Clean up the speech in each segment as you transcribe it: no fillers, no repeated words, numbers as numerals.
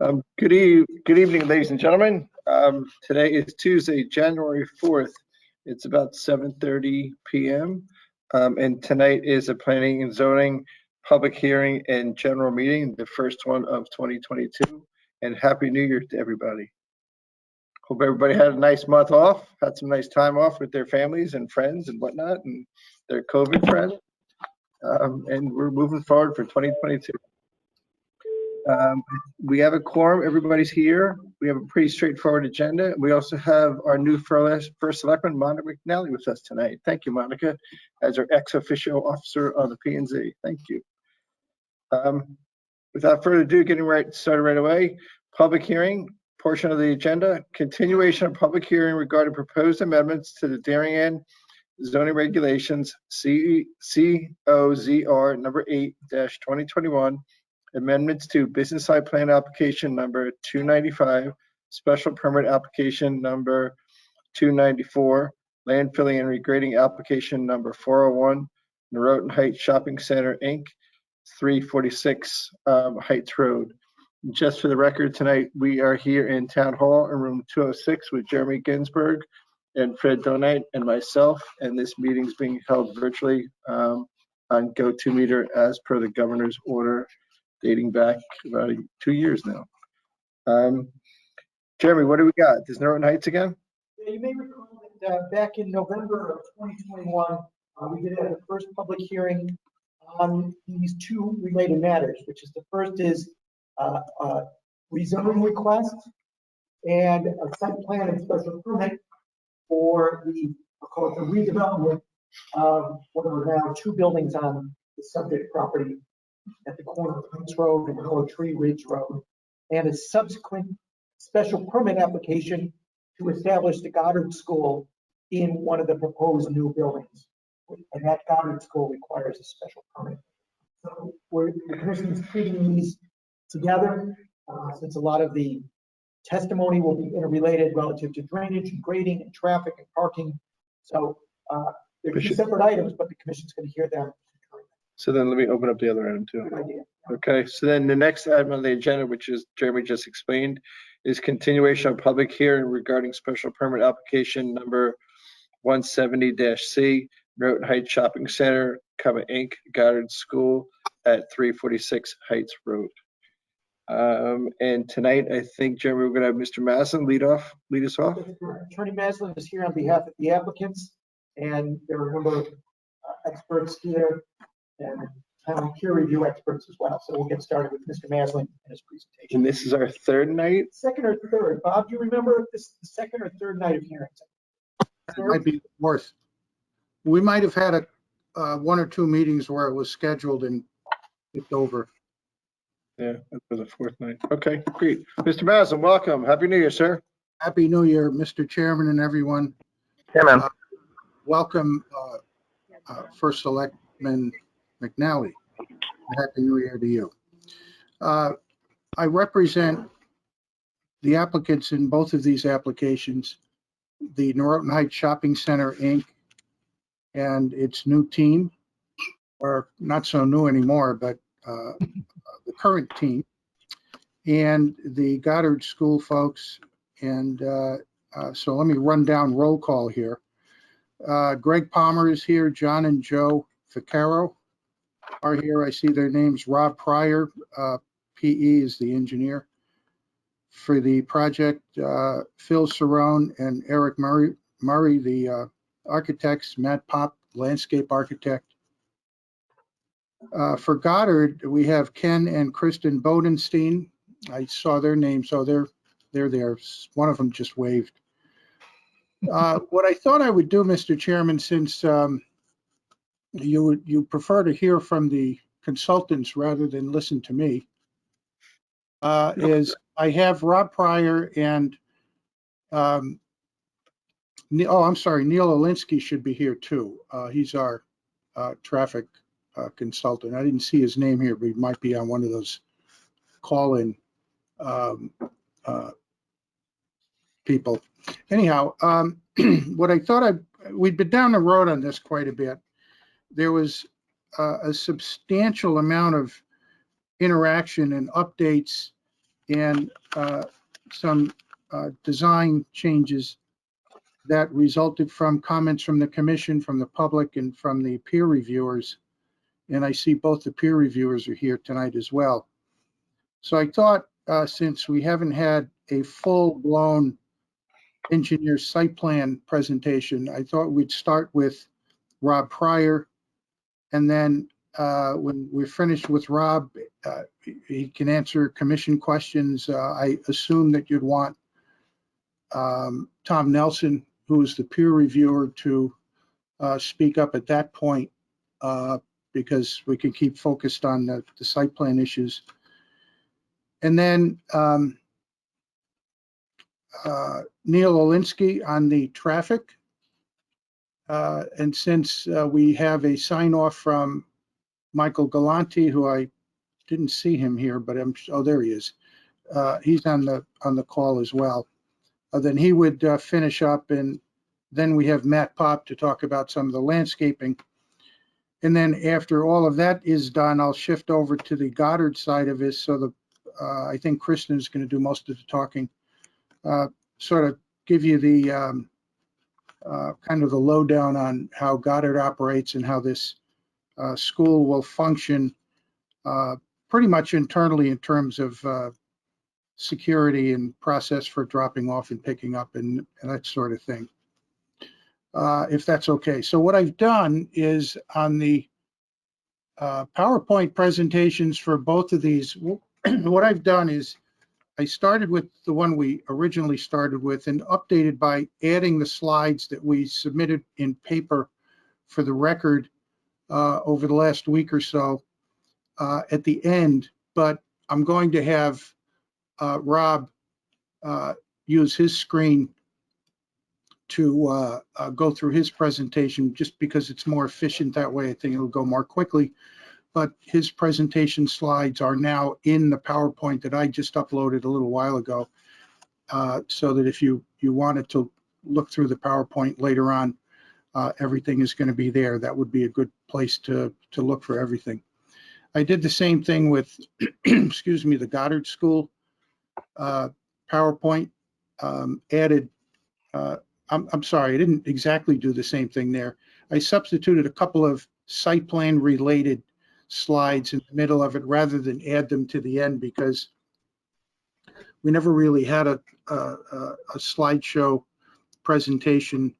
Good evening, ladies and gentlemen. Today is Tuesday, January 4th. It's about 7:30 p.m. And tonight is a planning and zoning public hearing and general meeting, the first one of 2022. And Happy New Year to everybody. Hope everybody had a nice month off, had some nice time off with their families and friends and whatnot, and their COVID friends. And we're moving forward for 2022. We have a quorum, everybody's here. We have a pretty straightforward agenda. We also have our new first selectman, Monica McNally, with us tonight. Thank you, Monica, as our ex-officio officer of the P&Z. Thank you. Without further ado, getting started right away. Public hearing portion of the agenda, continuation of public hearing regarding proposed amendments to the Darien Zoning Regulations, COZR number 8-2021, amendments to business site plan application number 295, special permit application number 294, land filling and regrading application number 401, Noroton Heights Shopping Center, Inc., 346 Heights Road. Just for the record, tonight we are here in Town Hall in room 206 with Jeremy Ginsburg and Fred Donite and myself, and this meeting is being held virtually on GoToMeeter as per the governor's order dating back about 2 years now. Jeremy, what do we got? There's Noroton Heights again? Yeah, you may recall that back in November of 2021, we did have the first public hearing on these two related matters, which is the first is rezoning request and a site plan and special permit for the, I'll call it the redevelopment of what are now two buildings on the subject property at the corner of Heights Road and Hollow Tree Ridge Road, and a subsequent special permit application to establish the Goddard School in one of the proposed new buildings. And that Goddard School requires a special permit. So the commission's treating these together since a lot of the testimony will be interrelated relative to drainage and grading and traffic and parking. So they're two separate items, but the commission's going to hear them. So then let me open up the other item too. Good idea. Okay, so then the next item on the agenda, which is Jeremy just explained, is continuation of public hearing regarding special permit application number 170-C, Noroton Heights Shopping Center, Inc., Goddard School at 346 Heights Road. And tonight, I think, Jeremy, we're going to have Mr. Maslin lead us off. Attorney Maslin is here on behalf of the applicants, and there are a number of experts here and peer review experts as well. So we'll get started with Mr. Maslin and his presentation. And this is our third night? Second or third. Bob, do you remember if this is the second or third night of hearings? It might be worse. We might have had one or two meetings where it was scheduled and it's over. Yeah, that was the fourth night. Okay, great. Mr. Maslin, welcome. Happy New Year, sir. Happy New Year, Mr. Chairman and everyone. Hey, man. Welcome, First Selectman McNally. Happy New Year to you. I represent the applicants in both of these applications, the Noroton Heights Shopping Center, Inc., and its new team, or not so new anymore, but the current team, and the Goddard School folks. And so let me run down roll call here. Greg Palmer is here. John and Joe Ficcaro are here. I see their names. Rob Pryor, PE, is the engineer for the project. Phil Cerrone and Eric Murray, the architects. Matt Pop, landscape architect. For Goddard, we have Ken and Kristen Bodenstein. I saw their names, so they're there. One of them just waved. What I thought I would do, Mr. Chairman, since you prefer to hear from the consultants rather than listen to me, is I have Rob Pryor and I'm sorry, Neil Olinsky should be here too. He's our traffic consultant. I didn't see his name here, but he might be on one of those call-in people. Anyhow, what I thought we'd been down the road on this quite a bit. There was a substantial amount of interaction and updates and some design changes that resulted from comments from the commission, from the public, and from the peer reviewers. And I see both the peer reviewers are here tonight as well. So I thought, since we haven't had a full-blown engineer site plan presentation, I thought we'd start with Rob Pryor. And then when we're finished with Rob, he can answer commission questions. I assume that you'd want Tom Nelson, who is the peer reviewer, to speak up at that point, because we can keep focused on the site plan issues. And then Neil Olinsky on the traffic. And since we have a sign off from Michael Galante, who I didn't see him here, but oh, there he is. He's on the call as well. Then he would finish up, and then we have Matt Pop to talk about some of the landscaping. And then after all of that is done, I'll shift over to the Goddard side of this. So I think Kristen is going to do most of the talking. Sort of give you the kind of the lowdown on how Goddard operates and how this school will function pretty much internally in terms of security and process for dropping off and picking up and that sort of thing, if that's okay. So what I've done is on the PowerPoint presentations for both of these, what I've done is I started with the one we originally started with and updated by adding the slides that we submitted in paper for the record over the last week or so at the end. But I'm going to have Rob use his screen to go through his presentation, just because it's more efficient that way. I think it'll go more quickly. But his presentation slides are now in the PowerPoint that I just uploaded a little while ago, so that if you wanted to look through the PowerPoint later on, everything is going to be there. That would be a good place to look for everything. I did the same thing with, excuse me, the Goddard School PowerPoint. Added, I'm sorry, I didn't exactly do the same thing there. I substituted a couple of site plan related slides in the middle of it rather than add them to the end, because we never really had a slideshow presentation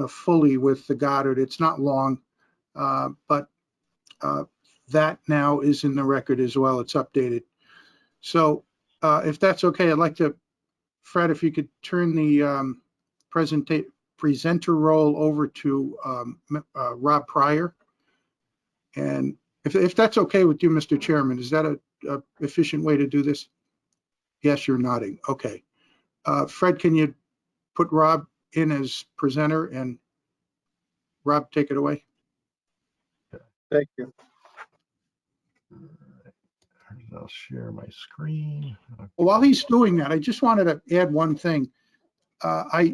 fully with the Goddard. It's not long, but that now is in the record as well. It's updated. So if that's okay, I'd like to, Fred, if you could turn the presenter role over to Rob Pryor. And if that's okay with you, Mr. Chairman, is that a efficient way to do this? Yes, you're nodding. Okay. Fred, can you put Rob in as presenter, and Rob, take it away? Thank you. I'll share my screen. Well, while he's doing that, I just wanted to add one thing.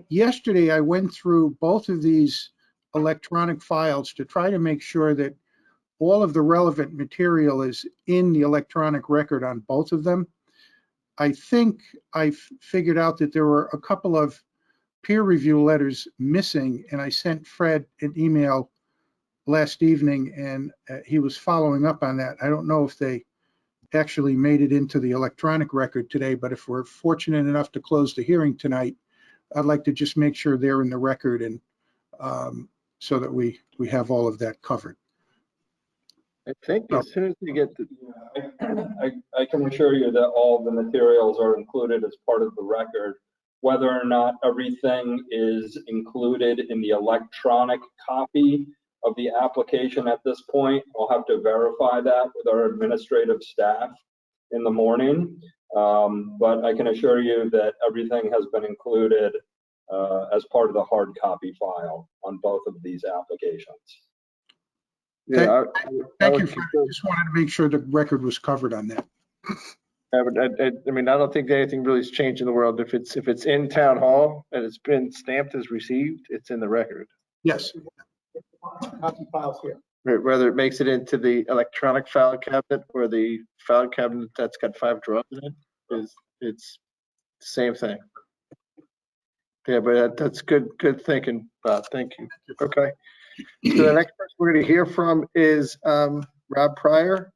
Yesterday I went through both of these electronic files to try to make sure that all of the relevant material is in the electronic record on both of them. I think I figured out that there were a couple of peer review letters missing, and I sent Fred an email last evening, and he was following up on that. I don't know if they actually made it into the electronic record today, but if we're fortunate enough to close the hearing tonight, I'd like to just make sure they're in the record, and so that we have all of that covered. I think as soon as we get the, I can assure you that all the materials are included as part of the record. Whether or not everything is included in the electronic copy of the application at this point, I'll have to verify that with our administrative staff in the morning. But I can assure you that everything has been included as part of the hard copy file on both of these applications. yeah, Thank you, Fred. I just wanted to make sure the record was covered on that. I mean, I don't think anything really has changed in the world. If it's in town hall and it's been stamped as received, it's in the record. Yes. Copy files here. Whether it makes it into the electronic file cabinet or the file cabinet that's got 5 drawers in it, it's the same thing. Yeah, but that's good thinking, Bob. Thank you. Okay. So the next person we're going to hear from is Rob Pryor,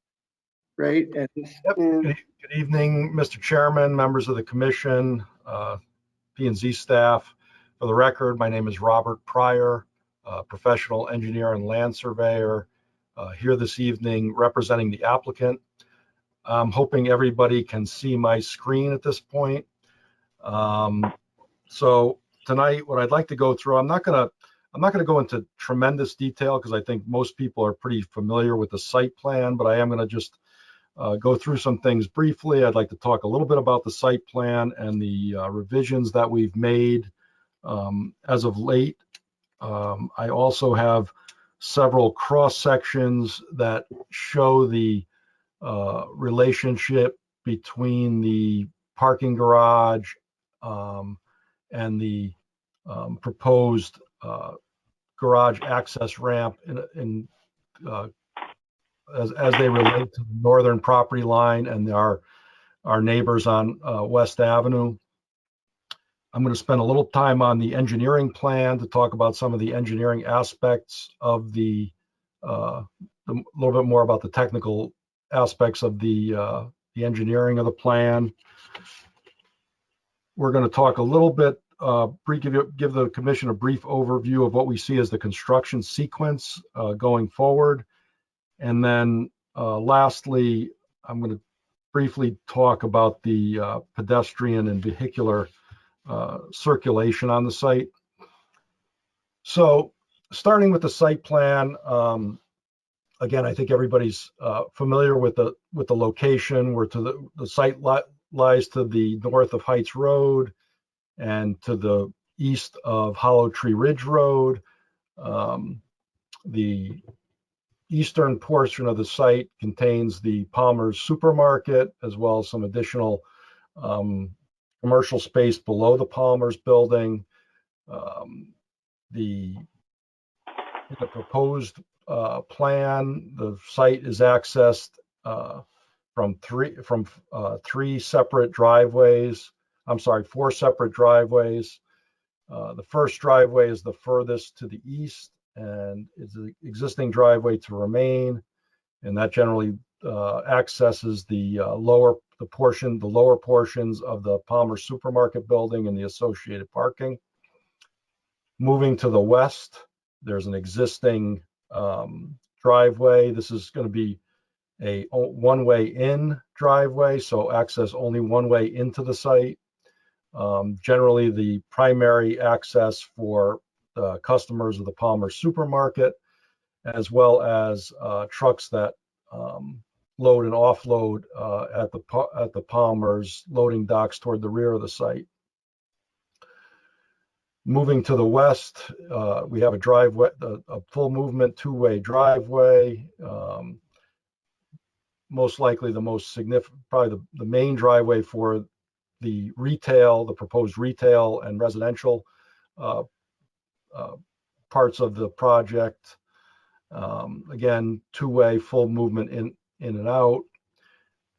right? And this Yep. is, Good evening, Mr. Chairman, members of the commission, P&Z staff. For the record, my name is Robert Pryor, professional engineer and land surveyor, here this evening representing the applicant. I'm hoping everybody can see my screen at this point. So tonight, what I'd like to go through, I'm not going to go into tremendous detail because I think most people are pretty familiar with the site plan, but I am going to just go through some things briefly. I'd like to talk a little bit about the site plan and the revisions that we've made as of late. I also have several cross sections that show the relationship between the parking garage and the proposed garage access ramp as they relate to the northern property line and our neighbors on West Avenue. I'm going to spend a little time on the engineering plan to talk about some of the engineering aspects of a little bit more about the technical aspects of the engineering of the plan. We're going to talk a little bit, give the commission a brief overview of what we see as the construction sequence going forward. And then lastly, I'm going to briefly talk about the pedestrian and vehicular circulation on the site. So starting with the site plan, again, I think everybody's familiar with the location. Where to the site lies to the north of Heights Road and to the east of Hollow Tree Ridge Road. The eastern portion of the site contains the Palmer's supermarket, as well as some additional commercial space below the Palmer's building. In the proposed plan, the site is accessed from four separate driveways. The first driveway is the furthest to the east and is the existing driveway to remain, and that generally accesses the lower portions of the Palmer Supermarket building and the associated parking. Moving to the west, there's an existing driveway. This is going to be a one-way in driveway, so access only one way into the site. Generally, the primary access for customers of the Palmer Supermarket, as well as trucks that load and offload at the Palmer's loading docks toward the rear of the site. Moving to the west, we have a driveway, a full movement two-way driveway. Most likely the most significant, probably the main driveway for the proposed retail and residential parts of the project. Again, two-way full movement in and out.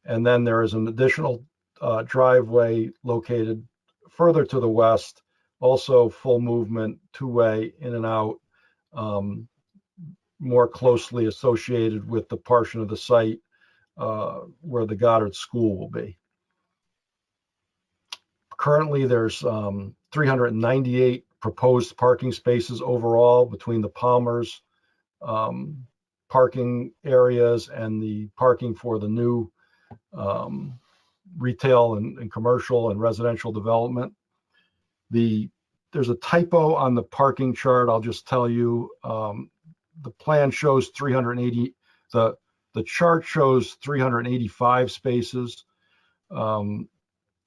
And then there is an additional driveway located further to the west, also full movement, two-way in and out, more closely associated with the portion of the site where the Goddard School will be. Currently, there's 398 proposed parking spaces overall between the Palmer's parking areas and the parking for the new retail and commercial and residential development. There's a typo on the parking chart. I'll just tell you, the plan shows 380. The chart shows 385 spaces.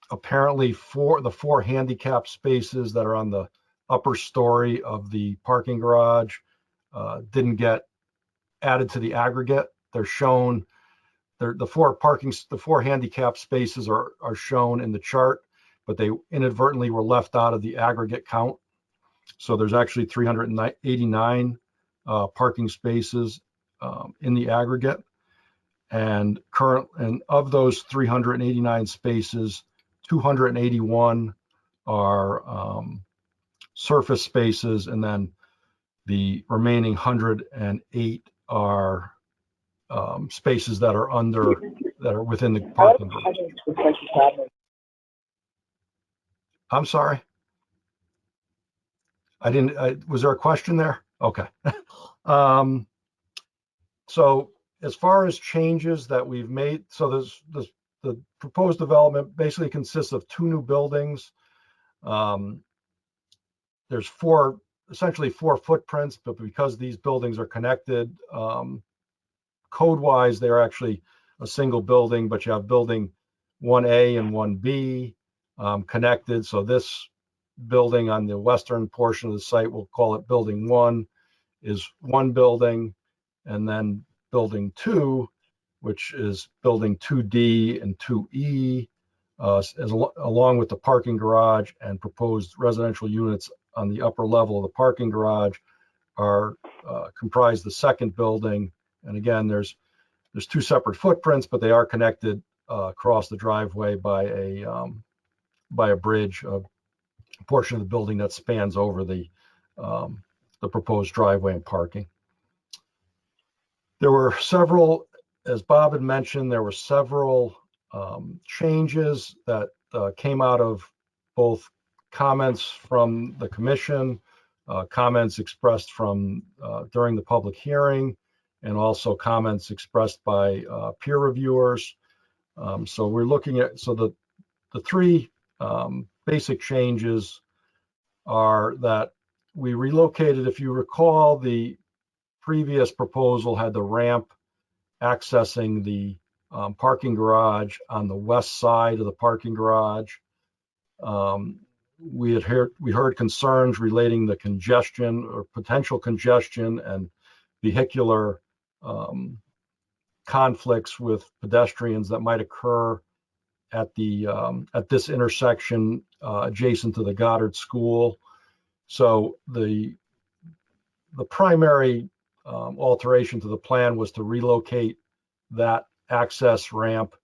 Apparently, the four handicap spaces that are on the upper story of the parking garage didn't get added to the aggregate. They're shown. The four handicap spaces are shown in the chart, but they inadvertently were left out of the aggregate count. So there's actually 389 parking spaces in the aggregate. And of those 389 spaces, 281 are surface spaces, and then the remaining 108 are spaces that are within the parking garage. I'm sorry. Was there a question there? Okay. So as far as changes that we've made, so the proposed development basically consists of 2 new buildings. There's essentially four footprints, but because these buildings are connected, code-wise, they're actually a single building, but you have building 1A and 1B connected. So this building on the western portion of the site, we'll call it building 1, is one building, and then building 2, which is building 2D and 2E, along with the parking garage and proposed residential units on the upper level of the parking garage, are comprise the second building. And again, there's 2 separate footprints, but they are connected across the driveway by a bridge, a portion of the building that spans over the proposed driveway and parking. There were several, as Bob had mentioned, there were several changes that came out of both comments from the commission, comments expressed from during the public hearing, and also comments expressed by peer reviewers. So we're looking at, so the 3 basic changes are that we relocated, if you recall, the previous proposal had the ramp accessing the parking garage on the west side of the parking garage. We heard concerns relating to congestion or potential congestion and vehicular conflicts with pedestrians that might occur at this intersection adjacent to the Goddard School. So the primary alteration to the plan was to relocate that access ramp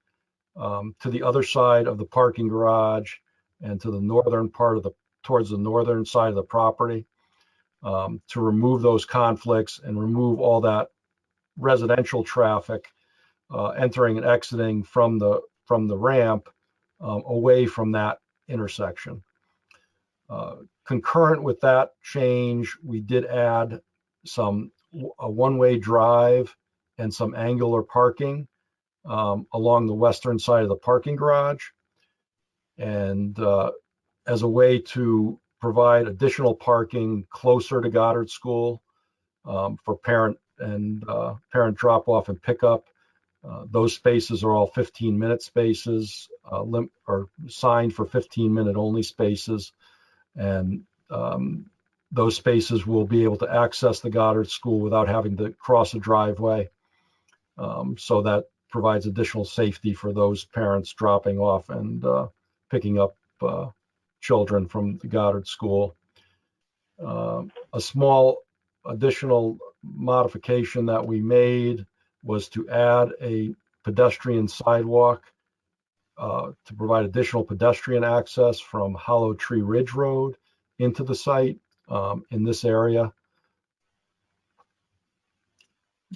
to the other side of the parking garage and to the northern part towards the northern side of the property, to remove those conflicts and remove all that residential traffic entering and exiting from the ramp away from that intersection. Concurrent with that change, we did add a one-way drive and some angular parking along the western side of the parking garage, and as a way to provide additional parking closer to Goddard School for parent drop off and pickup. Those spaces are all 15-minute spaces, or signed for 15-minute only spaces, and those spaces will be able to access the Goddard School without having to cross a driveway. So that provides additional safety for those parents dropping off and picking up children from the Goddard School. A small additional modification that we made was to add a pedestrian sidewalk to provide additional pedestrian access from Hollow Tree Ridge Road into the site in this area.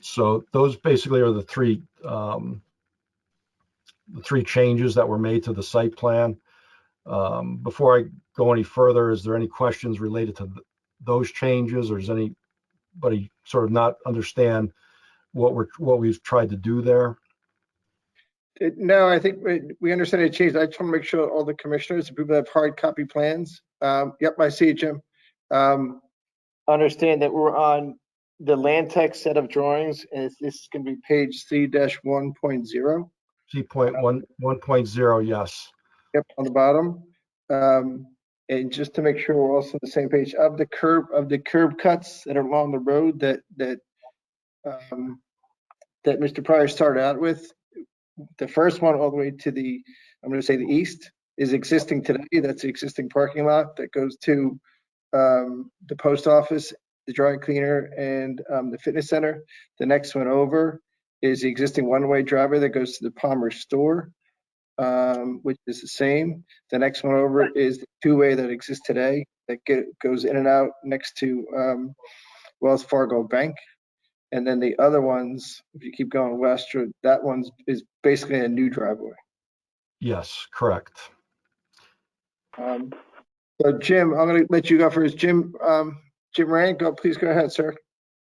So those basically are the three changes that were made to the site plan. Before I go any further, is there any questions related to those changes, or does anybody sort of not understand what we've tried to do there? No, I think we understand it changed. I just want to make sure all the commissioners, people that have hard copy plans. Yep, I see it, Jim. Understand that we're on the land text set of drawings, and this is going to be page C-1.0. C.1.0, yes. Yep, on the bottom. And just to make sure we're also on the same page, of the curb cuts that are along the road that Mr. Pryor started out with, the first one all the way to the, I'm going to say the east, is existing today. That's the existing parking lot that goes to the post office, the dry cleaner, and the fitness center. The next one over is the existing one-way driveway that goes to the Palmer store, which is the same. The next one over is the two-way that exists today that goes in and out next to Wells Fargo Bank. And then the other ones, if you keep going west, that one's is basically a new driveway. Yes, correct. So Jim, I'm going to let you go first. Jim Rand, please go ahead, sir.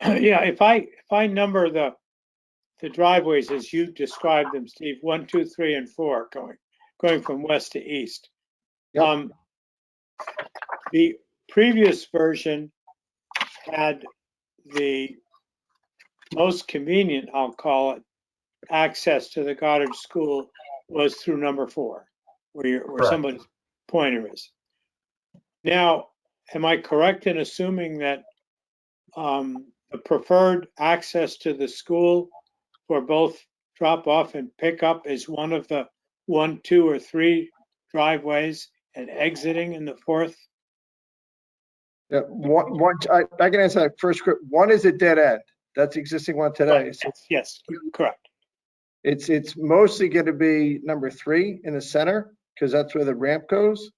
Yeah, if I number the driveways as you described them, Steve, 1, 2, 3, and 4, going from west to east. Yep. The previous version had the most convenient, I'll call it, access to the Goddard School was through number 4, where Correct. somebody's pointer is. Now, am I correct in assuming that the preferred access to the school for both drop off and pickup is one of the 1, 2, or 3 driveways and exiting in the 4th? Yeah, I can answer that first. One is a dead end. That's the existing one today. So Yes, correct. it's mostly going to be number 3 in the center because that's where the ramp goes.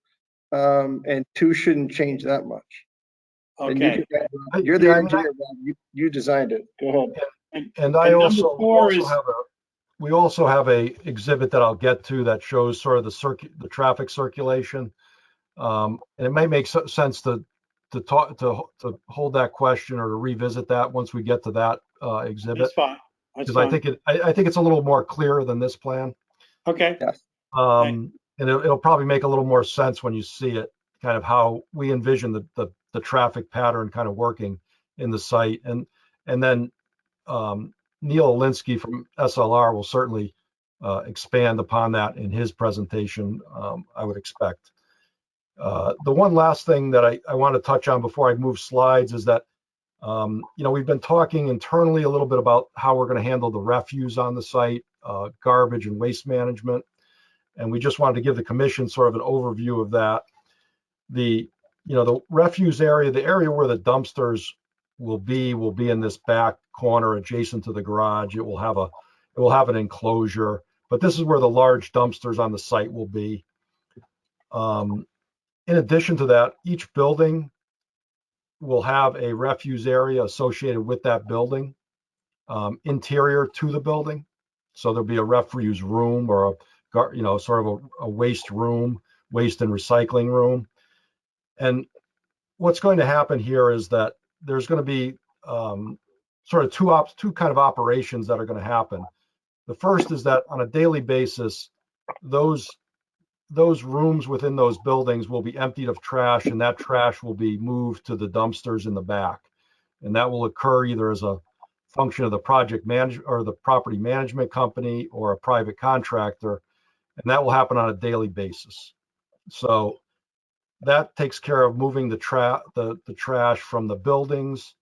And 2 shouldn't change that much. And Okay. you're the engineer, Rob. You designed it. Go ahead. And I number also, 4 is we also have a exhibit that I'll get to that shows sort of the traffic circulation. And it may make sense to hold that question or to revisit that once we get to that exhibit. that's fine. That's Because fine. I think it's a little more clear than this plan. Okay. Yes. And it'll probably make a little more sense when you see it, kind of how we envision the traffic pattern kind of working in the site. And then Neil Alinsky from SLR will certainly expand upon that in his presentation, I would expect. The one last thing that I want to touch on before I move slides is that, we've been talking internally a little bit about how we're going to handle the refuse on the site, garbage and waste management. And we just wanted to give the commission sort of an overview of that. The refuse area, the area where the dumpsters will be in this back corner adjacent to the garage. It will have an enclosure, but this is where the large dumpsters on the site will be. In addition to that, each building will have a refuse area associated with that building, interior to the building. So there'll be a refuse room or sort of a waste room, waste and recycling room. And what's going to happen here is that there's going to be sort of two kind of operations that are going to happen. The first is that on a daily basis, those rooms within those buildings will be emptied of trash, and that trash will be moved to the dumpsters in the back. And that will occur either as a function of the project manager or the property management company or a private contractor. And that will happen on a daily basis. So that takes care of moving the trash from the buildings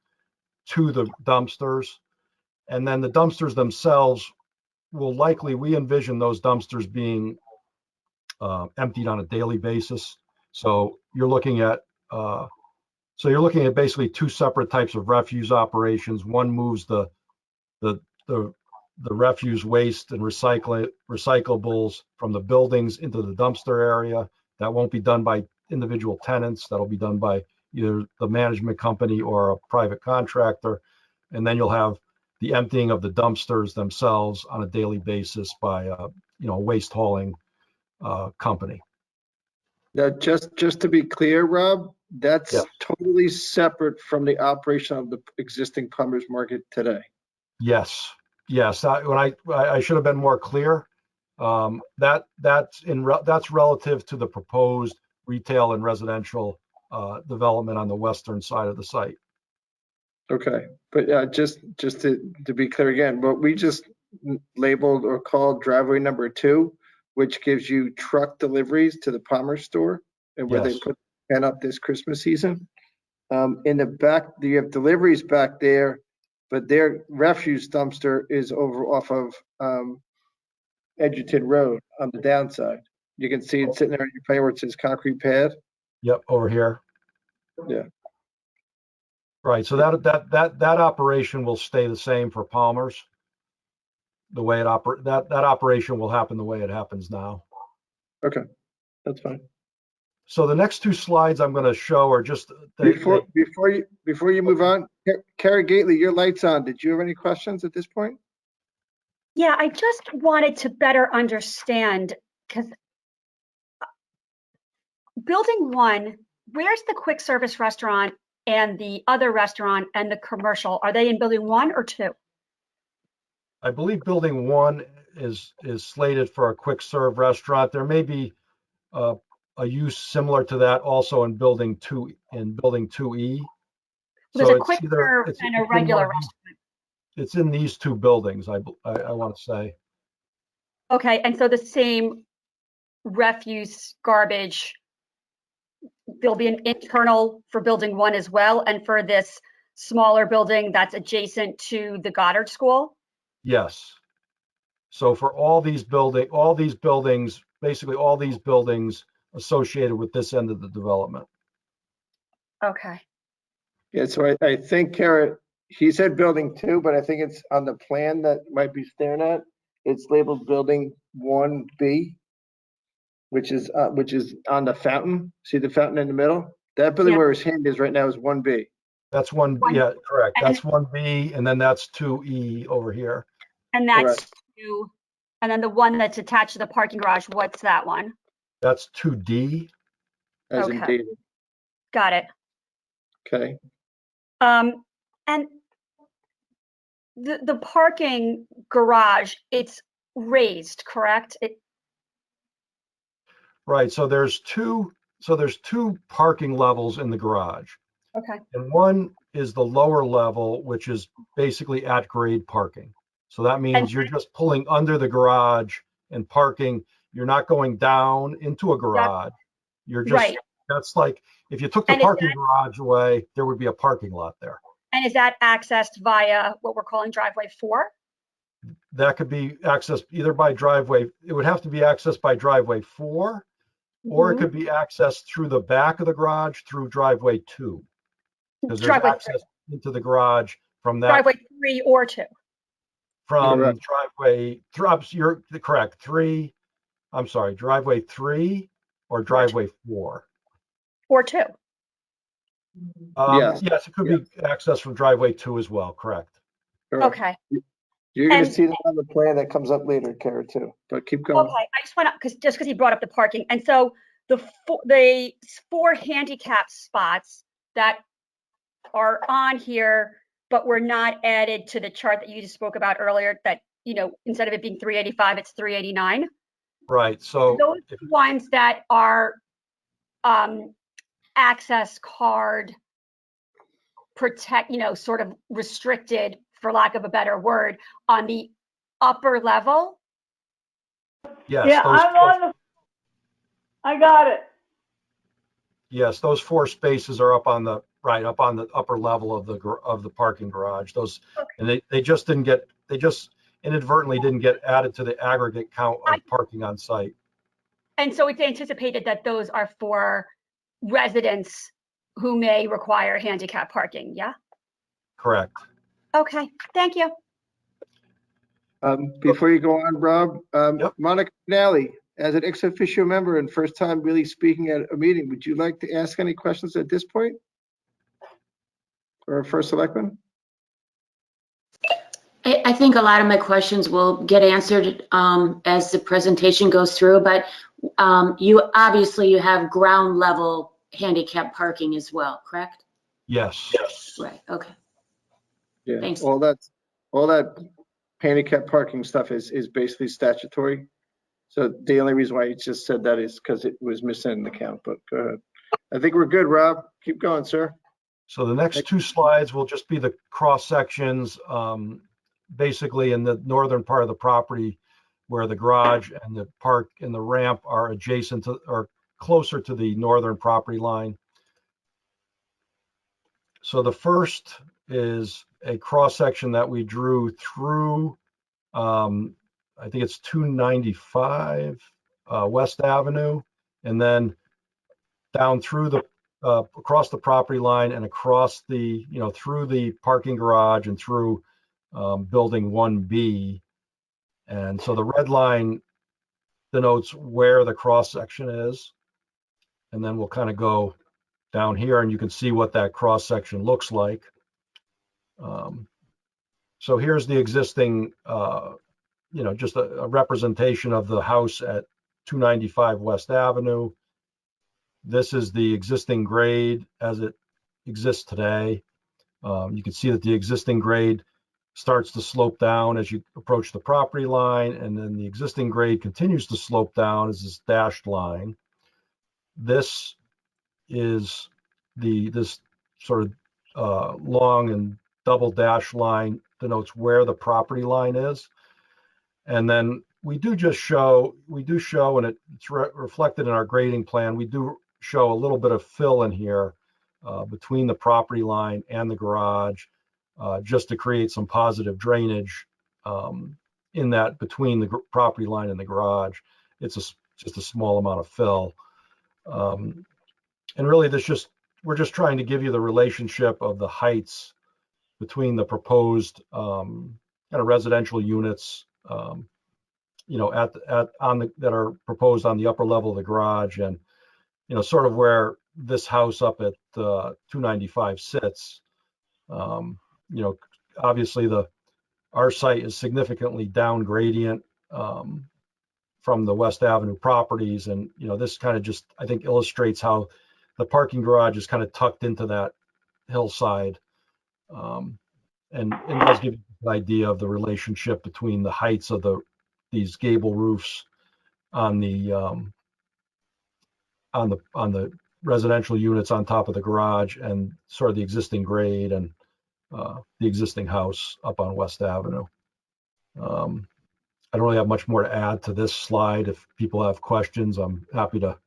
to the dumpsters. And then the dumpsters themselves will likely, we envision those dumpsters being emptied on a daily basis. So you're looking at basically 2 separate types of refuse operations. One moves the refuse waste and recyclables from the buildings into the dumpster area. That won't be done by individual tenants. That'll be done by either the management company or a private contractor. And then you'll have the emptying of the dumpsters themselves on a daily basis by a waste hauling company. Now, just to be clear, Rob, that's Yeah. totally separate from the operation of the existing plumbers market today. Yes. I should have been more clear. That's relative to the proposed retail and residential development on the western side of the site. Okay, but just to be clear again, what we just labeled or called driveway number 2, which gives you truck deliveries to the Palmer store and where they Yes. put pen up this Christmas season. In the back, you have deliveries back there, but their refuse dumpster is over off of Edgerton Road on the downside. You can see it sitting there on your plan where it says concrete pad. Yep, over here. Yeah. Right. So that operation will stay the same for Palmer's. the way that operation will happen the way it happens now. Okay, that's fine. So the next two slides I'm going to show are just Before you move on, Carrie Gately, your light's on. Did you have any questions at this point? Yeah, I just wanted to better understand, because building one, where's the quick service restaurant and the other restaurant and the commercial? Are they in building one or two? I believe building one is slated for a quick serve restaurant. There may be a use similar to that also in building 2E. There's So a quick serve and a regular restaurant. It's in these two buildings, I want to say. Okay, and so the same refuse, garbage, there'll be an internal for building one as well, and for this smaller building that's adjacent to the Goddard School? Yes. So for all these buildings, basically all these buildings associated with this end of the development. Okay. Yeah, so I think, Kara, he said building two, but I think it's on the plan that might be staring at. It's labeled building 1B, which is on the fountain. See the fountain in the middle? That building Yeah. where his hand is right now is 1B. That's one, One- yeah, correct. and- That's 1B, and then that's 2E over here. And that's two, and then the one that's attached to the parking garage, what's that one? That's 2D. As in Okay. David. Got it. Okay. And the parking garage, it's raised, correct? Right, so there's two parking levels in the garage. Okay. And one is the lower level, which is basically at grade parking. So that means you're just pulling under the garage and parking. You're not going down into a garage. You're just, Right. that's like, if you took the And is parking garage away, there would be a parking lot there. And is that accessed via what we're calling driveway 4? That could be accessed either by driveway, it would have to be accessed by driveway 4, or it Mhm. could be accessed through the back of the garage through driveway 2. Because there's Driveway access into the garage from that, Driveway 3 or 2. from Correct. driveway, you're correct, 3, I'm sorry, driveway 3 or driveway 4. Or 2. Yes. Yes, it could be accessed from driveway 2 as well, correct. Correct. Okay. You're going to And- see that on the plan that comes up later, Kara, too. But keep going. Okay, I just want to, because he brought up the parking. And so the 4 handicap spots that are on here, but were not added to the chart that you just spoke about earlier, that, instead of it being 385, it's 389. Right, so Those ones that are access card sort of restricted, for lack of a better word, on the upper level. yes, Yeah, I got it. yes, those 4 spaces are up on the upper level of the parking garage. Those, and they just inadvertently didn't get added to the aggregate count of parking on site. And so it's anticipated that those are for residents who may require handicap parking, yeah? Correct. Okay, thank you. Before you go on, Rob, Yep. Monica Nally, as an ex officio member and first time really speaking at a meeting, would you like to ask any questions at this point? Or first selectman? I think a lot of my questions will get answered as the presentation goes through, but you have ground level handicap parking as well, correct? Yes. Right, okay. Yeah, Thanks. all that handicap parking stuff is basically statutory. So the only reason why you just said that is because it was missing in the count, but go ahead. I think we're good, Rob. Keep going, sir. So the next 2 slides will just be the cross sections, basically in the northern part of the property where the garage and the park and the ramp are adjacent to or closer to the northern property line. So the first is a cross section that we drew through, I think it's 295 West Avenue, and then down through the across the property line and across the, through the parking garage and through building 1B. And so the red line denotes where the cross section is. And then we'll kind of go down here and you can see what that cross section looks like. So here's the existing, just a representation of the house at 295 West Avenue. This is the existing grade as it exists today. You can see that the existing grade starts to slope down as you approach the property line, and then the existing grade continues to slope down as this dashed line. This is this sort of long and double dash line denotes where the property line is. And then we do show, and it's reflected in our grading plan, we do show a little bit of fill in here between the property line and the garage, just to create some positive drainage in that between the property line and the garage. It's just a small amount of fill. And really we're just trying to give you the relationship of the heights between the proposed kind of residential units, that are proposed on the upper level of the garage, and sort of where this house up at 295 sits. Obviously our site is significantly down gradient from the West Avenue properties, and this kind of just, I think, illustrates how the parking garage is kind of tucked into that hillside, and it does give you an idea of the relationship between the heights of these gable roofs on the residential units on top of the garage, and sort of the existing grade and the existing house up on West Avenue. I don't really have much more to add to this slide. If people have questions, I'm happy to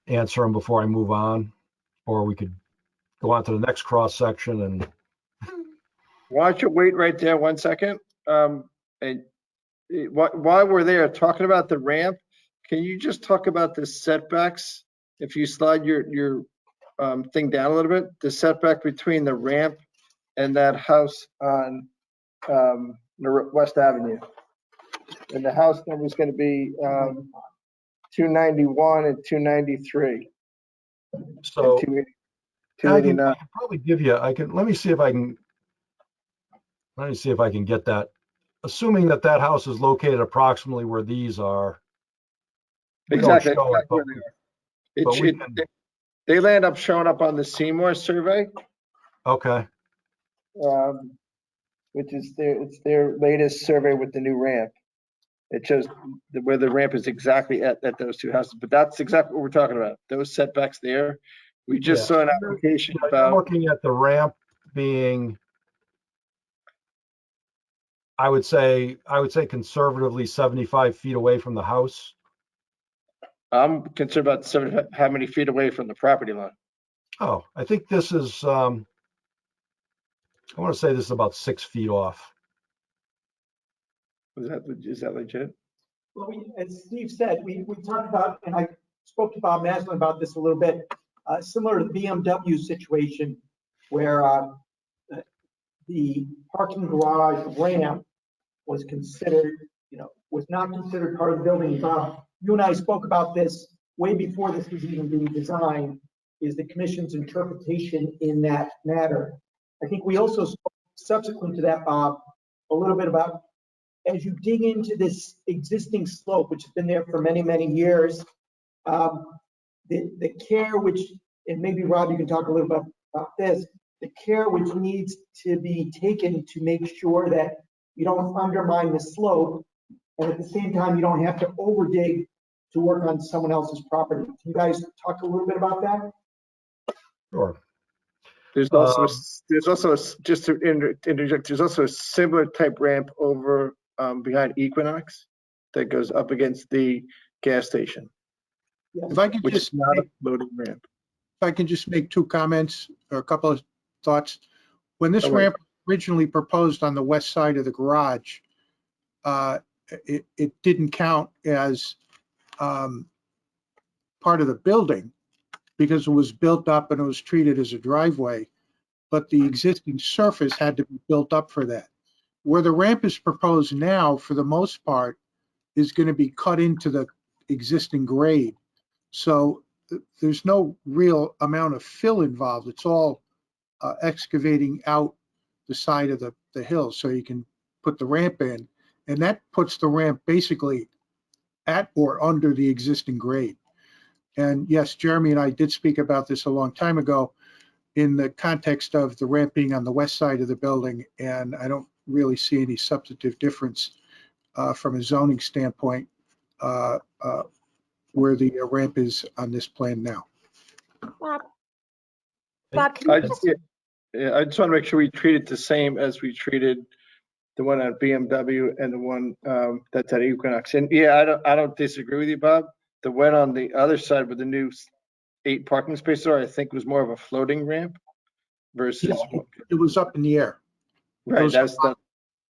answer them before I move on, or we could go on to the next cross section. And Why don't you wait right there 1 second? And while we're there talking about the ramp, can you just talk about the setbacks? If you slide your thing down a little bit, the setback between the ramp and that house on West Avenue. And the house number is going to be 291 and 293. so And I can 289. probably give you, let me see if I can get that. Assuming that house is located approximately where these are. We don't Exactly. show it, but but we can- They land up showing up on the Seymour survey, Okay, which is it's their latest survey with the new ramp. It shows where the ramp is exactly at those two houses, but that's exactly what we're talking about. Those setbacks there. We just Yeah. saw an application I'm about, looking at the ramp being, I would say conservatively 75 feet away from the house. I'm concerned about how many feet away from the property line. Oh, I think this is, I want to say this is about 6 feet off. Is that legit? Well, as Steve said, we talked about, and I spoke to Bob Maslin about this a little bit, similar to the BMW situation, where the parking garage ramp was considered, was not considered part of the building. Bob, you and I spoke about this way before this was even being designed, is the commission's interpretation in that matter. I think we also spoke subsequent to that, Bob, a little bit about, as you dig into this existing slope, which has been there for many, many years, the care which, and maybe Rob, you can talk a little bit about this, the care which needs to be taken to make sure that you don't undermine the slope, and at the same time, you don't have to overdig to work on someone else's property. Can you guys talk a little bit about that? Sure. There's also just to interject, there's also a similar type ramp over behind Equinox that goes up against the gas station, If I could which is just, not a loading ramp. if I can just make two comments or a couple of thoughts. When this Go ahead. ramp originally proposed on the west side of the garage, it didn't count as part of the building because it was built up and it was treated as a driveway, but the existing surface had to be built up for that. where the ramp is proposed now, for the most part, is going to be cut into the existing grade. So there's no real amount of fill involved. It's all excavating out the side of the hill so you can put the ramp in. And that puts the ramp basically at or under the existing grade. And yes, Jeremy and I did speak about this a long time ago in the context of the ramp being on the west side of the building. And I don't really see any substantive difference from a zoning standpoint where the ramp is on this plan now. Bob, can I you just want to make sure we treat it the same as we treated the one at BMW and the one that's at Equinox. And yeah, I don't disagree with you, Bob. The one on the other side with the new 8 parking spaces, I think was more of a floating ramp versus It was up in the air. right. That's the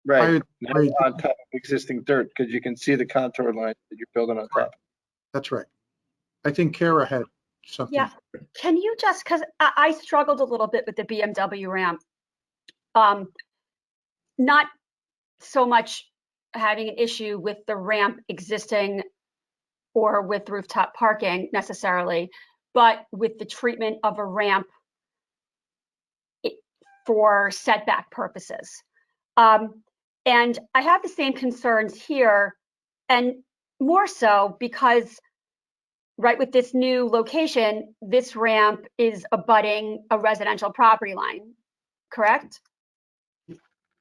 right now Right. on top of existing dirt because you can see the contour line that you're building on top. That's right. I think Kara had something. Yeah, can you just, because I struggled a little bit with the BMW ramp. Not so much having an issue with the ramp existing or with rooftop parking necessarily, but with the treatment of a ramp for setback purposes. And I have the same concerns here, and more so because right with this new location, this ramp is abutting a residential property line, correct?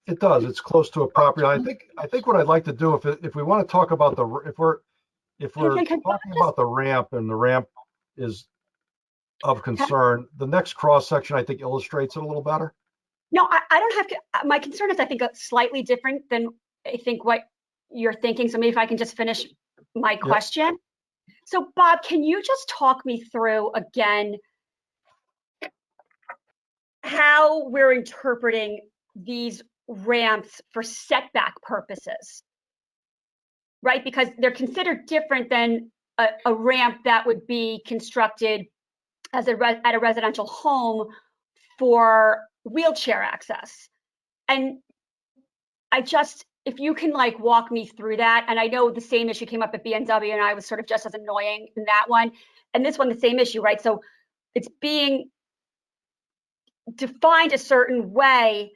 It does. It's close to a property. I think what I'd like to do, if we want to talk about if we're talking about the ramp and the ramp is of concern, the next cross section I think illustrates it a little better. No, I don't have to. My concern is I think slightly different than I think what you're thinking. So maybe if I can just finish my question. So Bob, can you just talk me through again how we're interpreting these ramps for setback purposes, right? Because they're considered different than a ramp that would be constructed as at a residential home for wheelchair access. And I just, if you can like walk me through that, and I know the same issue came up at BMW and I was sort of just as annoying in that one. And this one, the same issue, right? So it's being defined a certain way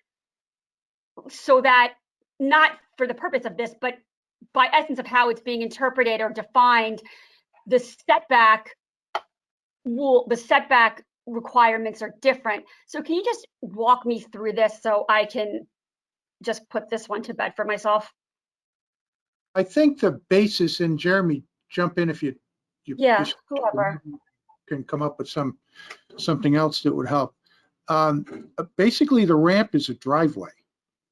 so that not for the purpose of this, but by essence of how it's being interpreted or defined, the setback requirements are different. So can you just walk me through this so I can just put this one to bed for myself? I think the basis, and Jeremy, jump in if you Whoever can come up with something else that would help. Basically, the ramp is a driveway.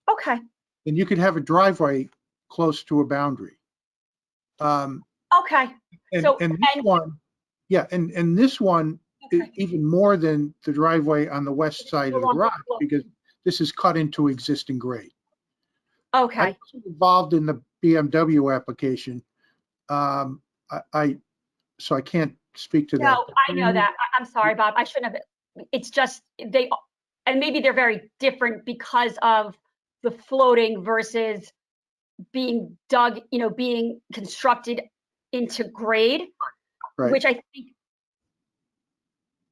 Okay. And you could have a driveway close to a boundary. Okay. And So this one, and this one, okay. even more than the driveway on the west side of the garage, because this is cut into existing grade. Okay. I was involved in the BMW application. So I can't speak to that. No, I know that. I'm sorry, Bob. I shouldn't have. It's just and maybe they're very different because of the floating versus being dug, being constructed into grade, Right. which I think.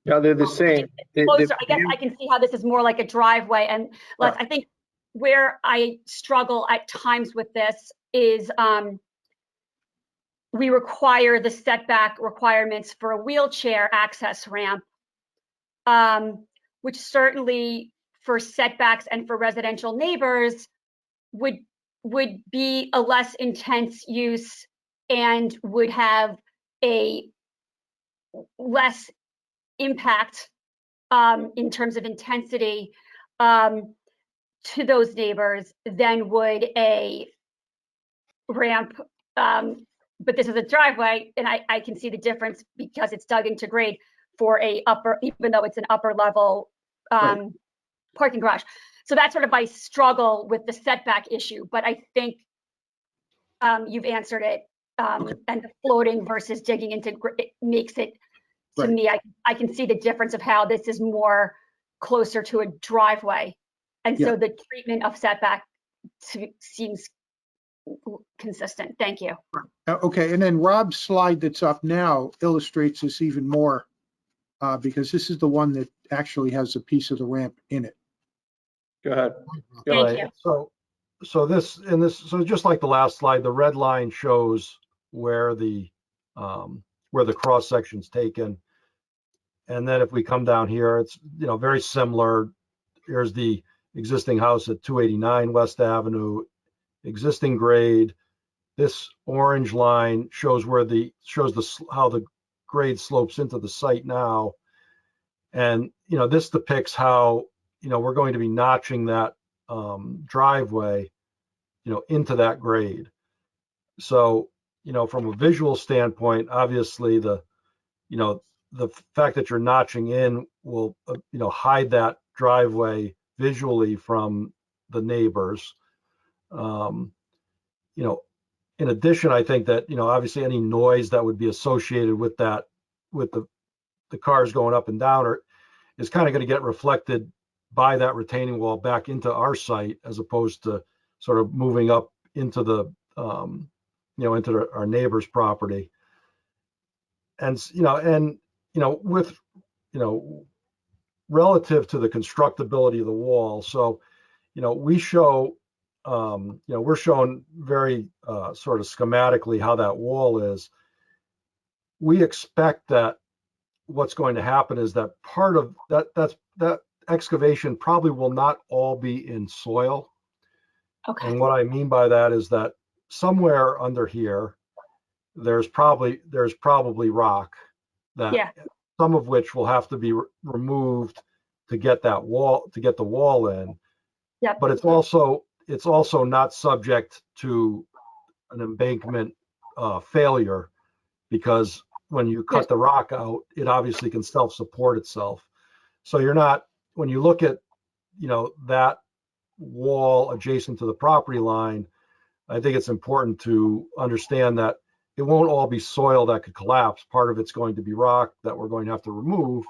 Yeah, they're the same. Closer, I guess I can see how this is more like a driveway and less. I think where I struggle at times with this is we require the setback requirements for a wheelchair access ramp, which certainly for setbacks and for residential neighbors would be a less intense use and would have a less impact in terms of intensity to those neighbors than would a ramp. But this is a driveway, and I can see the difference because it's dug into grade for even though it's an upper level parking garage. So that's sort of my struggle with the setback issue, but I think you've answered it. And the floating versus digging into it makes it, to me, I can see the difference of how this is more closer to a driveway. And so the treatment of setback seems consistent. Thank you. Okay, and then Rob's slide that's up now illustrates this even more, because this is the one that actually has a piece of the ramp in it. Go ahead. Thank Right. you. So just like the last slide, the red line shows where the cross section's taken. And then if we come down here, it's, very similar. Here's the existing house at 289 West Avenue, existing grade. This orange line shows how the grade slopes into the site now. And, this depicts how, we're going to be notching that driveway, into that grade. So, from a visual standpoint, obviously the fact that you're notching in will, hide that driveway visually from the neighbors. In addition, I think that, obviously any noise that would be associated with that, with the cars going up and down, is kind of going to get reflected by that retaining wall back into our site, as opposed to sort of moving up into the, into our neighbor's property. And, with, relative to the constructability of the wall. So, we show, we're showing very sort of schematically how that wall is. We expect that what's going to happen is that part of that excavation probably will not all be in soil. Okay. And what I mean by that is that somewhere under here, there's probably rock that some of which will have to be removed to get the wall in. Yep. But it's also not subject to an embankment failure, because when you cut the rock out, it obviously can self-support itself. So when you look at, that wall adjacent to the property line, I think it's important to understand that it won't all be soil that could collapse. Part of it's going to be rock that we're going to have to remove.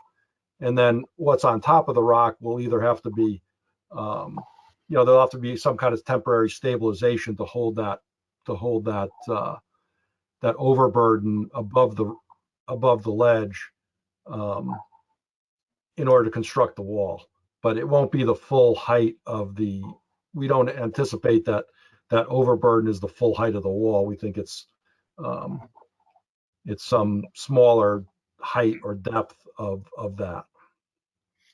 And then what's on top of the rock will either have to be, there'll have to be some kind of temporary stabilization to hold that overburden above the ledge, in order to construct the wall. But it won't be the full height of we don't anticipate that overburden is the full height of the wall. We think it's some smaller height or depth of that.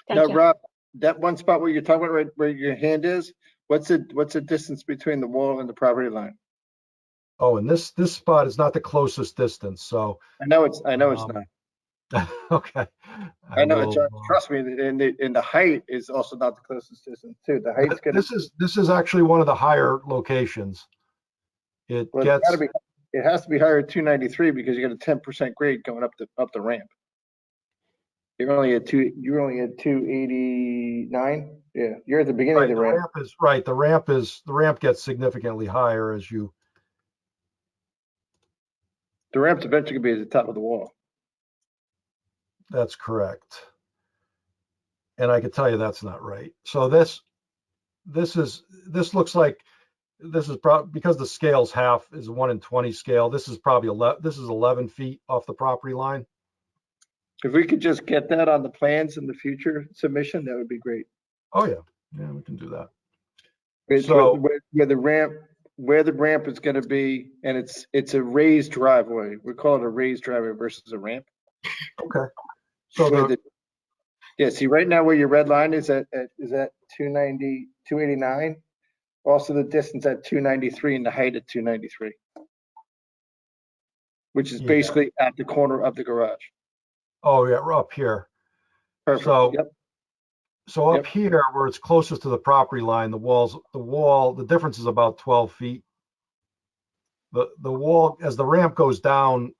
Thank Now, you. Rob, that one spot where you're talking about, right where your hand is, what's the distance between the wall and the property line? Oh, and this spot is not the closest distance. So I know it's not. okay. I know it's, trust me, and the height is also not the closest distance too. The height's gonna. This is actually one of the higher locations. It has to be higher at 293 because you got a 10% grade going up the ramp. You're only at 289. Yeah, you're at the beginning of the ramp. The ramp gets significantly higher as you. The ramp's eventually gonna be at the top of the wall. That's correct. And I can tell you that's not right. So this looks like this is probably, because the scale's half is 1 in 20 scale. This is probably 11 feet off the property line. If we could just get that on the plans in the future submission, that would be great. Oh yeah, we can do that. It's So where the ramp is going to be, and it's a raised driveway. We call it a raised driveway versus a ramp. okay. So see right now where your red line is at 290, 289. Also the distance at 293 and the height at 293, which is basically at the corner of the garage. Oh yeah, we're up here. Perfect. So up here where it's closest to the property line, the difference is about 12 feet. The wall, as the ramp goes down,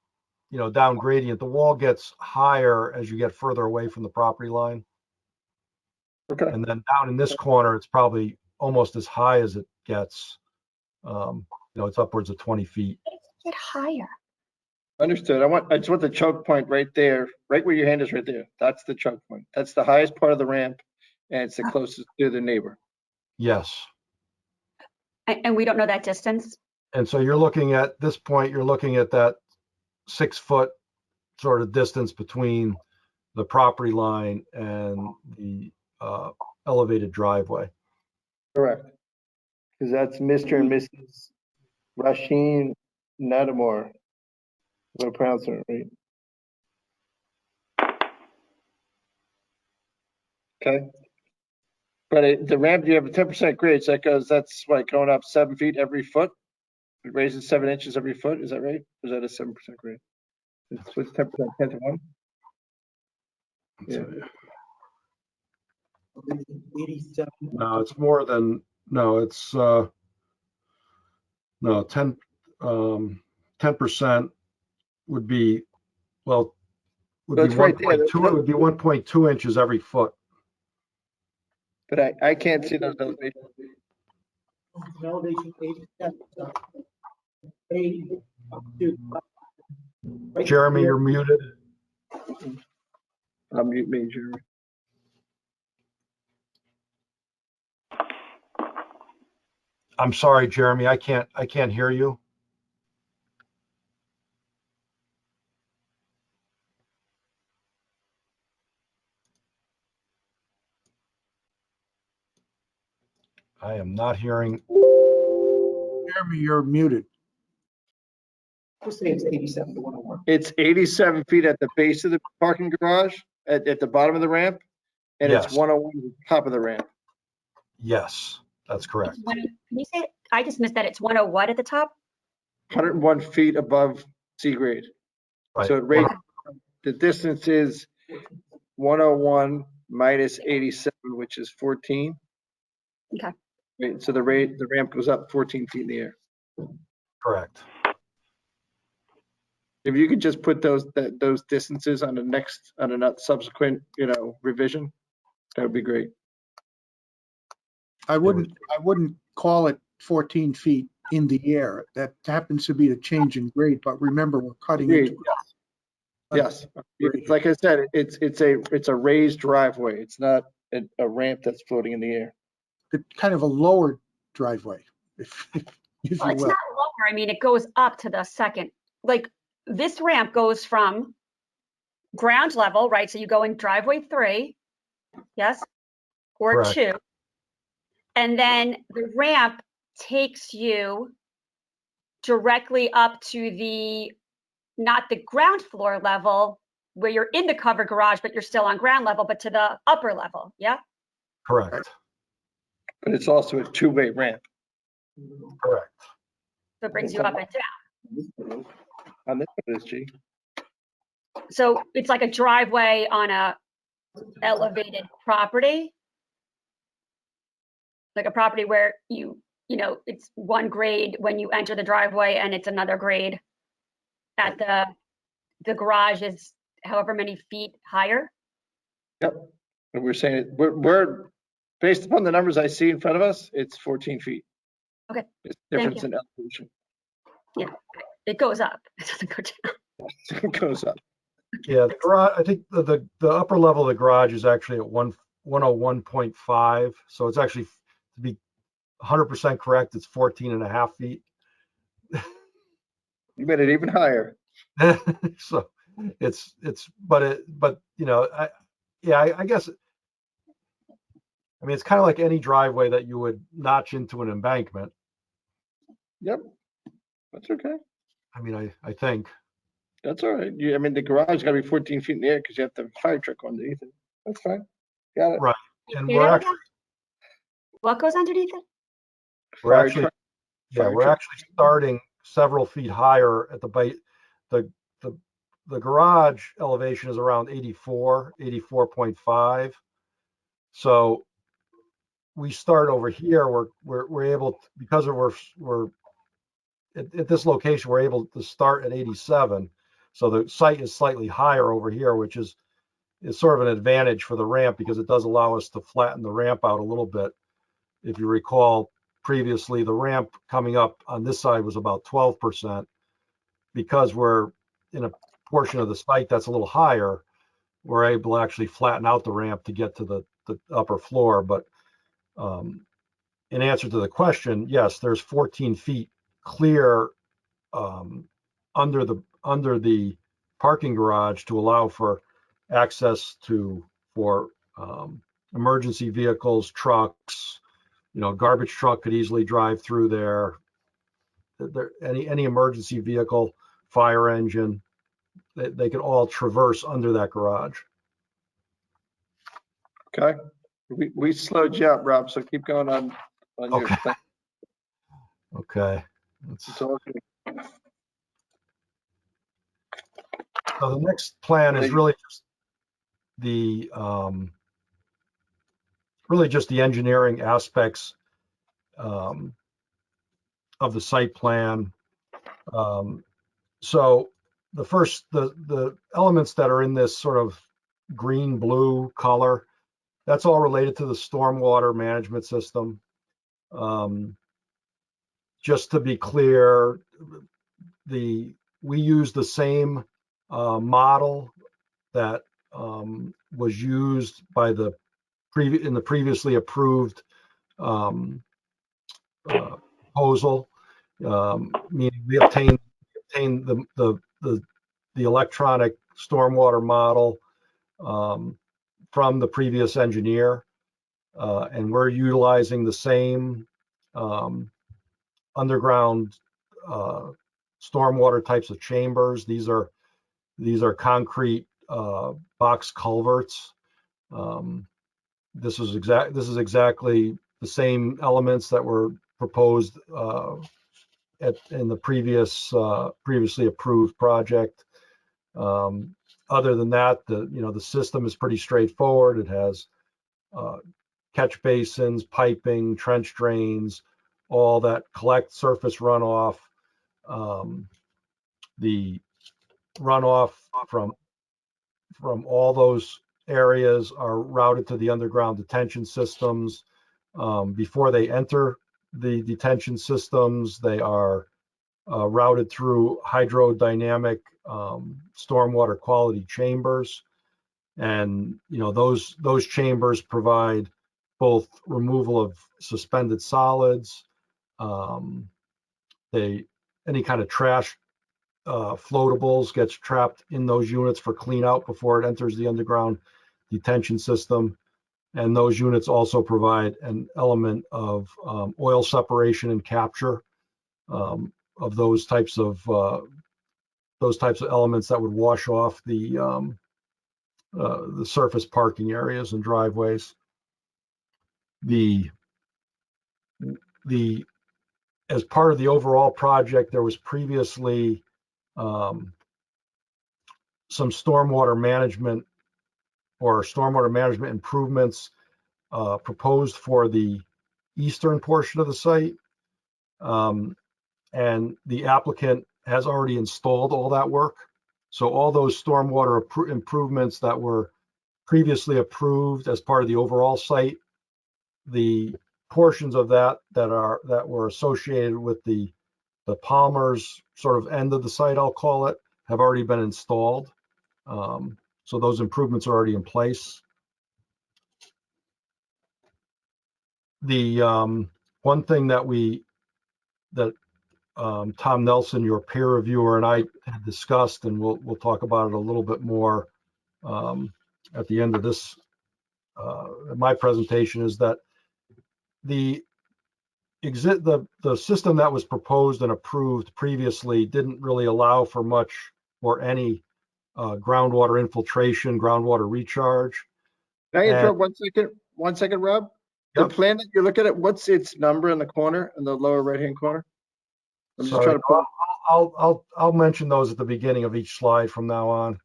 down gradient, the wall gets higher as you get further away from the property line. Okay. And then down in this corner, it's probably almost as high as it gets. It's upwards of 20 feet. Get higher. Understood. I just want the choke point right there, right where your hand is right there. That's the choke point. That's the highest part of the ramp, and it's the closest to the neighbor. Yes. And we don't know that distance? And so you're looking at this point, you're looking at that 6 foot sort of distance between the property line and the elevated driveway. Correct. Because that's Mr. and Mrs. Rasheen Nadamor. I'm gonna pronounce it right. Okay. But the ramp, you have a 10% grade, so that goes, that's like going up 7 feet every foot. It raises 7 inches every foot, is that right? Or is that a 7% grade? It's 10%, 10 to 1? Yeah. 87. No, it's more than, no, it's, no, 10% would be, well, would So be it's right there. 1.2, it would be 1.2 inches every foot. But I can't see those elevations. Elevation 87. 80 up to. right Jeremy, here. you're muted. I'll mute me, Jeremy. I'm sorry, Jeremy, I can't hear you. I am not hearing. Jeremy, you're muted. We'll say it's 87 to 101. It's 87 feet at the base of the parking garage, at the bottom of the ramp, and it's Yes. 101 at the top of the ramp. Yes, that's correct. Can you say, I just missed that, it's 101 what at the top? 101 feet above sea grade. Right. So it raises, the distance is 101 minus 87, which is 14. Okay. Right, so the ramp goes up 14 feet in the air. Correct. If you could just put those distances on a subsequent, revision, that would be great. I wouldn't call it 14 feet in the air. That happens to be the change in grade, but remember, we're cutting Agreed. into. Yes, like I said, it's a raised driveway. It's not a ramp that's floating in the air. It's kind of a lower driveway, if Well, you it's will. not lower, I mean, it goes up to the second, like, this ramp goes from ground level, right? So you go in driveway 3, yes? Or Correct. 2. And then the ramp takes you directly up to not the ground floor level where you're in the covered garage, but you're still on ground level, but to the upper level, yeah? Correct. But it's also a two-way ramp. Correct. So it brings you up and down. On this one is G. So it's like a driveway on a elevated property. Like a property where it's one grade when you enter the driveway and it's another grade at the garage is however many feet higher. Yep. But we're saying, we're based upon the numbers I see in front of us, it's 14 feet. Okay. It's Thank difference you. in elevation. It goes up. It doesn't go down. It goes up. Yeah, the garage, I think the upper level of the garage is actually at 101.5. So it's actually, to be 100% correct, it's 14.5 feet. You made it even higher. So but I guess, I mean, it's kind of like any driveway that you would notch into an embankment. Yep. That's okay. I mean, I think. That's all right. I mean, the garage got to be 14 feet in the air because you have the fire truck underneath it. That's fine. Got it. Right. And Say we're that actually, again? What goes underneath it? we're Fire actually, truck. yeah, fire we're truck. actually starting several feet higher at the base. The garage elevation is around 84.5. So we start over here, we're able to, because we're at this location, we're able to start at 87. So the site is slightly higher over here, which is sort of an advantage for the ramp because it does allow us to flatten the ramp out a little bit. If you recall previously, the ramp coming up on this side was about 12%. Because we're in a portion of the site that's a little higher, we're able to actually flatten out the ramp to get to the upper floor. But in answer to the question, yes, there's 14 feet clear under the parking garage to allow for access for emergency vehicles, trucks. Garbage truck could easily drive through there. Any emergency vehicle, fire engine, they could all traverse under that garage. Okay, we slowed you up, Rob, so keep going on your Okay. thing. Okay. It's all good. So the next plan is really just the engineering aspects of the site plan. So the elements that are in this sort of green blue color, that's all related to the stormwater management system. Just to be clear, we use the same model that was used by in the previously approved proposal, meaning we obtained the electronic stormwater model from the previous engineer, and we're utilizing the same underground stormwater types of chambers. These are concrete box culverts. This is exactly the same elements that were proposed in the previously approved project. Other than that, the system is pretty straightforward. It has catch basins, piping, trench drains, all that collect surface runoff. The runoff from all those areas are routed to the underground detention systems. Before they enter the detention systems, they are routed through hydrodynamic stormwater quality chambers. And those chambers provide both removal of suspended solids, any kind of trash floatables gets trapped in those units for clean out before it enters the underground detention system. And those units also provide an element of oil separation and capture of those types of elements that would wash off the surface parking areas and driveways. As part of the overall project, there was previously some stormwater management improvements proposed for the eastern portion of the site. And the applicant has already installed all that work. So all those stormwater improvements that were previously approved as part of the overall site, the portions of that were associated with the Palmer's sort of end of the site, I'll call it, have already been installed. So those improvements are already in place. The one thing that Tom Nelson, your peer reviewer, and I had discussed, and we'll talk about it a little bit more at the end of this my presentation, is that the system that was proposed and approved previously didn't really allow for much or any groundwater infiltration, groundwater recharge. Can I interrupt 1 second, Rob? Yep. The plan that you're looking at, what's its number in the corner, in the lower right-hand corner? I'm just Sorry, trying to pull, I'll mention those at the beginning of each slide from now on.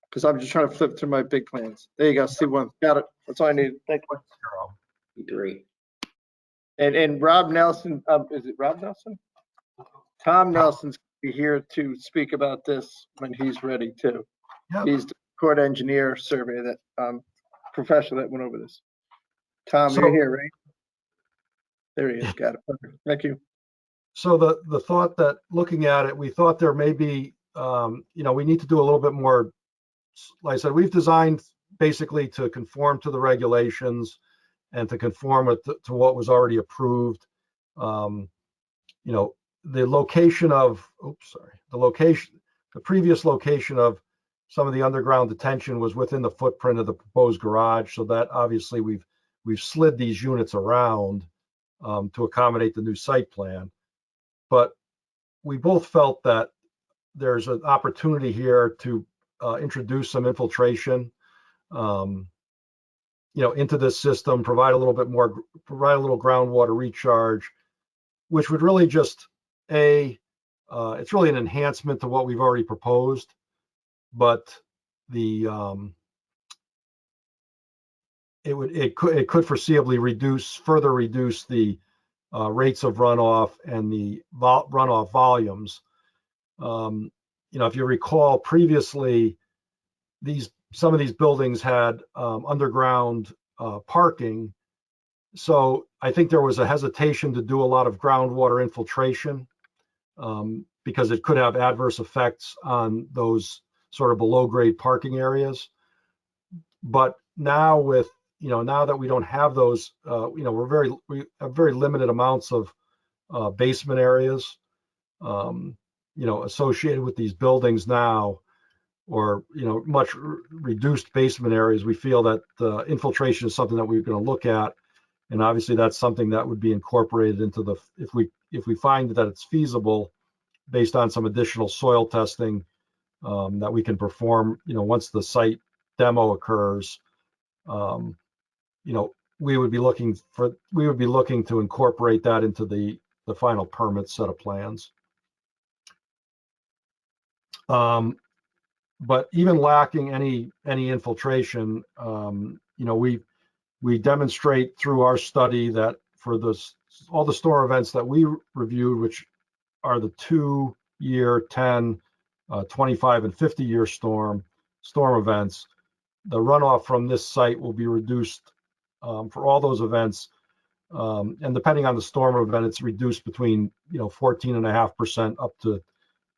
because I'm just trying to flip through my big plans. There you go, C1, got it. That's all I need. Thank you. Great. And Rob Nelson, is it Rob Nelson? Tom Nelson's gonna be here to speak about this when he's ready too. Yep. He's the court engineer survey that professional that went over this. Tom, So- you're here, right? There he is. Got it. Perfect. Thank you. So the thought that looking at it, we thought there may be, we need to do a little bit more. Like I said, we've designed basically to conform to the regulations and to conform with to what was already approved. The location of, the previous location of some of the underground detention was within the footprint of the proposed garage. So that obviously we've slid these units around to accommodate the new site plan. But we both felt that there's an opportunity here to introduce some infiltration, into this system, provide a little groundwater recharge, which would really just it's really an enhancement to what we've already proposed, but it could foreseeably further reduce the rates of runoff and the runoff volumes. If you recall previously, some of these buildings had underground parking. So I think there was a hesitation to do a lot of groundwater infiltration because it could have adverse effects on those sort of below grade parking areas. But now now that we don't have those, we have very limited amounts of basement areas, associated with these buildings now, or much reduced basement areas. We feel that infiltration is something that we're going to look at, and obviously that's something that would be incorporated into if we find that it's feasible, based on some additional soil testing that we can perform. Once the site demo occurs, we would be looking to incorporate that into the final permit set of plans. But even lacking any infiltration, we demonstrate through our study that for all the storm events that we reviewed, which are the 2-year, 10, 25, and 50-year storm events, the runoff from this site will be reduced for all those events. And depending on the storm event, it's reduced between 14.5% up to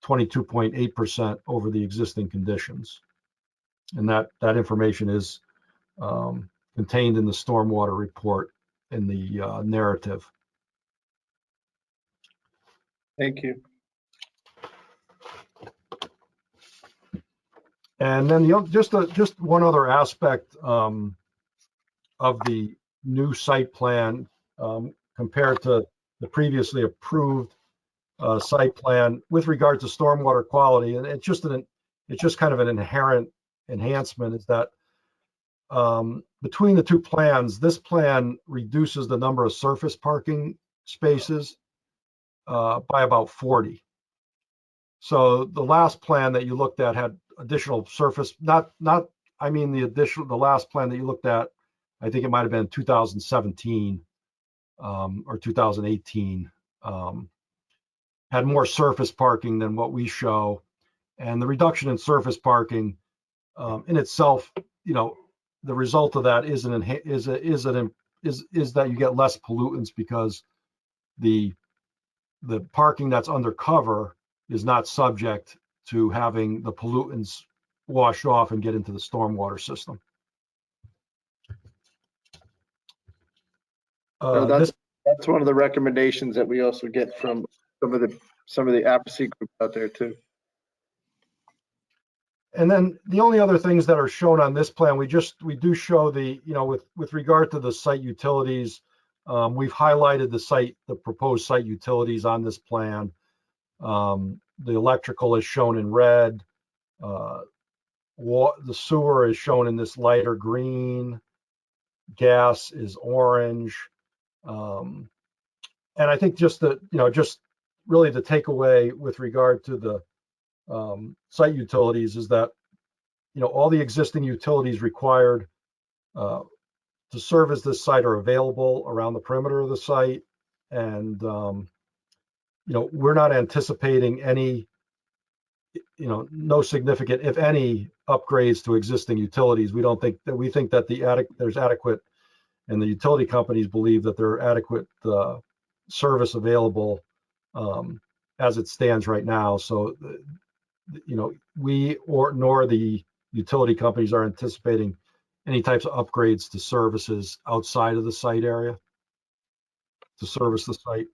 22.8% over the existing conditions. And that information is contained in the stormwater report in the narrative. Thank you. And then just one other aspect of the new site plan compared to the previously approved site plan with regard to stormwater quality, and it's just kind of an inherent enhancement, is that between the two plans, this plan reduces the number of surface parking spaces by about 40. So the last plan that you looked at had additional surface, the last plan that you looked at, I think it might have been 2017 or 2018, had more surface parking than what we show. And the reduction in surface parking in itself, the result of that is that you get less pollutants, because the parking that's undercover is not subject to having the pollutants wash off and get into the stormwater system. So that's one of the recommendations that we also get from some of the advocacy groups out there too. And then the only other things that are shown on this plan, we do show with regard to the site utilities, we've highlighted the proposed site utilities on this plan. The electrical is shown in red. The sewer is shown in this lighter green. Gas is orange. And I think just really the takeaway with regard to the site utilities is that all the existing utilities required to service this site are available around the perimeter of the site, and we're not anticipating any no significant, if any, upgrades to existing utilities. We think that there's adequate, and the utility companies believe that there are adequate service available as it stands right now. So nor the utility companies are anticipating any types of upgrades to services outside of the site area to service the site.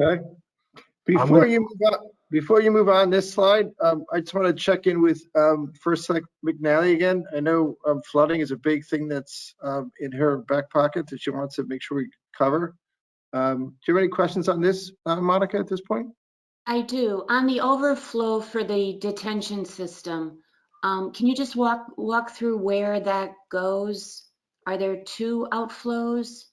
Okay. gonna- Before you move on this slide, I just want to check in with First Select McNally again. I know flooding is a big thing that's in her back pocket that she wants to make sure we cover. Do you have any questions on this, Monica, at this point? I do. On the overflow for the detention system, can you just walk through where that goes? Are there two outflows?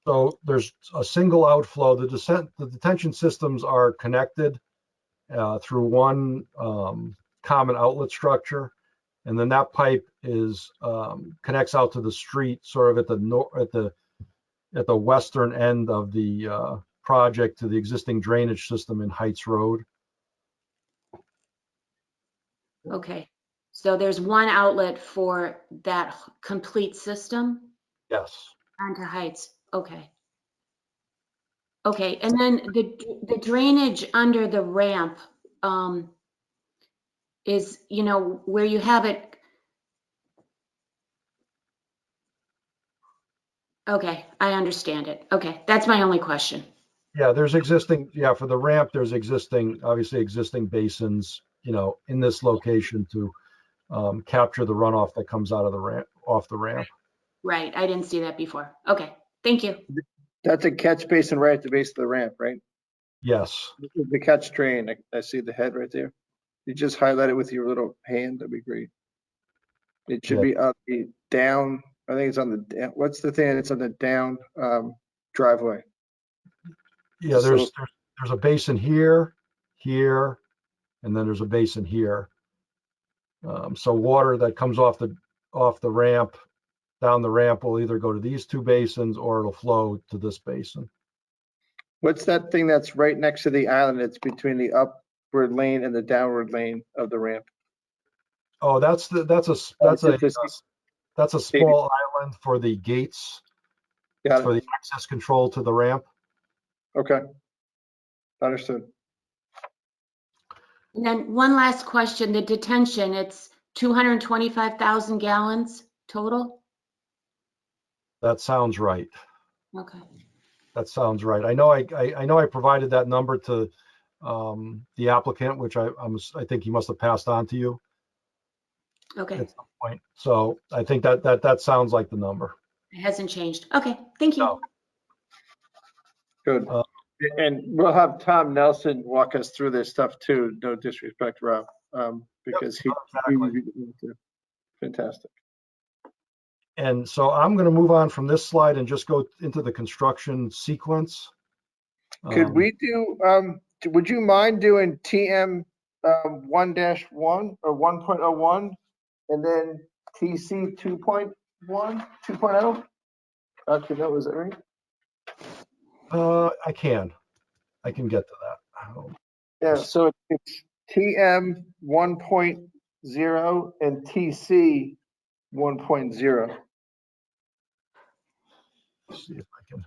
So there's a single outflow. The detention systems are connected through one common outlet structure, and then that pipe is connects out to the street, sort of at the western end of the project to the existing drainage system in Heights Road. Okay, so there's one outlet for that complete system Yes. onto Heights. Okay. Okay, and then the drainage under the ramp is, you know, where you have it. Okay, I understand it. Okay, that's my only question. Yeah, there's for the ramp, there's obviously existing basins, you know, in this location to capture the runoff that comes out of off the ramp. Right, I didn't see that before. Okay, thank you. That's a catch basin right at the base of the ramp, right? Yes. The catch drain. I see the head right there. You just highlight it with your little hand. That'd be great. It should Yeah. be on the down. I think it's on the, what's the thing? It's on the down driveway. Yeah, there's a basin here, and then there's a basin here. So water that comes off the ramp, down the ramp will either go to these two basins or it'll flow to this basin. What's that thing that's right next to the island? It's between the upward lane and the downward lane of the ramp. Oh, that's a small island for the gates, Got for it. the access control to the ramp. Okay. Understood. And then one last question, the detention, it's 225,000 gallons total? That sounds right. Okay. That sounds right. I know I provided that number to the applicant, which I think he must have passed on to you Okay, at some point. So I think that sounds like the number. it hasn't changed. Okay, thank you. No. Good. And we'll have Tom Nelson walk us through this stuff too. No disrespect, Rob, because Exactly. Fantastic. And so I'm going to move on from this slide and just go into the construction sequence. Could we do, would you mind doing TM 1-1 or 1.01 and then TC 2.1, 2.0? Actually, no, is that right? I can get to that. Yeah, so it's TM 1.0 and TC 1.0. Let's see if I can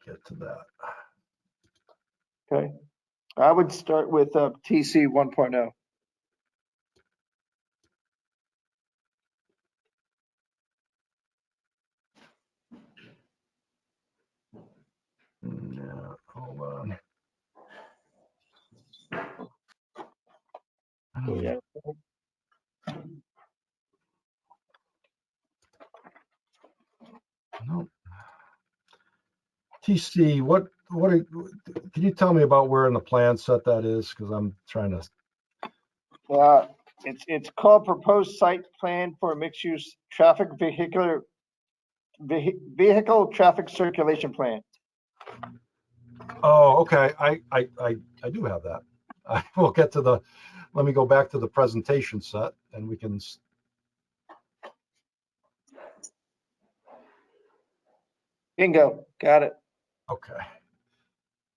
get to that. Okay. I would start with TC 1.0. Yeah, hold on. Yeah. No. TC, can you tell me about where in the plan set that is? Because I'm trying to. It's called proposed site plan for mixed use traffic vehicle traffic circulation plan. Oh, okay. I do have that. I will get to let me go back to the presentation set and we can. Bingo, got it. Okay.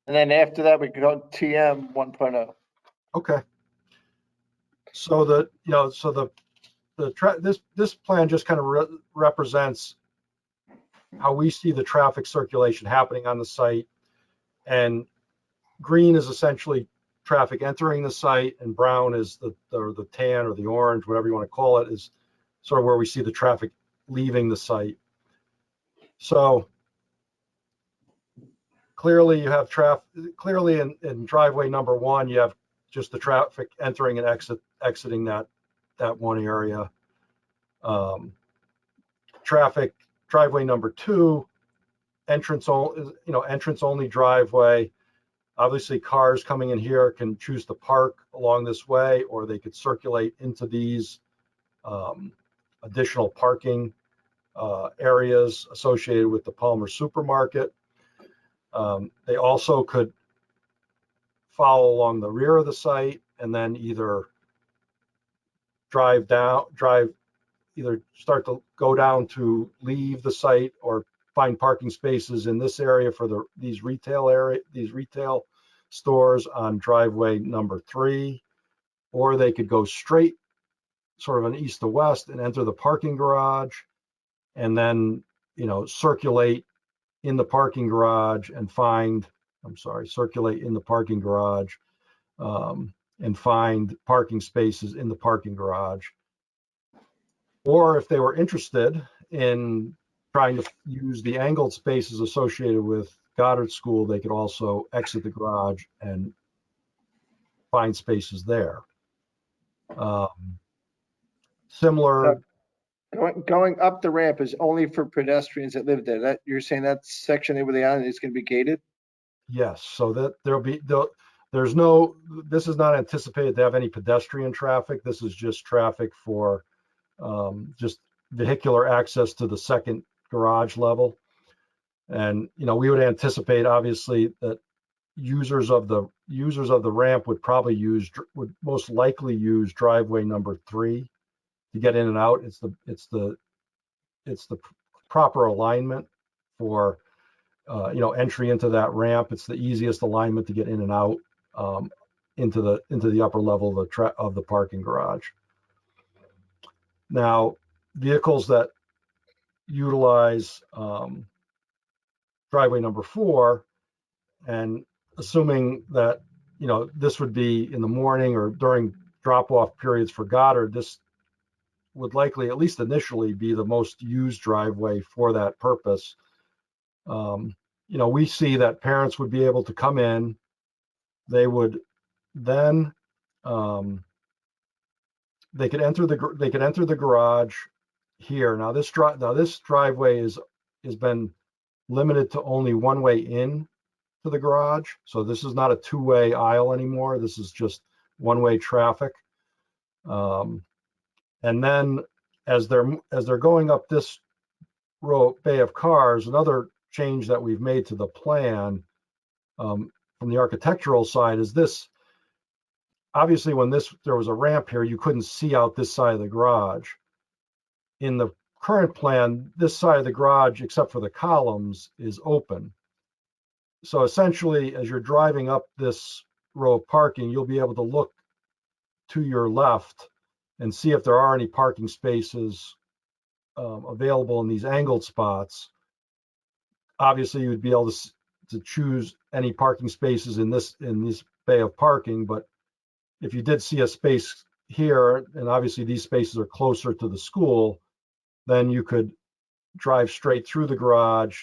And then after that, we go TM 1.0. Okay. So this plan just kind of represents how we see the traffic circulation happening on the site, and green is essentially traffic entering the site, and brown is the tan or the orange, whatever you want to call it, is sort of where we see the traffic leaving the site. So clearly you have clearly in driveway number 1, you have just the traffic entering and exiting that one area. Driveway number 2, entrance only driveway. Obviously, cars coming in here can choose to park along this way, or they could circulate into these additional parking areas associated with the Palmer Supermarket. They also could follow along the rear of the site and then either either start to go down to leave the site or find parking spaces in this area for these retail stores on driveway number 3, or they could go straight sort of an east to west and enter the parking garage, and then circulate in the parking garage and find and find parking spaces in the parking garage. Or if they were interested in trying to use the angled spaces associated with Goddard School, they could also exit the garage and find spaces there. Similar. Going up the ramp is only for pedestrians that live there. That you're saying that section over the island is going to be gated? Yes. So that this is not anticipated to have any pedestrian traffic. This is just traffic for just vehicular access to the second garage level. And we would anticipate obviously that users of the ramp would most likely use driveway number 3 to get in and out. It's the proper alignment for entry into that ramp. It's the easiest alignment to get in and out into the upper level of the parking garage. Now, vehicles that utilize driveway number 4, and assuming that this would be in the morning or during drop-off periods for Goddard, this would likely, at least initially, be the most used driveway for that purpose. We see that parents would be able to come in. They would then they could enter the garage here. Now this driveway has been limited to only one way in to the garage. So this is not a two-way aisle anymore. This is just one-way traffic. And then as they're going up this bay of cars, another change that we've made to the plan from the architectural side is this. Obviously, when there was a ramp here, you couldn't see out this side of the garage. In the current plan, this side of the garage, except for the columns, is open. So essentially, as you're driving up this row of parking, you'll be able to look to your left and see if there are any parking spaces available in these angled spots. Obviously, you would be able to choose any parking spaces in this bay of parking, but if you did see a space here, and obviously these spaces are closer to the school, then you could drive straight through the garage,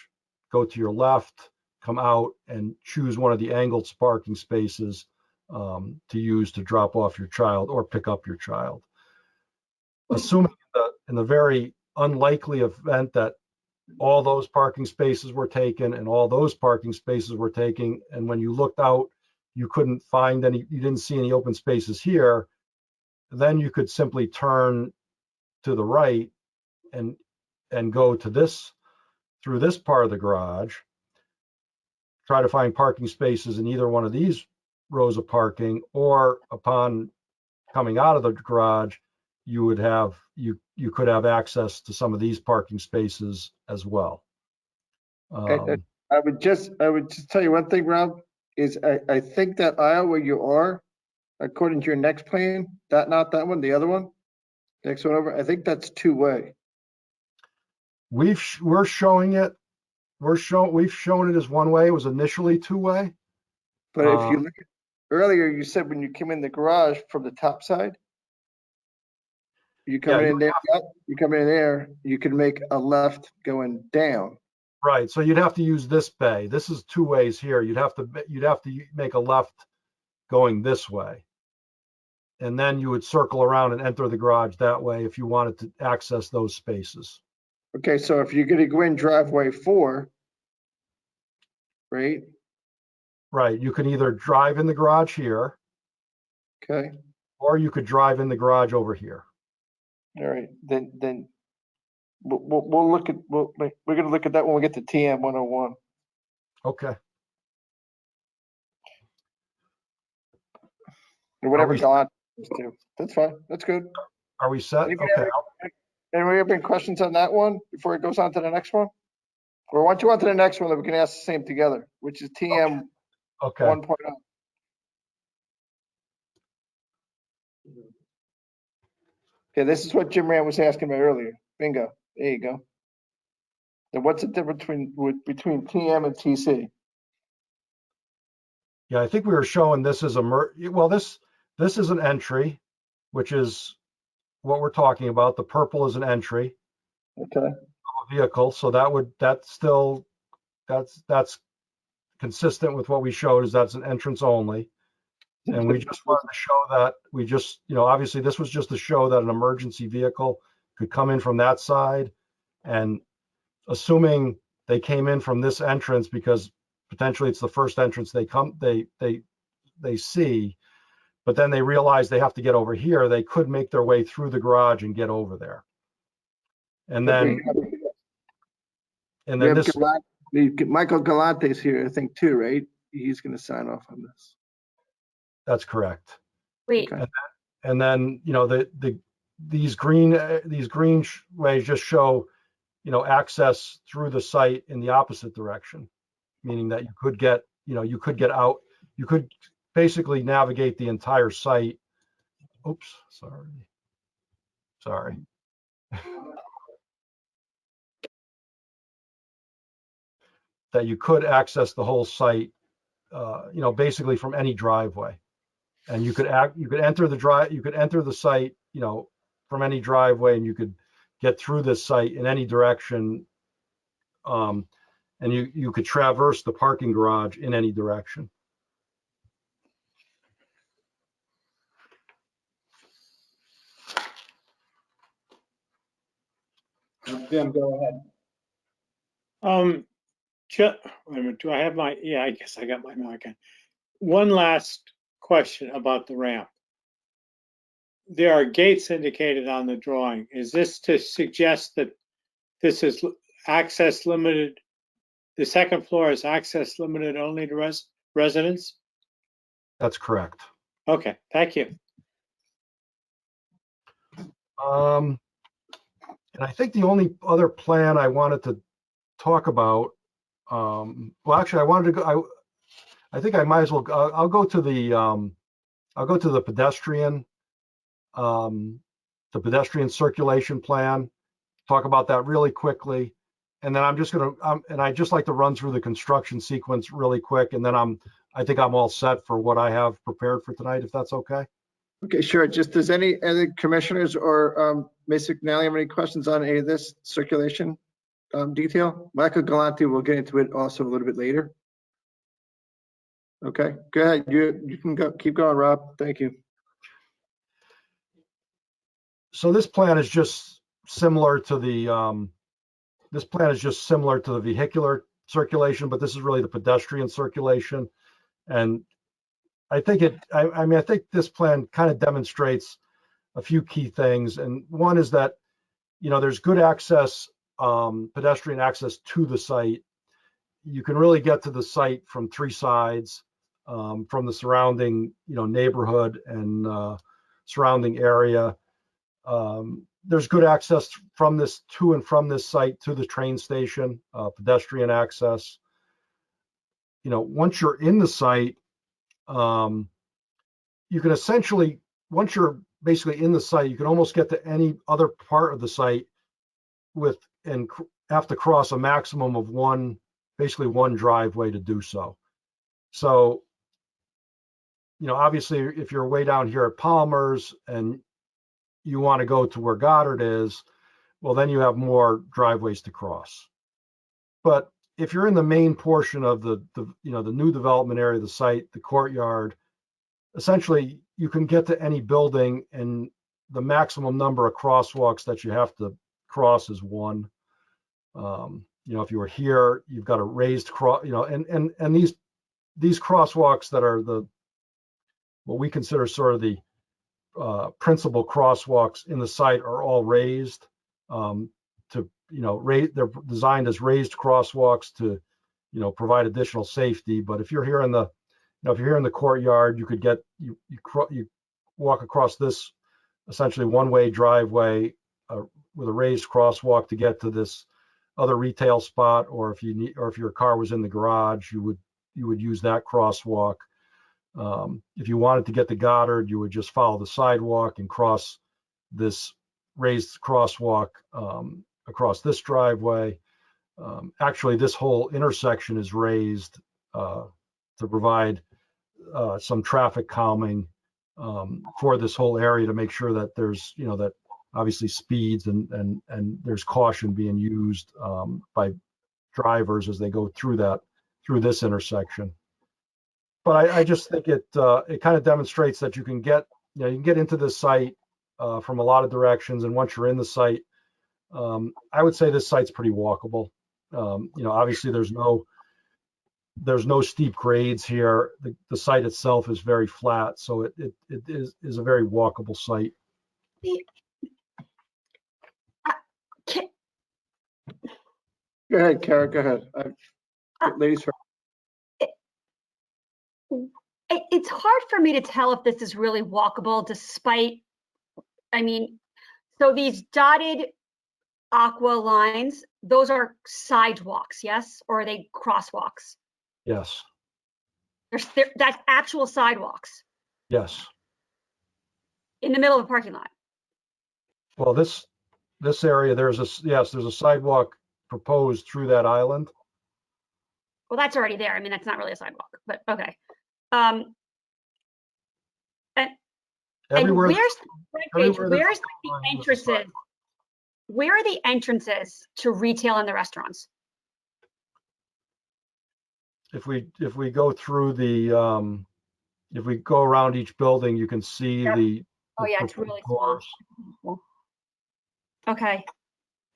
go to your left, come out, and choose one of the angled parking spaces to use to drop off your child or pick up your child. Assuming in the very unlikely event that all those parking spaces were taken and all those parking spaces were taken, and when you looked out, you couldn't find any, you didn't see any open spaces here, then you could simply turn to the right and go to through this part of the garage, try to find parking spaces in either one of these rows of parking, or upon coming out of the garage, you could have access to some of these parking spaces as well. I would just tell you one thing, Rob, is I think that aisle where you are, according to your next plan, not that one, the other one, next one over, I think that's two-way. We've shown it as one way. It was initially two-way. But if you look earlier you said when you came in the garage from the top side, you coming in there, you come in there, you can make a left going down. Right, so you'd have to use this bay. This is two ways here. You'd have to make a left going this way. And then you would circle around and enter the garage that way if you wanted to access those spaces. Okay, so if you're gonna go in driveway 4, right? Right, you can either drive in the garage here, Okay, or you could drive in the garage over here. all right, then we'll look at, we're gonna look at that when we get to TM 101. Okay. Or whatever we- Gallant is to. That's fine, that's good. Are we set? Anybody Okay. Anybody have any questions on that one before it goes on to the next one? Or once you on to the next one, then we can ask the same together, which is TM Okay. 1.0. Okay, this is what Jim Rand was asking about earlier. Bingo. There you go. Then what's the difference between TM and TC? Yeah, I think we were showing this as well, this is an entry, which is what we're talking about. The purple is an entry Okay. of a vehicle. So that's consistent with what we showed, is that's an entrance only. And we just wanted to show that obviously this was just to show that an emergency vehicle could come in from that side. And assuming they came in from this entrance, because potentially it's the first entrance they see, but then they realize they have to get over here, they could make their way through the garage and get over there. And then this, Michael Galante's here, I think, too, right? He's going to sign off on this. that's correct. Wait, Okay. And then, these green ways just show, access through the site in the opposite direction, meaning that you could get out, you could basically navigate the entire site. Oops, sorry. That you could access the whole site, basically from any driveway. And you could enter the site, from any driveway, and you could get through this site in any direction. And you could traverse the parking garage in any direction. Jim, go ahead. Wait a minute, do I have my, yeah, I guess I got my mic on. One last question about the ramp. There are gates indicated on the drawing. Is this to suggest that this is access limited? The second floor is access limited only to residents? That's correct. Okay, thank you. And I think the only other plan I wanted to talk about, well, actually, I wanted to go. I think I might as well. I'll go to the pedestrian circulation plan. Talk about that really quickly, and then I'm just gonna. And I just like to run through the construction sequence really quick, and then I think I'm all set for what I have prepared for tonight, if that's okay. Okay, sure. Just does any other commissioners or Ms. McNally have any questions on any of this circulation detail? Michael Galante will get into it also a little bit later. Okay, go ahead. You can go. Keep going, Rob. Thank you. So this plan is just similar to the vehicular circulation, but this is really the pedestrian circulation. And I think I think this plan kind of demonstrates a few key things. And one is that, there's good access, pedestrian access to the site. You can really get to the site from three sides, from the surrounding, neighborhood and surrounding area. There's good access from this to and from this site to the train station, pedestrian access. Once you're in the site, you can essentially, once you're basically in the site, you can almost get to any other part of the site and have to cross a maximum of basically one driveway to do so. So obviously if you're way down here at Palmer's and you want to go to where Goddard is, well, then you have more driveways to cross. But if you're in the main portion of the new development area of the site, the courtyard, essentially you can get to any building, and the maximum number of crosswalks that you have to cross is one. If you were here, you've got a raised cross, and these crosswalks that are what we consider sort of the principal crosswalks in the site are all raised they're designed as raised crosswalks to provide additional safety. But if you're here in the courtyard, you could you walk across this essentially one-way driveway with a raised crosswalk to get to this other retail spot, or if your car was in the garage, you would use that crosswalk. If you wanted to get to Goddard, you would just follow the sidewalk and cross this raised crosswalk across this driveway. Actually, this whole intersection is raised to provide some traffic calming for this whole area, to make sure that there's, that obviously speeds and there's caution being used by drivers as they go through this intersection. But I just think it kind of demonstrates that you can get into this site from a lot of directions, and once you're in the site, I would say this site's pretty walkable. Obviously there's no steep grades here. The site itself is very flat, so it is a very walkable site. Go ahead, Kara, go ahead. Ladies first. It's hard for me to tell if this is really walkable despite, so these dotted aqua lines, those are sidewalks, yes? Or are they crosswalks? Yes. That's actual sidewalks Yes. in the middle of a parking lot. Well, this area, there's a sidewalk proposed through that island. Well, that's already there. That's not really a sidewalk, but okay. And Everywhere, where's the entrances? Where are the entrances to retail and the restaurants? if we go through if we go around each building, you can see the Oh yeah, it's really small. doors, Okay.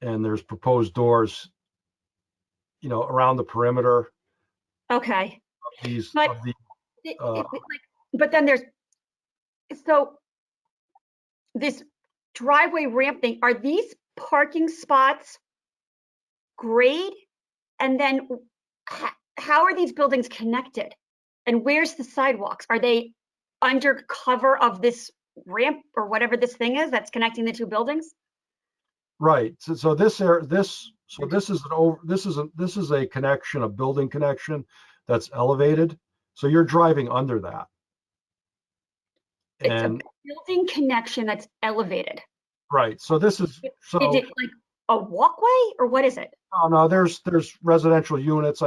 and there's proposed doors, around the perimeter. Okay. Of these, But of the, but then so this driveway ramp thing, are these parking spots grade? And then how are these buildings connected? And where's the sidewalks? Are they under cover of this ramp or whatever this thing is that's connecting the two buildings? right. So this is a connection, a building connection that's elevated. So you're driving under that. It's And a building connection that's elevated. right. So this is Is it like a walkway or what is it? Oh no, there's residential units.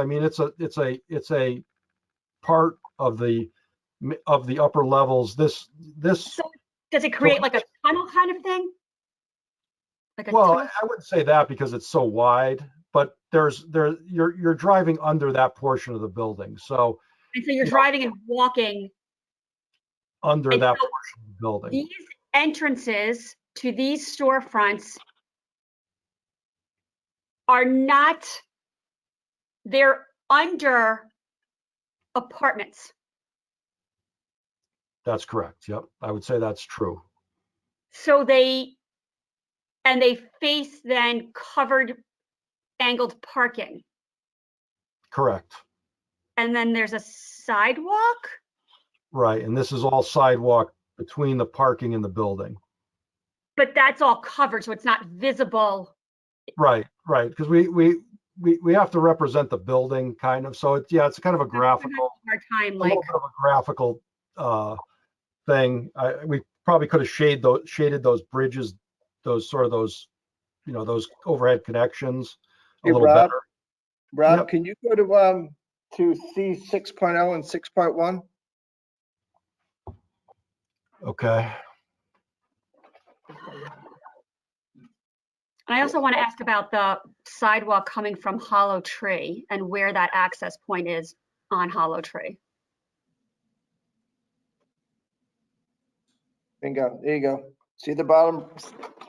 It's a part of the upper levels. This So does it create like a tunnel kind of thing? Like a well, tunnel? I wouldn't say that because it's so wide, but you're driving under that portion of the building. So And so you're driving and walking. under And that so portion of the building. These entrances to these storefronts are not, they're under apartments. That's correct. Yep. I would say that's true. So they face then covered angled parking. Correct. And then there's a sidewalk. Right. And this is all sidewalk between the parking and the building. But that's all covered, so it's not visible. Right. Because we have to represent the building kind of. So it's kind of a graphical, Hard time, a like, little bit of a graphical thing. We probably could have shaded those bridges, those overhead connections a Hey, little Rob, better. Rob, Yep. can you go to C 6.0 and 6.1? Okay. And I also want to ask about the sidewalk coming from Hollow Tree and where that access point is on Hollow Tree. Bingo, there you go. See the bottom,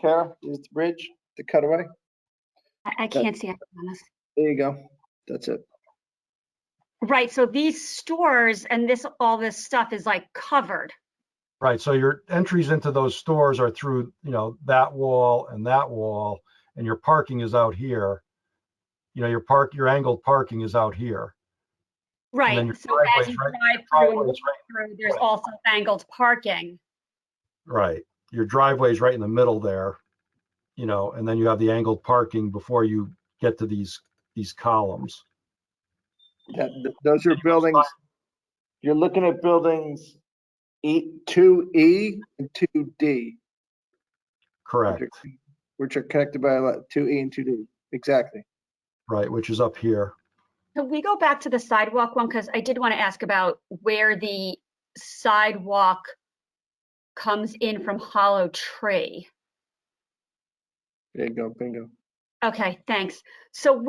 Kara, is the bridge, the cutaway? I can't see it on this. There you go. That's it. Right, so these stores and all this stuff is like covered. Right. So your entries into those stores are through, that wall, and your parking is out here. Your angled parking is out here. And then Right, your so as driveway's you right- drive through and driveway's walk right- through, there's right. also angled parking. Right. Your driveway's right in the middle there, and then you have the angled parking before you get to these columns. Those are buildings, you're looking at buildings 2E and 2D. Correct. Which are connected by 2E and 2D. Exactly. Right, which is up here. Can we go back to the sidewalk one? Because I did want to ask about where the sidewalk comes in from Hollow Tree. There you go, bingo. Okay, thanks. So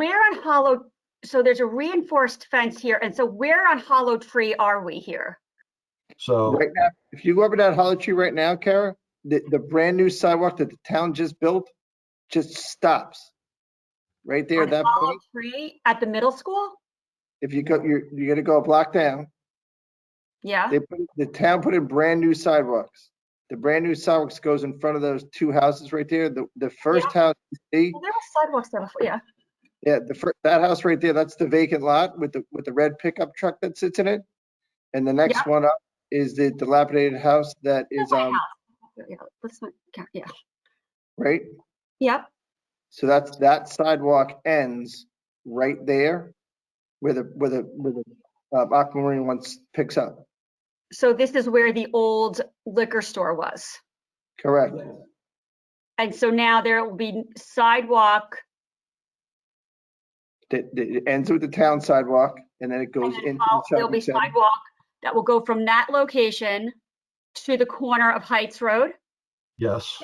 so there's a reinforced fence here. And so where on Hollow Tree are we here? So, Right now, if you go over that Hollow Tree right now, Kara, the brand new sidewalk that the town just built just stops. Right there, On that Hollow point. Tree at the middle school? If you go, you're gonna go a block down. Yeah, The town put in brand new sidewalks. The brand new sidewalks goes in front of those two houses right there. The first house you see, well, there were sidewalks there before, yeah. yeah, that house right there, that's the vacant lot with the red pickup truck that sits in it. And the next one up is the dilapidated house that is That's my house. Yeah, let's not count, yeah. right. Yep, So that sidewalk ends right there where the aquamarine once picks up. so this is where the old liquor store was. Correct. And so now there will be sidewalk. It ends with the town sidewalk and then it goes And then into the there'll be shopping center. sidewalk that will go from that location to the corner of Heights Road. yes.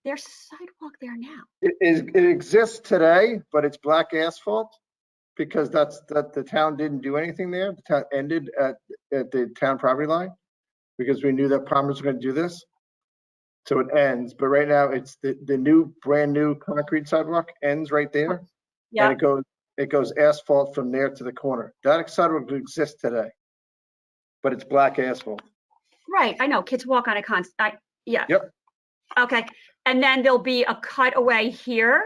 There's sidewalk there now. It exists today, but it's black asphalt because the town didn't do anything there. The town ended at the town property line because we knew that Palmer's were gonna do this. So it ends, but right now it's the brand new concrete sidewalk ends right there. Yeah, And it goes asphalt from there to the corner. That sidewalk exists today, but it's black asphalt. right. I know. Kids walk on a yeah. Yep. Okay. And then there'll be a cutaway here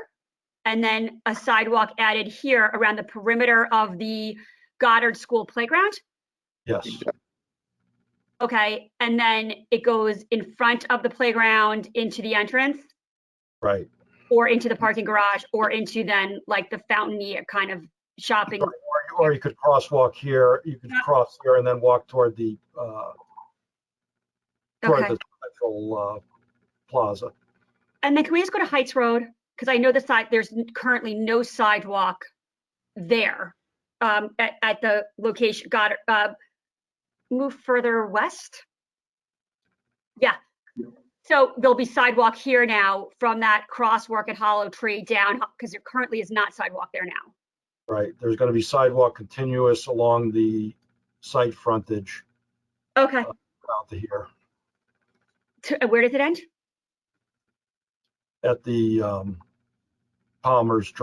and then a sidewalk added here around the perimeter of the Goddard School playground. Yes. Okay. And then it goes in front of the playground into the entrance Right. or into the parking garage or into then like the fountain kind of shopping. Or you could crosswalk here. You could cross here and then walk toward the Okay. central plaza. And then can we just go to Heights Road? Because I know there's currently no sidewalk there at the location. Move further west. Yeah. So there'll be sidewalk here now from that crosswalk at Hollow Tree down because there currently is not sidewalk there now. Right. There's going to be sidewalk continuous along the site frontage Okay. out to here Where does it end? at the Palmer's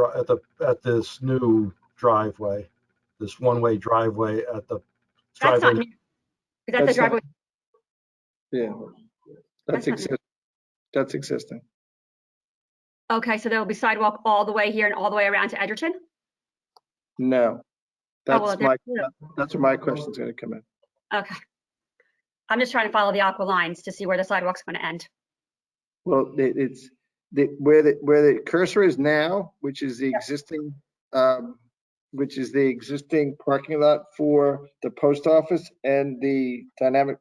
at this new driveway, this one-way driveway at the That's not driveway. new. Is that the That's not- driveway? Yeah. That's not new. That's existing. Okay, so there'll be sidewalk all the way here and all the way around to Edgerton? No. well, That's where my question's gonna come in. Okay. I'm just trying to follow the aqua lines to see where the sidewalk's going to end. Well, it's where the cursor is now, which is the existing parking lot for the post office and the dynamic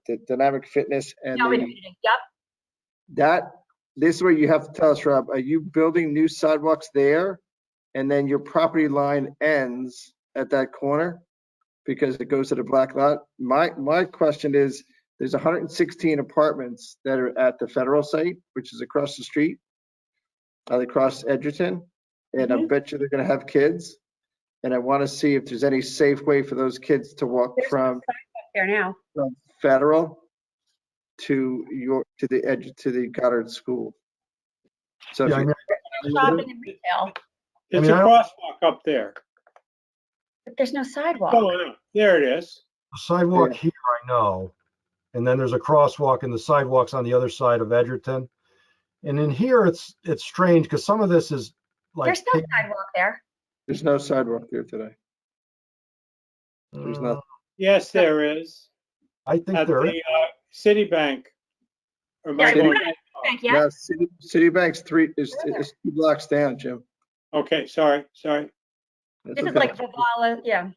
fitness and Yep. this is where you have to tell us, Rob, are you building new sidewalks there? And then your property line ends at that corner because it goes to the black lot? My question is, there's 116 apartments that are at the federal site, which is across the street, across Edgerton. And I bet you they're gonna have kids. And I want to see if there's any safe way for those kids to walk There's no from sidewalk there now. federal to the edge, to the Goddard School. So Yeah, I if mean, you- Shopping and retail, It's mean, a I don't- crosswalk up there. but there's no sidewalk. Oh, no, there it is. the sidewalk Yeah. here, I know. And then there's a crosswalk and the sidewalks on the other side of Edgerton. And in here, it's strange because some of this is like. There's no sidewalk there. there's no sidewalk there today. There's nothing. Yes, there is. I think At there is. the Citibank. Or am I Yeah, going- Thank you. No, Citibank's is 2 blocks down, Jim. Okay, sorry. That's This is okay. like Vivala, yeah.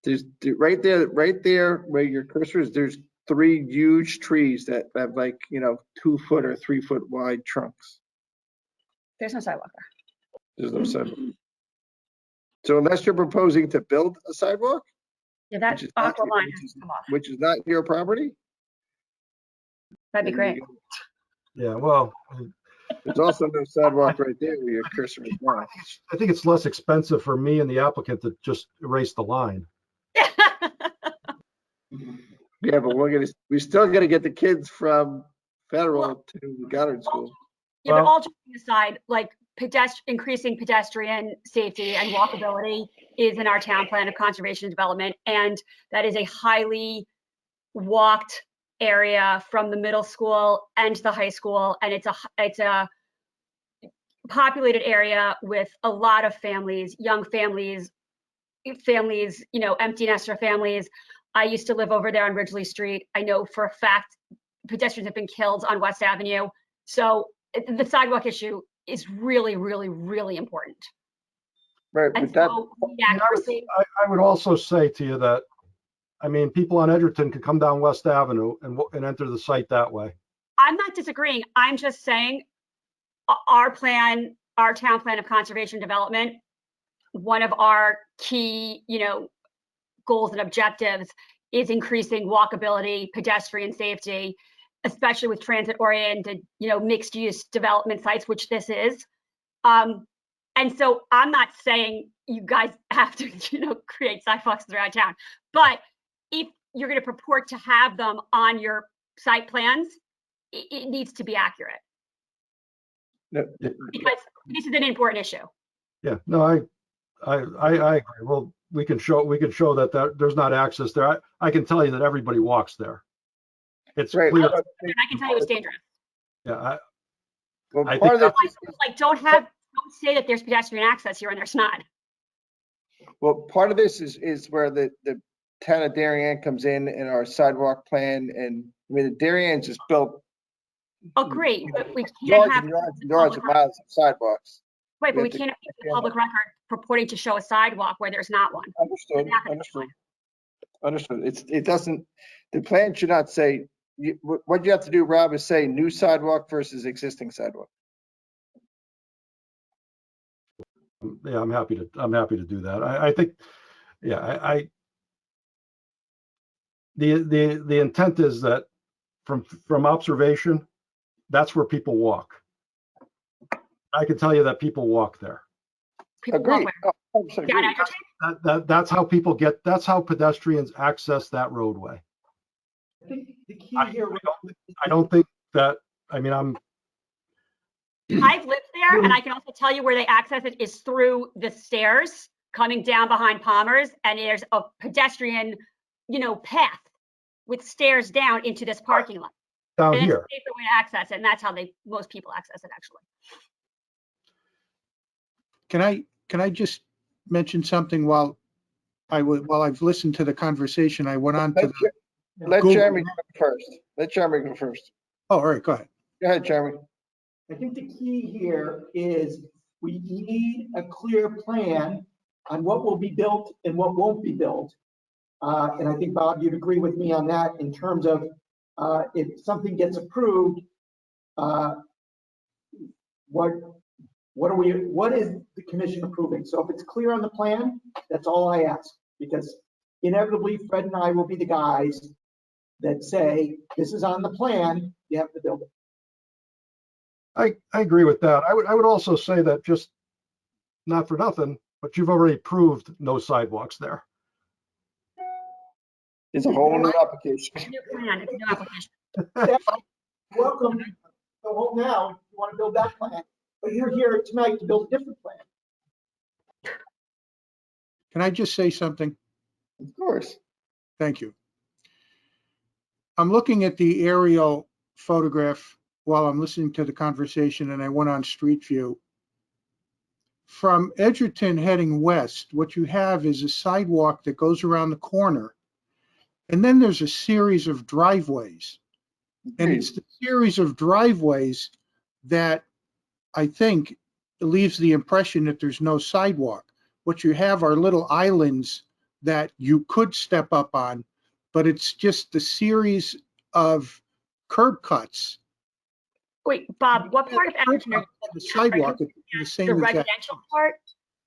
There's right there where your cursor is, there's 3 huge trees that have like, 2 foot or 3 foot wide trunks. There's no sidewalk there. There's no sidewalk. So unless you're proposing to build a sidewalk, Yeah, that which is not, aqua line which has is, to come off. which is not your property. That'd be then great. Yeah, well, There's also no sidewalk right there where your cursor is now. I think it's less expensive for me and the applicant to just erase the line. Yeah, but we still gotta get the kids from Federal to Goddard School. Yeah, but Well- all joking aside, like increasing pedestrian safety and walkability is in our town plan of conservation and development. And that is a highly walked area from the middle school and the high school. And it's a populated area with a lot of families, young families, empty nester families. I used to live over there on Ridgely Street. I know for a fact pedestrians have been killed on West Avenue. So the sidewalk issue is really, really, really important. Right, And but that, so the accuracy, I would also say to you that, I mean, people on Edgerton could come down West Avenue and enter the site that way. I'm not disagreeing. I'm just saying our plan, our town plan of conservation development, one of our key, goals and objectives is increasing walkability, pedestrian safety, especially with transit-oriented, mixed use development sites, which this is. And so I'm not saying you guys have to, create sidewalks throughout town, but if you're going to purport to have them on your site plans, it needs to be accurate because this is an important issue. Yeah, no, I agree. Well, we can show that there's not access there. I can tell you that everybody walks there. It's right. clear. And I can tell you it's dangerous. Yeah, Well, I part of think this, Like, don't say that there's pedestrian access here and there's not. part of this is where the town of Darien comes in our sidewalk plan, and I mean, the Darien's is built Agree, but we can't yards have and yards and the yards of public miles of sidewalks. right, but we we have to can't have the understand public record purporting to show a sidewalk where there's not one. Understood, It's not gonna be understood. Understood. It doesn't, the plan should not say, what you have to do, Rob, is say new sidewalk versus existing sidewalk. yeah, I'm happy to do that. I think, yeah, the intent is that from observation, that's where people walk. I can tell you that people walk there. People walk Agreed. where- Oh, 100% Yeah, agree. That's how pedestrians access that roadway. I think the key I here, don't think that, I mean, I've lived there and I can also tell you where they access it is through the stairs coming down behind Palmer's, and there's a pedestrian, path with stairs down into this parking lot. down And it's a here. safer way to access it, and that's how most people access it, actually. Can I just mention something while I've listened to the conversation? I went on to Let Google. Jeremy go first. Let Jeremy go first. Oh, all right, go ahead. Go ahead, Jeremy. I think the key here is we need a clear plan on what will be built and what won't be built. And I think, Bob, you'd agree with me on that in terms of if something gets approved, what is the commission approving? So if it's clear on the plan, that's all I ask, because inevitably Fred and I will be the guys that say, this is on the plan, you have to build it. I agree with that. I would also say that, just not for nothing, but you've already approved no sidewalks there. It's a whole new application. It's a new plan, it's a new application. Welcome, go home now, if you want to build that plan, but you're here tonight to build a different plan. Can I just say something? Of course. Thank you. I'm looking at the aerial photograph while I'm listening to the conversation, and I went on Street View. From Edgerton heading west, what you have is a sidewalk that goes around the corner, and then there's a series of driveways. And it's the series of driveways that I think leaves the impression that there's no sidewalk. What you have are little islands that you could step up on, but it's just the series of curb cuts. Wait, Bob, what part of Edgerton are The sidewalk is the you, same the as that. residential part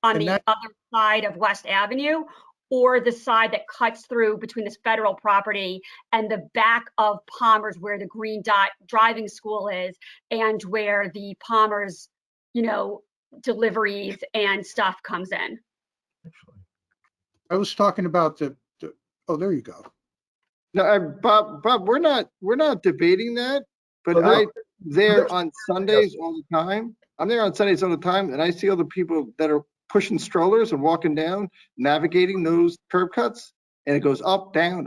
on And the that- other side of West Avenue, or the side that cuts through between this federal property and the back of Palmer's, where the Green Dot Driving School is, and where the Palmer's, deliveries and stuff comes in? I was talking about the oh, there you go. No, Bob, we're not debating that, but Oh, no. I'm there on Sundays all the time. I'm there on Sundays all the time, and I see all the people that are pushing strollers and walking down, navigating those curb cuts, and it goes up, down,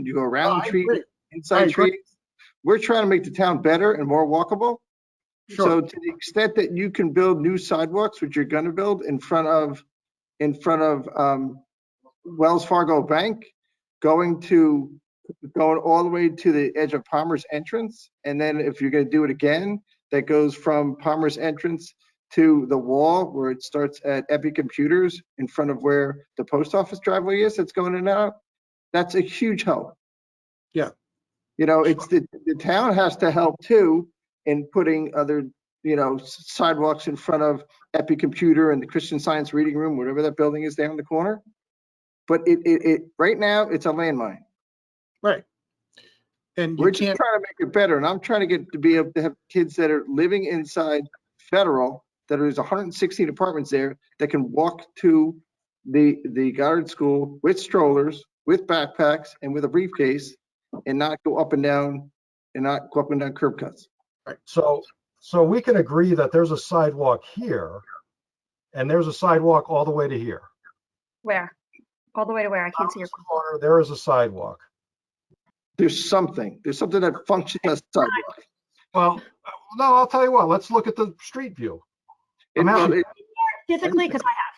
you go around I trees, agree. I inside agree. trees. We're trying to make the town better and more walkable. Sure. So to the extent that you can build new sidewalks, which you're gonna build in front of Wells Fargo Bank, going all the way to the edge of Palmer's entrance. And then if you're gonna do it again, that goes from Palmer's entrance to the wall where it starts at Epi Computers in front of where the post office driveway is, that's going in and out. That's a huge help. Yeah. It's the town has to help too in putting other, sidewalks in front of Epi Computer and the Christian Science Reading Room, whatever that building is there in the corner. But it right now, it's a landmine. Right. And We're you just can't, trying to make it better. And I'm trying to get to be able to have kids that are living inside Federal, that there's 116 apartments there that can walk to the Goddard School with strollers, with backpacks, and with a briefcase, and not go up and down curb cuts. right. So we can agree that there's a sidewalk here, and there's a sidewalk all the way to here. Where? All the way to where? I can't see your. Corner, there is a sidewalk. There's something that functions as sidewalk. Well, no, I'll tell you what, let's look at the street view. I'm asking- Physically, because I have.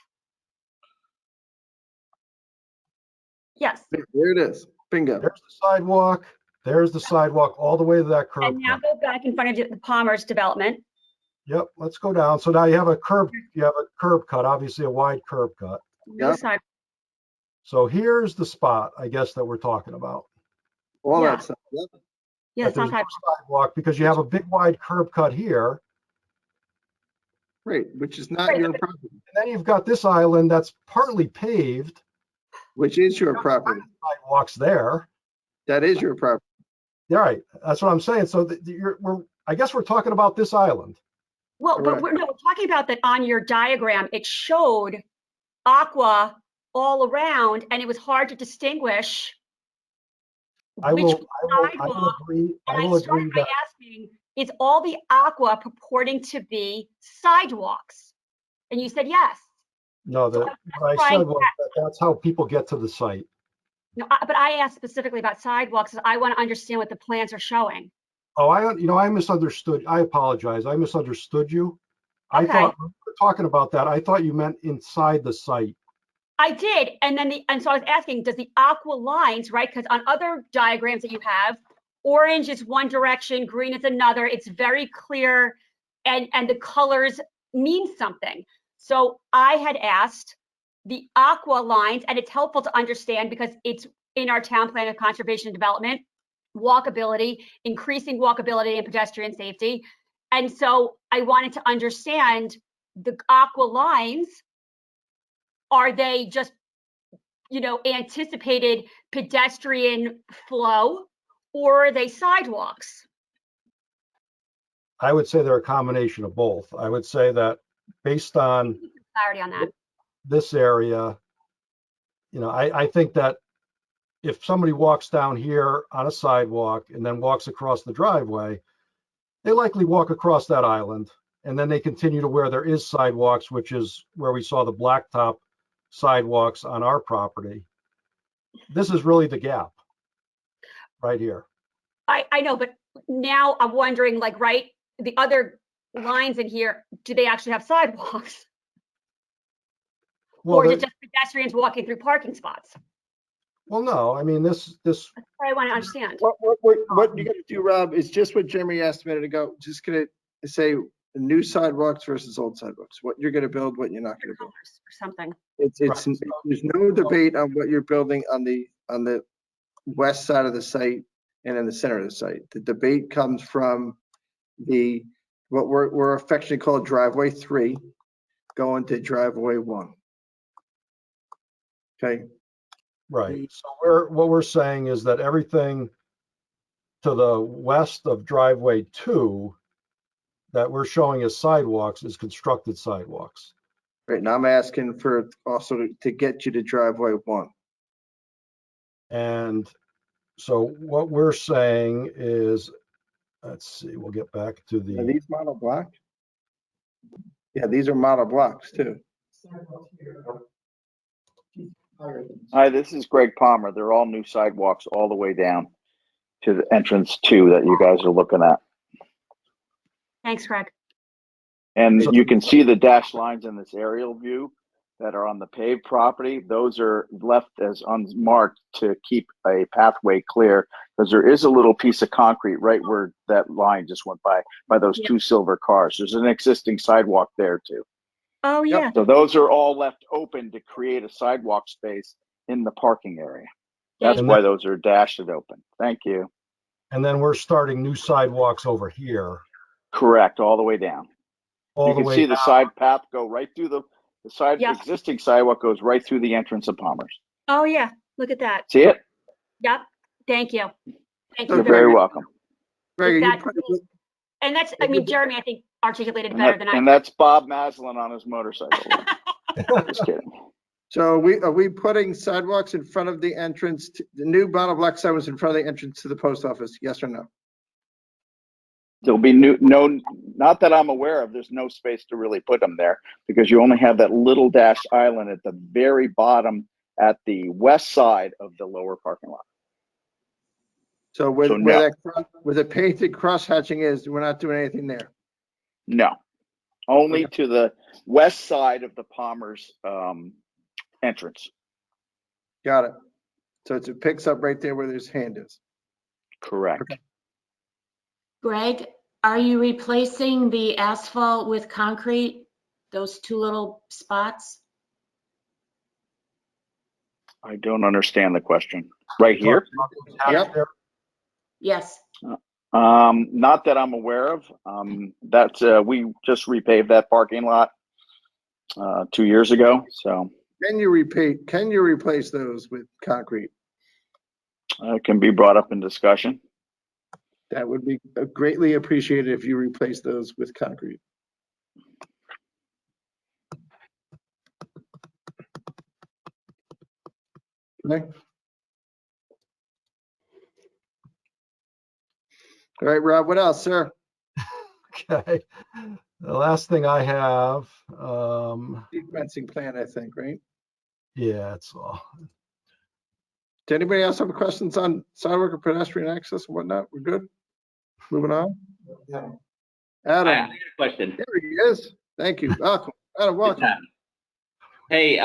Yes, There it is. Bingo. There's the sidewalk, there's the sidewalk all the way to that curb and now cut. go back in front of the Palmer's development. Yep, let's go down. So now you have a curb cut, obviously a wide curb cut. No Yep. side. So here's the spot, I guess, that we're talking about. All Yeah. that stuff. Yep. Yeah, That it's not there's side. no sidewalk because you have a big wide curb cut here, Great, which is not Right, your but- property, and then you've got this island that's partly paved. which is your property. Sidewalks there. That is your property. Yeah, right. That's what I'm saying. So I guess we're talking about this island. Well, but Correct. we're talking about that on your diagram. It showed aqua all around, and it was hard to distinguish I which will sidewalk. agree. And I I will agree started by that asking, is all the aqua purporting to be sidewalks? And you said yes. no, So that I'm just what I trying said was that that's how people get to the site. No, but I asked specifically about sidewalks, because I want to understand what the plans are showing. Oh, I misunderstood. I apologize. I misunderstood you. I Okay. thought when we were talking about that. I thought you meant inside the site. I did, and then so I was asking, does the aqua lines, right? Because on other diagrams that you have, orange is one direction, green is another. It's very clear, and the colors mean something. So I had asked the aqua lines, and it's helpful to understand because it's in our town plan of conservation and development, walkability, increasing walkability and pedestrian safety. And so I wanted to understand the aqua lines. Are they just, anticipated pedestrian flow, or are they sidewalks? I would say they're a combination of both. I would say that based on Clarity on that. this area, I think that if somebody walks down here on a sidewalk and then walks across the driveway, they likely walk across that island, and then they continue to where there is sidewalks, which is where we saw the blacktop sidewalks on our property. This is really the gap right here. I know, but now I'm wondering, like, right, the other lines in here, do they actually have sidewalks? Well, Or is it just pedestrians walking through parking spots? no, I mean, this, That's what I want to understand. What you're gonna do, Rob, is just what Jeremy asked a minute ago. Just gonna say new sidewalks versus old sidewalks. What you're gonna build, what you're not gonna build. Or something. It's there's no debate on what you're building on the west side of the site and in the center of the site. The debate comes from what we're affectionately called driveway 3 going to driveway 1. Okay, right. So what we're saying is that everything to the west of driveway 2 that we're showing as sidewalks is constructed sidewalks. right now I'm asking for also to get you to driveway 1. And so what we're saying is, let's see, we'll get back to Are the, these model blocks? Yeah, these are model blocks too. Hi, this is Greg Palmer. They're all new sidewalks all the way down to the entrance 2 that you guys are looking at. Thanks, Craig. And So- you can see the dashed lines in this aerial view that are on the paved property. Those are left as unmarked to keep a pathway clear, because there is a little piece of concrete right where that line just went by those 2 silver cars. There's an existing sidewalk there too. Oh, yeah. So those are all left open to create a sidewalk space in the parking area. That's And why that- those are dashed open. Thank you. and then we're starting new sidewalks over here, Correct, all the way down. all You the can way see the down. side path go right through the side, Yep. existing sidewalk goes right through the entrance of Palmer's. Oh, yeah. Look at that. See it? Yep. Thank you. Thank you You're very very much. welcome. Greg, are you That- putting- And that's, I mean, Jeremy, I think articulated And, better than I. and that's Bob Maslin on his motorcycle. Just kidding. So are we putting sidewalks in front of the entrance, the new model block sidewalks in front of the entrance to the post office? Yes or no? There'll be not that I'm aware of, there's no space to really put them there, because you only have that little dashed island at the very bottom at the west side of the lower parking lot. So where So no. where the painted cross hatching is, we're not doing anything there. No, only to the west side of the Palmer's entrance. Got it. So it picks up right there where his hand is. Correct. Okay. Greg, are you replacing the asphalt with concrete? Those 2 little spots? I don't understand the question. Right here? Yep. Yes. Not that I'm aware of. That's we just repaved that parking lot 2 years ago. So Can you replace those with concrete? it can be brought up in discussion. That would be greatly appreciated if you replace those with concrete. Okay. All right, Rob, what else, sir? Okay. The last thing I have, Sequencing plan, I think, right? yeah, it's all. Does anybody else have questions on sidewalk or pedestrian access and whatnot? We're good? Moving on? I got Adam, a question. there he is. Thank you. Welcome. Adam, welcome. Hey,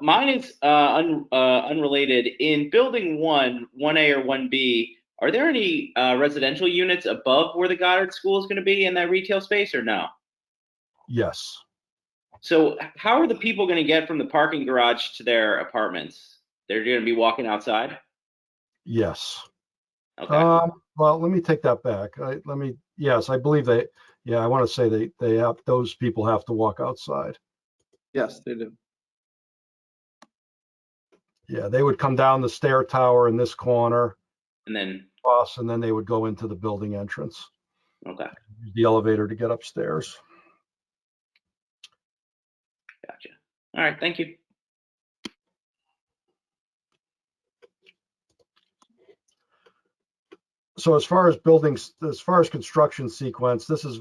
mine is unrelated. In building 1A or 1B, are there any residential units above where the Goddard School is going to be in that retail space, or no? Yes. So how are the people going to get from the parking garage to their apartments? They're going to be walking outside? Yes. Okay. Well, let me take that back. Yes, I believe I want to say they have, those people have to walk outside. Yes, they do. Yeah, they would come down the stair tower in this corner, And then across, and then they would go into the building entrance. Okay, Use the elevator to get upstairs. gotcha. All right, thank you. So as far as buildings, as far as construction sequence, this is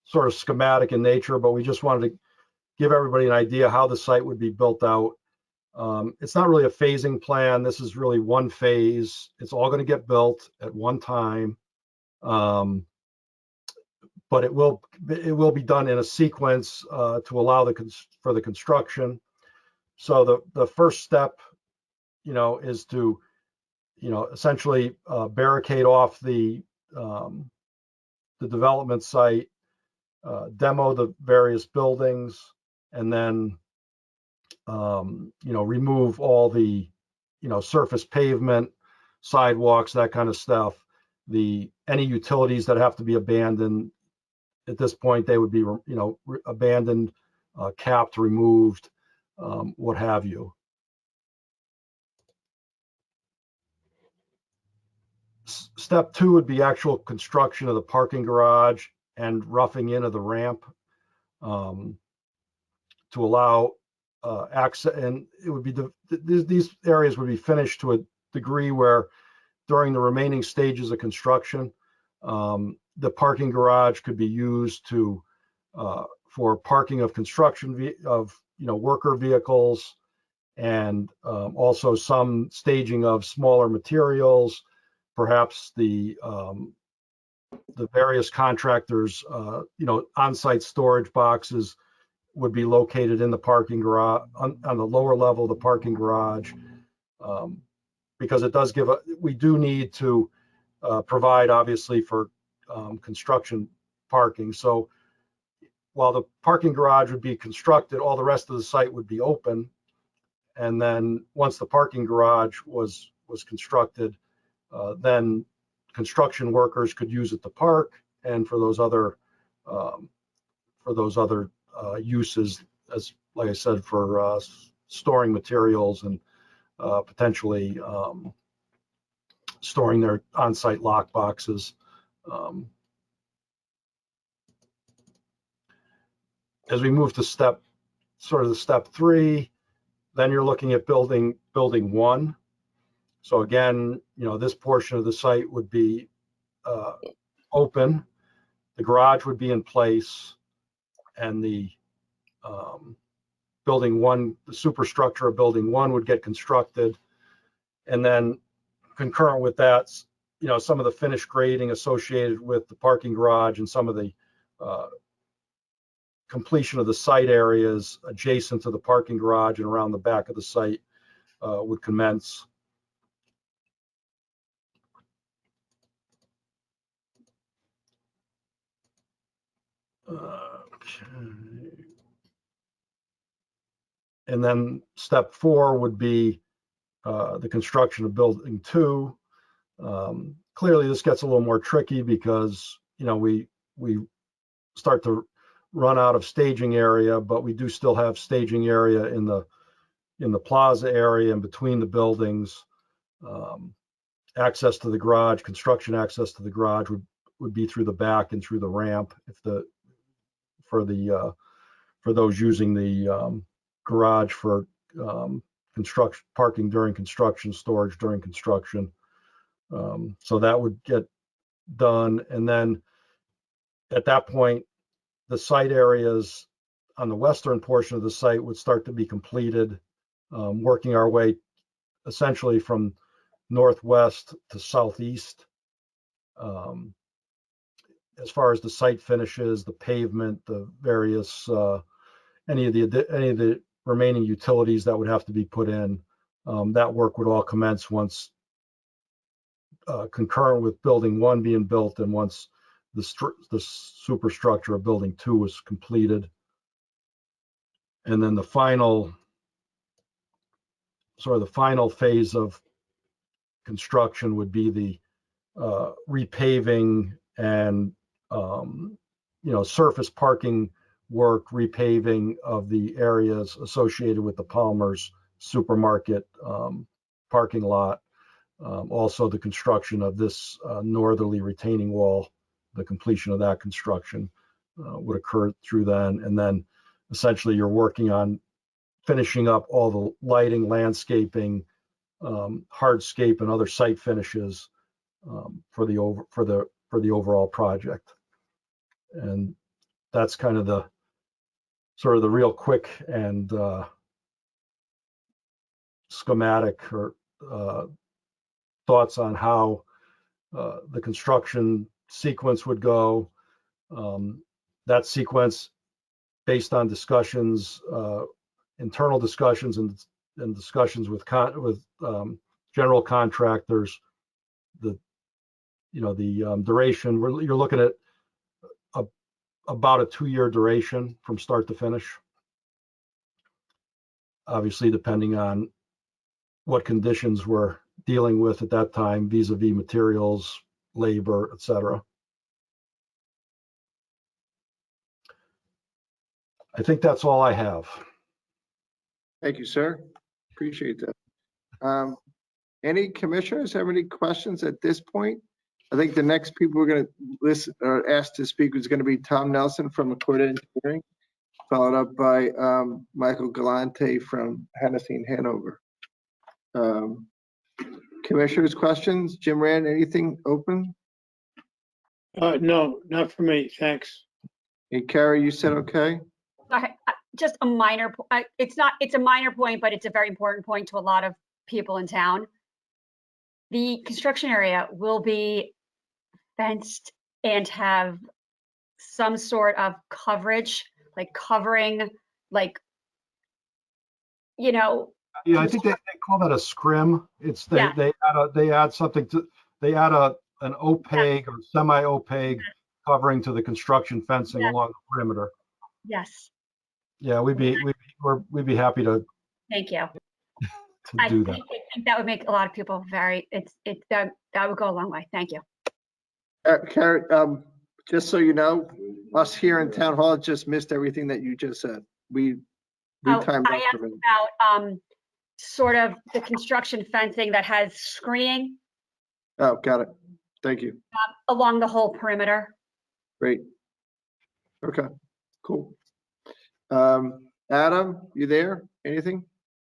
sort of schematic in nature, but we just wanted to give everybody an idea how the site would be built out. It's not really a phasing plan. This is really one phase. It's all going to get built at one time. But it will be done in a sequence to allow for the construction. So the first step, is to, essentially barricade off the development site, demo the various buildings, and then remove all the surface pavement, sidewalks, that kind of stuff. Any utilities that have to be abandoned at this point, they would be abandoned, capped, removed, what have you. Step 2 would be actual construction of the parking garage and roughing in of the ramp to allow access. And it would be these areas would be finished to a degree where during the remaining stages of construction, the parking garage could be used for parking of construction worker vehicles, and also some staging of smaller materials. Perhaps the various contractors, on-site storage boxes would be located in the parking garage on the lower level of the parking garage, because it does we do need to provide, obviously, for construction parking. So while the parking garage would be constructed, all the rest of the site would be open. And then once the parking garage was constructed, then construction workers could use it to park, and for those other uses, as like I said, for storing materials and potentially storing their on-site lock boxes. As we move to step 3, then you're looking at building 1. So again, this portion of the site would be open. The garage would be in place, and the building 1, the superstructure of building 1 would get constructed. And then concurrent with that, some of the finished grading associated with the parking garage and some of the completion of the site areas adjacent to the parking garage and around the back of the site would commence. Okay. And then step 4 would be the construction of building 2. Clearly, this gets a little more tricky because we start to run out of staging area, but we do still have staging area in the plaza area and between the buildings. Access to the garage, construction access to the garage would be through the back and through the ramp for those using the garage for construction, parking during construction, storage during construction. So that would get done. And then at that point, the site areas on the western portion of the site would start to be completed, working our way essentially from northwest to southeast. As far as the site finishes, the pavement, the various any of the remaining utilities that would have to be put in, that work would all commence once concurrent with building 1 being built, and once the superstructure of building 2 was completed. And then the final phase of construction would be the repaving and surface parking work, repaving of the areas associated with the Palmer's supermarket parking lot. Also, the construction of this northerly retaining wall, the completion of that construction would occur through then. And then essentially you're working on finishing up all the lighting, landscaping, hardscape and other site finishes for the overall project. And that's kind of the sort of the real quick and schematic or thoughts on how the construction sequence would go. That sequence, based on discussions, internal discussions and discussions with general contractors, the duration, you're looking at about a 2-year duration from start to finish. Obviously, depending on what conditions we're dealing with at that time, vis-a-vis materials, labor, et cetera. I think that's all I have. Thank you, sir. Appreciate that. Any commissioners have any questions at this point? I think the next people we're going to listen or ask to speak is going to be Tom Nelson from Accord Engineering, followed up by Michael Galante from Hennessy and Hanover. Commissioners, questions? Jim Rand, anything open? No, not for me, thanks. Hey, Carrie, you said okay? Just a minor, it's a minor point, but it's a very important point to a lot of people in town. The construction area will be fenced and have some sort of coverage, like covering, like, you know. Yeah, I think they call that a scrim. It's they add something to, they add an opaque or semi-opaque covering to the construction fencing along the perimeter. Yes. Yeah, we'd be happy to. Thank you. To do that. I think that would make a lot of people very. That would go a long way. Thank you. Carrie, just so you know, us here in Town Hall just missed everything that you just said. We timed I out asked for it. about sort of the construction fencing that has screening. Oh, got it. Thank you. Along the whole perimeter. Great. Okay, cool. Adam, you there? Anything?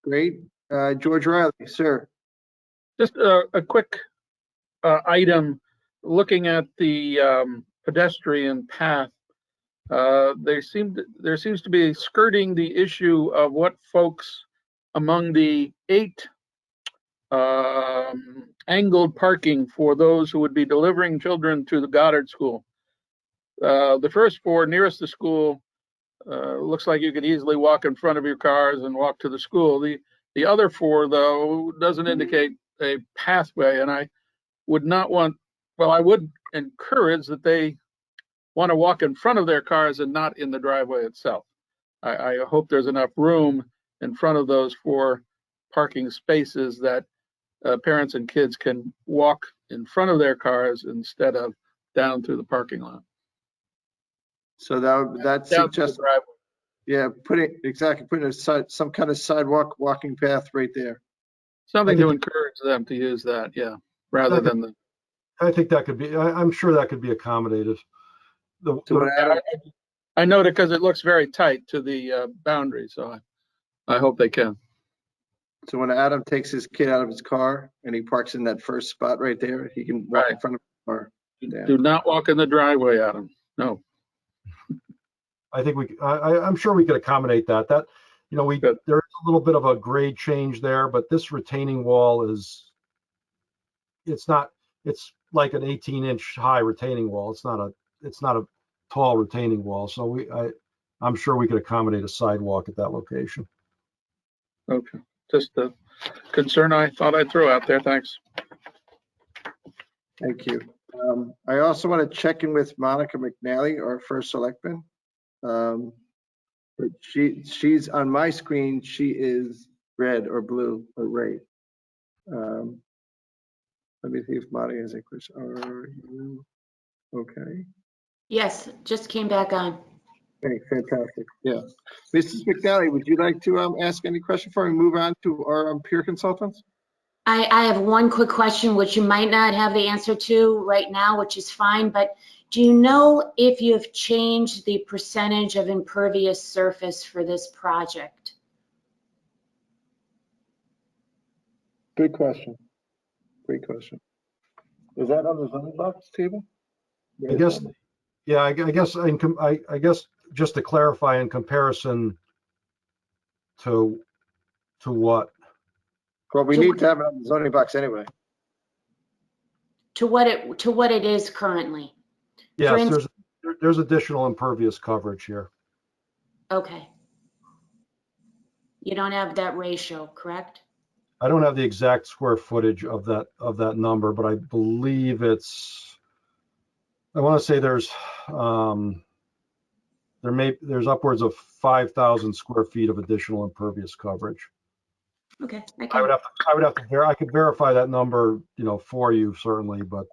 Great. George Riley, sir. Just a quick item, looking at the pedestrian path. There seems to be skirting the issue of what folks among the 8 angled parking for those who would be delivering children to the Goddard School. The first 4 nearest the school, looks like you could easily walk in front of your cars and walk to the school. The other 4, though, doesn't indicate a pathway, and I would not want, well, I would encourage that they want to walk in front of their cars and not in the driveway itself. I hope there's enough room in front of those 4 parking spaces that parents and kids can walk in front of their cars instead of down through the parking lot. So that's just, yeah, putting some kind of sidewalk walking path right there. Something to encourage them to use that, yeah, rather than the. I think that could be, I'm sure that could be accommodated. I note it because it looks very tight to the boundary, so I hope they can. So when Adam takes his kid out of his car and he parks in that first spot right there, he can walk in front of the car. Yeah. Do not walk in the driveway, Adam. No. I think I'm sure we could accommodate that. There's a little bit of a grade change there, but this retaining wall it's like an 18-inch high retaining wall. It's not a tall retaining wall. So I'm sure we could accommodate a sidewalk at that location. Okay. Just a concern I thought I'd throw out there. Thanks. Thank you. I also want to check in with Monica McNally, our first selectman. But she's on my screen. She is red or blue or gray. Let me see if Monica has a question. Are you okay? Yes, just came back on. Okay, fantastic. Yeah. Mrs. McNally, would you like to ask any question before we move on to our peer consultants? I have one quick question, which you might not have the answer to right now, which is fine, but do you know if you've changed the percentage of impervious surface for this project? Good question. Great question. Is that on the zoning box table? I guess, yeah, I guess just to clarify in comparison to what? Well, we need to have it on the zoning box anyway. To what it is currently? For Yes, instance- there's additional impervious coverage here. Okay. You don't have that ratio, correct? I don't have the exact square footage of that number, but I believe I want to say there's upwards of 5,000 square feet of additional impervious coverage. Okay. I could verify that number, for you certainly, but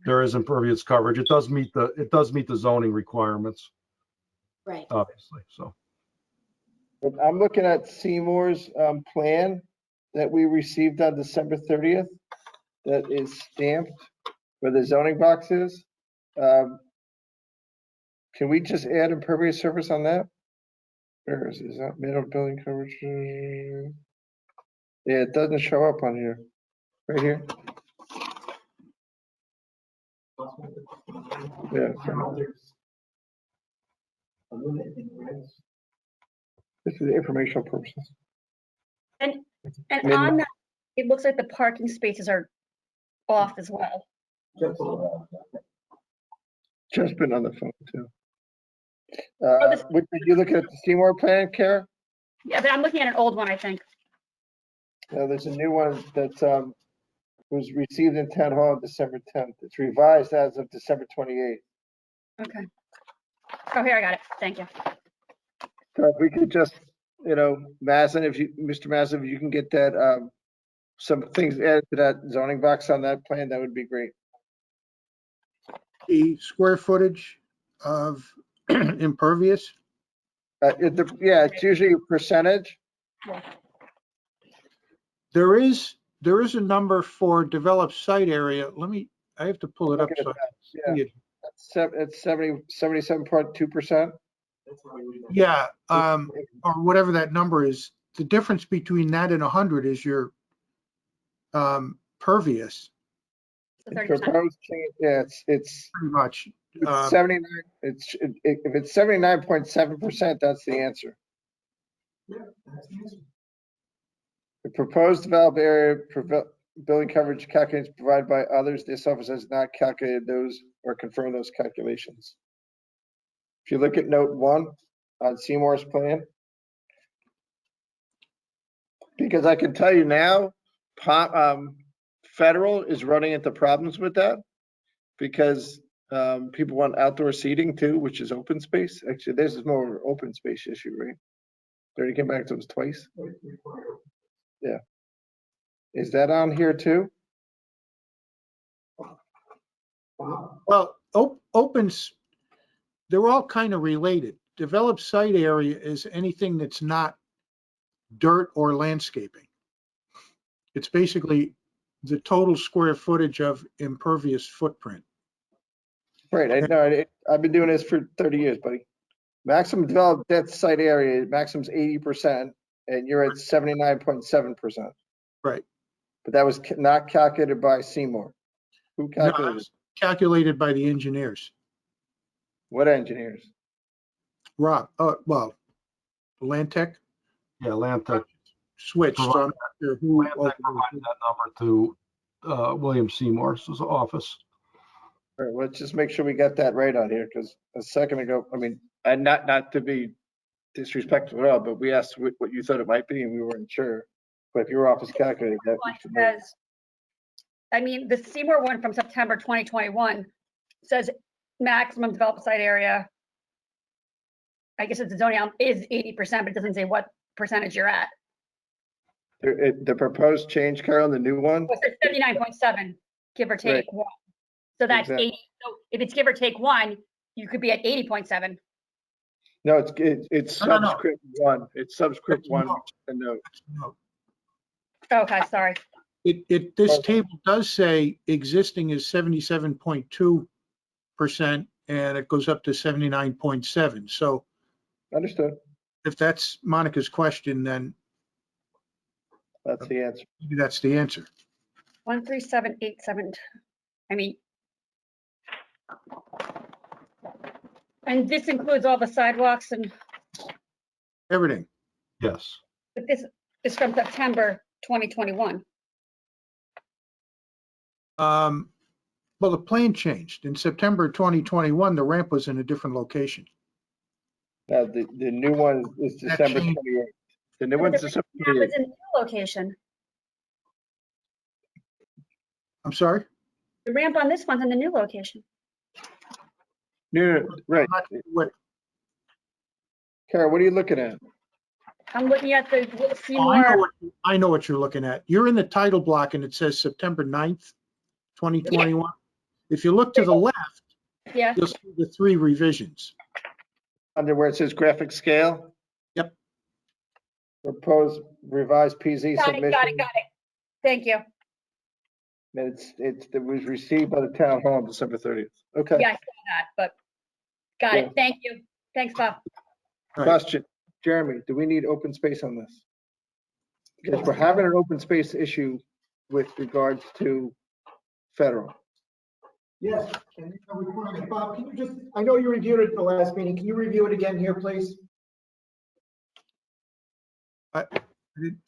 there is impervious coverage. It does meet the zoning requirements, Right. obviously. So But I'm looking at Seymour's plan that we received on December 30th that is stamped where the zoning box is. Can we just add impervious surface on that? Where is that minimum building coverage? Yeah, it doesn't show up on here. Right here. Yeah. This is informational purposes. And on that, it looks like the parking spaces are off as well. Just been on the phone too. this- Did you look at the Seymour plan, Kara? Yeah, but I'm looking at an old one, I think. There's a new one that was received in town hall on December 10th. It's revised as of December 28th. Okay. Oh, here, I got it. Thank you. So if we could just, Mr. Mazin, if you can get that, some things added to that zoning box on that plan, that would be great. The square footage of impervious, Yeah, it's usually a percentage. there is a number for developed site area. I have to pull it up. Looking So at I can see it. It's 77.2%. Yeah, or whatever that number is. The difference between that and 100 is your pervious, So It's 30%. proposed change, yeah, it's pretty much. It's 79, if it's 79.7%, that's the answer. The proposed developed area building coverage calculations provided by others, this office has not calculated those or confirmed those calculations. If you look at note 1 on Seymour's plan, because I can tell you now, Federal is running into problems with that because people want outdoor seating too, which is open space. Actually, this is more of an open space issue, right? They already came back to us twice. Yeah. Is that on here too? Well, opens, they're all kind of related. Developed site area is anything that's not dirt or landscaping. It's basically the total square footage of impervious footprint. Right, I know, I've been doing this for 30 years, buddy. Maximum developed depth site area, maximum's 80%, and you're at 79.7%. Right. But that was not calculated by Seymour. Who No, that calculated? was calculated by the engineers. What engineers? Rob, well, Land Tech yeah, Land Tech switched. So I'm not sure who provided that number to William Seymour's office. All right, let's just make sure we got that right on here, because a second ago, I mean, and not to be disrespectful at all, but we asked what you thought it might be, and we weren't sure. But if your office calculated that, we should know. Says- I mean, the Seymour one from September 2021 says maximum developed site area. I guess it's the zoning is 80%, but it doesn't say what percentage you're at. The proposed change, Carol, the new one? Well, it says 79.7, give or take Right. 1. So that's Exactly. 80. So if it's give or take 1, you could be at 80.7. No, it's No, no. subscript 1. It's subscript 1, No. a note. No. Okay, sorry. This table does say existing is 77.2% and it goes up to 79.7. So Understood. if that's Monica's question, then That's the answer. maybe that's the answer. 13787. I mean, and this includes all the sidewalks, and Everything. Yes. but this is from September 2021. Well, the plan changed. In September 2021, the ramp was in a different location. Now, the new one is That December changed. 28th. The new one's December That 28th. was in the new location. I'm sorry? The ramp on this one's in the new location. No, right. What, Kara, what are you looking at? I'm looking at the oh, Seymour. I know what you're looking at. You're in the title block and it says September 9th, 2021. If you look to the left, Yeah, you'll see the 3 revisions. Under where it says graphic scale? Yep. Proposed revised PZ got it, submission. got it, got it. Thank you. And it was received by the town hall on December 30th. Okay. Yeah, I saw that, but got Yeah. it. Thank you. Thanks, Bob. Right. Question, Jeremy, do we need open space on this? Because we're having an open space issue with regards to federal. Yes, Bob, can you just, I know you reviewed it at the last meeting. Can you review it again here, please? I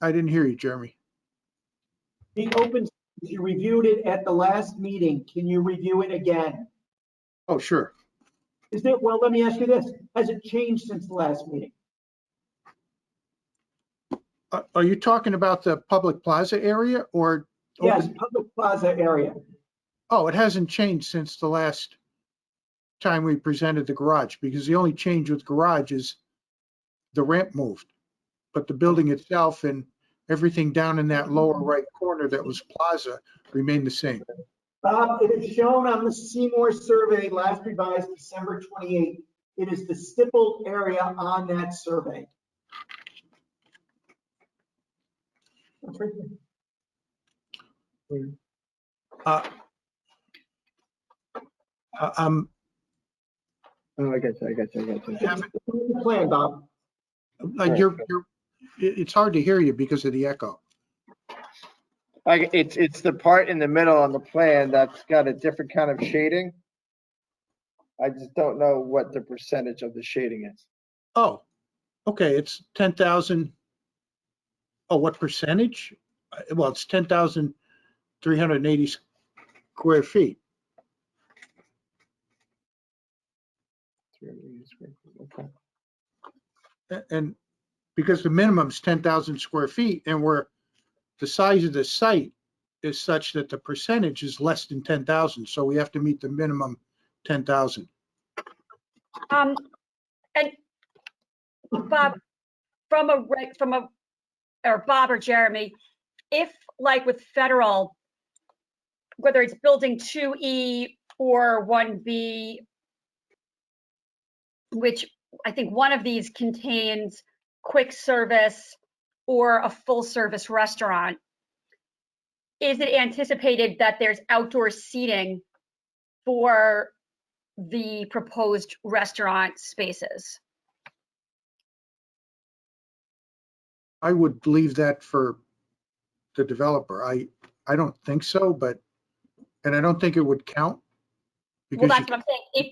didn't hear you, Jeremy. The open, you reviewed it at the last meeting. Can you review it again? Oh, sure. Is there, well, let me ask you this. Has it changed since the last meeting? Are you talking about the public plaza area or? Yes, open- public plaza area. Oh, it hasn't changed since the last time we presented the garage, because the only change with garage is the ramp moved. But the building itself and everything down in that lower right corner that was plaza remained the same. Bob, it is shown on the Seymour survey, last revised December 28th. It is the stippled area on that survey. That's right there. I'm Oh, I got you. The plan, Bob. it's hard to hear you because of the echo. It's the part in the middle on the plan that's got a different kind of shading. I just don't know what the percentage of the shading is. Oh, okay, it's 10,000. Oh, what percentage? Well, it's 10,380 square feet. Okay. And because the minimum is 10,000 square feet and the size of the site is such that the percentage is less than 10,000. So we have to meet the minimum 10,000. And Bob, or Bob or Jeremy, if like with federal, whether it's building 2E or 1B, which I think one of these contains quick service or a full service restaurant, is it anticipated that there's outdoor seating for the proposed restaurant spaces? I would leave that for the developer. I don't think so, and I don't think it would count. Well, Because that's what I'm saying.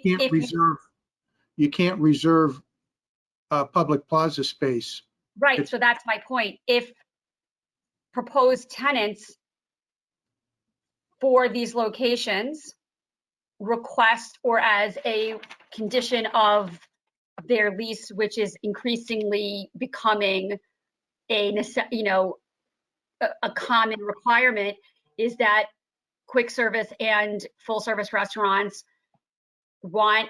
you can't reserve public plaza space. Right, so that's my point. If proposed tenants for these locations request, or as a condition of their lease, which is increasingly becoming a common requirement, is that quick service and full service restaurants want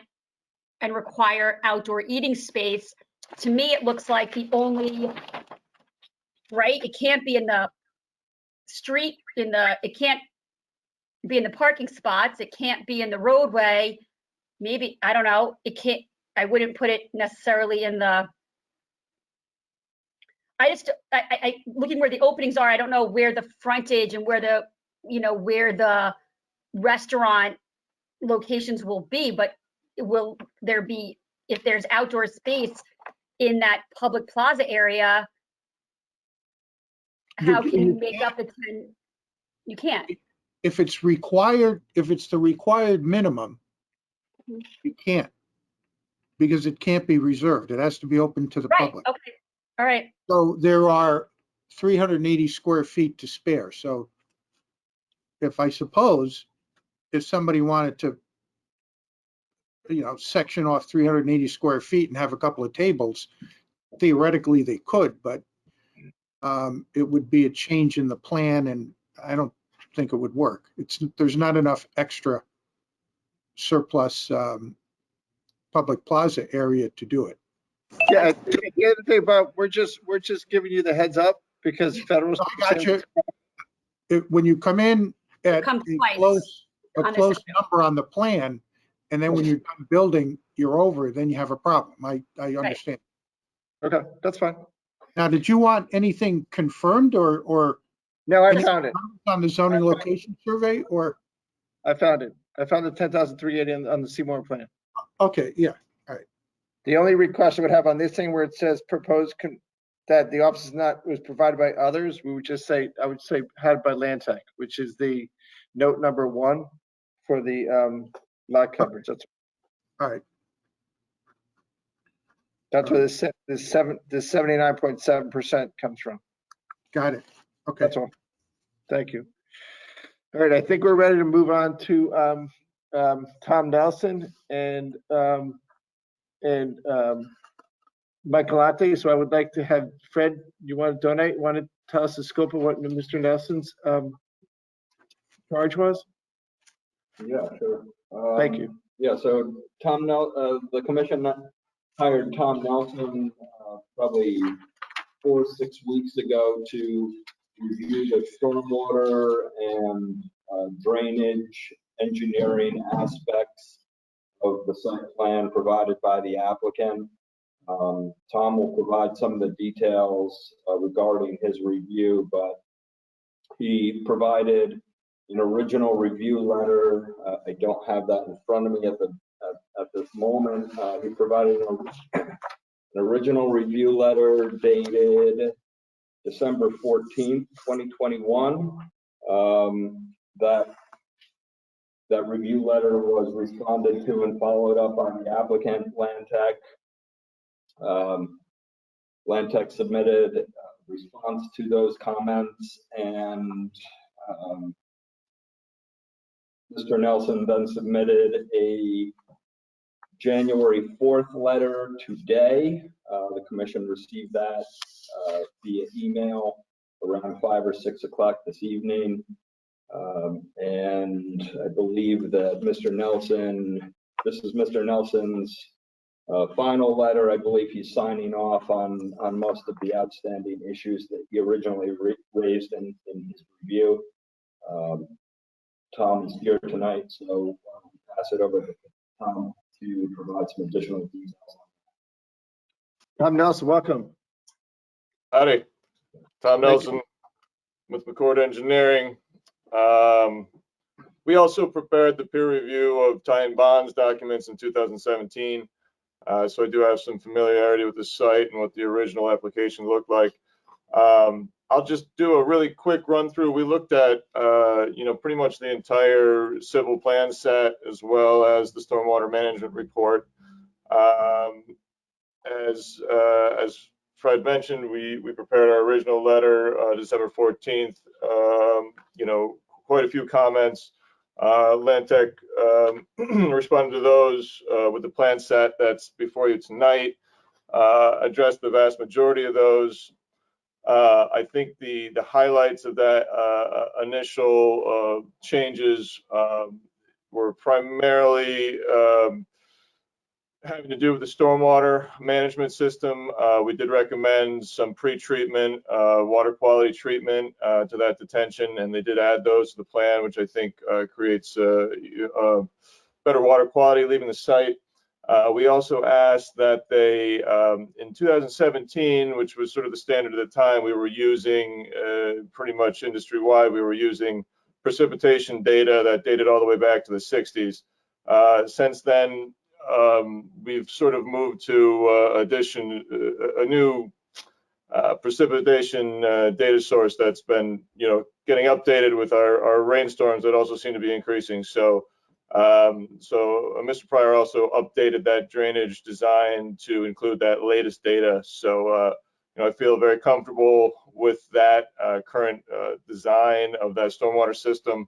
and require outdoor eating space. To me, it looks like the only, right? It can't be in the street, it can't be in the parking spots. It can't be in the roadway. Maybe, I don't know. I wouldn't put it necessarily in the, looking where the openings are, I don't know where the frontage and where the, where the restaurant locations will be, but will there be, if there's outdoor space in that public plaza area, how can you make up the 10? You can't. If it's required, if it's the required minimum, you can't, because it can't be reserved. It has to be open to the Right, public. okay, all right. So there are 380 square feet to spare. So if I suppose, if somebody wanted to, section off 380 square feet and have a couple of tables, theoretically they could, but it would be a change in the plan, and I don't think it would work. There's not enough extra surplus public plaza area to do it. Yeah, the other thing about, we're just giving you the heads up because federal. I got you. When you come in at Come a twice close number on the plan, and then when you're done building, you're over, then you have a problem. I understand. Okay, that's fine. Now, did you want anything confirmed or No, I found it. on the zoning location survey, or? I found it. I found the 10,380 on the Seymour plan. Okay, yeah. The only request I would have on this thing where it says proposed that the office is not, was provided by others, we would just say, I would say had by Land Tech, which is the note number 1 for the lot coverage. That's All right. That's where this 79.7% comes from. Got it. Okay. That's all. Thank you. All right, I think we're ready to move on to Tom Nelson and Michael Latte. So I would like to have Fred, you want to donate? Want to tell us the scope of what Mr. Nelson's charge was? Yeah, sure. Thank you. Yeah, so the commission hired Tom Nelson probably 4 or 6 weeks ago to review the stormwater and drainage engineering aspects of the site plan provided by the applicant. Tom will provide some of the details regarding his review, but he provided an original review letter. I don't have that in front of me at this moment. He provided an original review letter dated December 14th, 2021. That review letter was responded to and followed up on the applicant, Land Tech. Land Tech submitted a response to those comments, and Mr. Nelson then submitted a January 4th letter today. The commission received that via email around 5 or 6 o'clock this evening. And I believe that Mr. Nelson, this is Mr. Nelson's final letter. I believe he's signing off on most of the outstanding issues that he originally raised in his review. Tom is here tonight, so I'll pass it over to Tom to provide some additional details. Tom Nelson, welcome. Howdy, Tom Nelson with McCord Engineering. We also prepared the peer review of tie-in bonds documents in 2017. So I do have some familiarity with the site and what the original application looked like. I'll just do a really quick run through. We looked at, pretty much the entire civil plan set as well as the stormwater management report. As Fred mentioned, we prepared our original letter December 14th. Quite a few comments. Land Tech responded to those with the plan set that's before you tonight. Addressed the vast majority of those. I think the highlights of that initial changes were primarily having to do with the stormwater management system. We did recommend some pre-treatment, water quality treatment to that detention, and they did add those to the plan, which I think creates better water quality leaving the site. We also asked that they, in 2017, which was sort of the standard at the time, we were using pretty much industry-wide, we were using precipitation data that dated all the way back to the 60s. Since then, we've sort of moved to a new precipitation data source that's been, getting updated with our rainstorms that also seem to be increasing. So Mr. Pryor also updated that drainage design to include that latest data. So, I feel very comfortable with that current design of that stormwater system,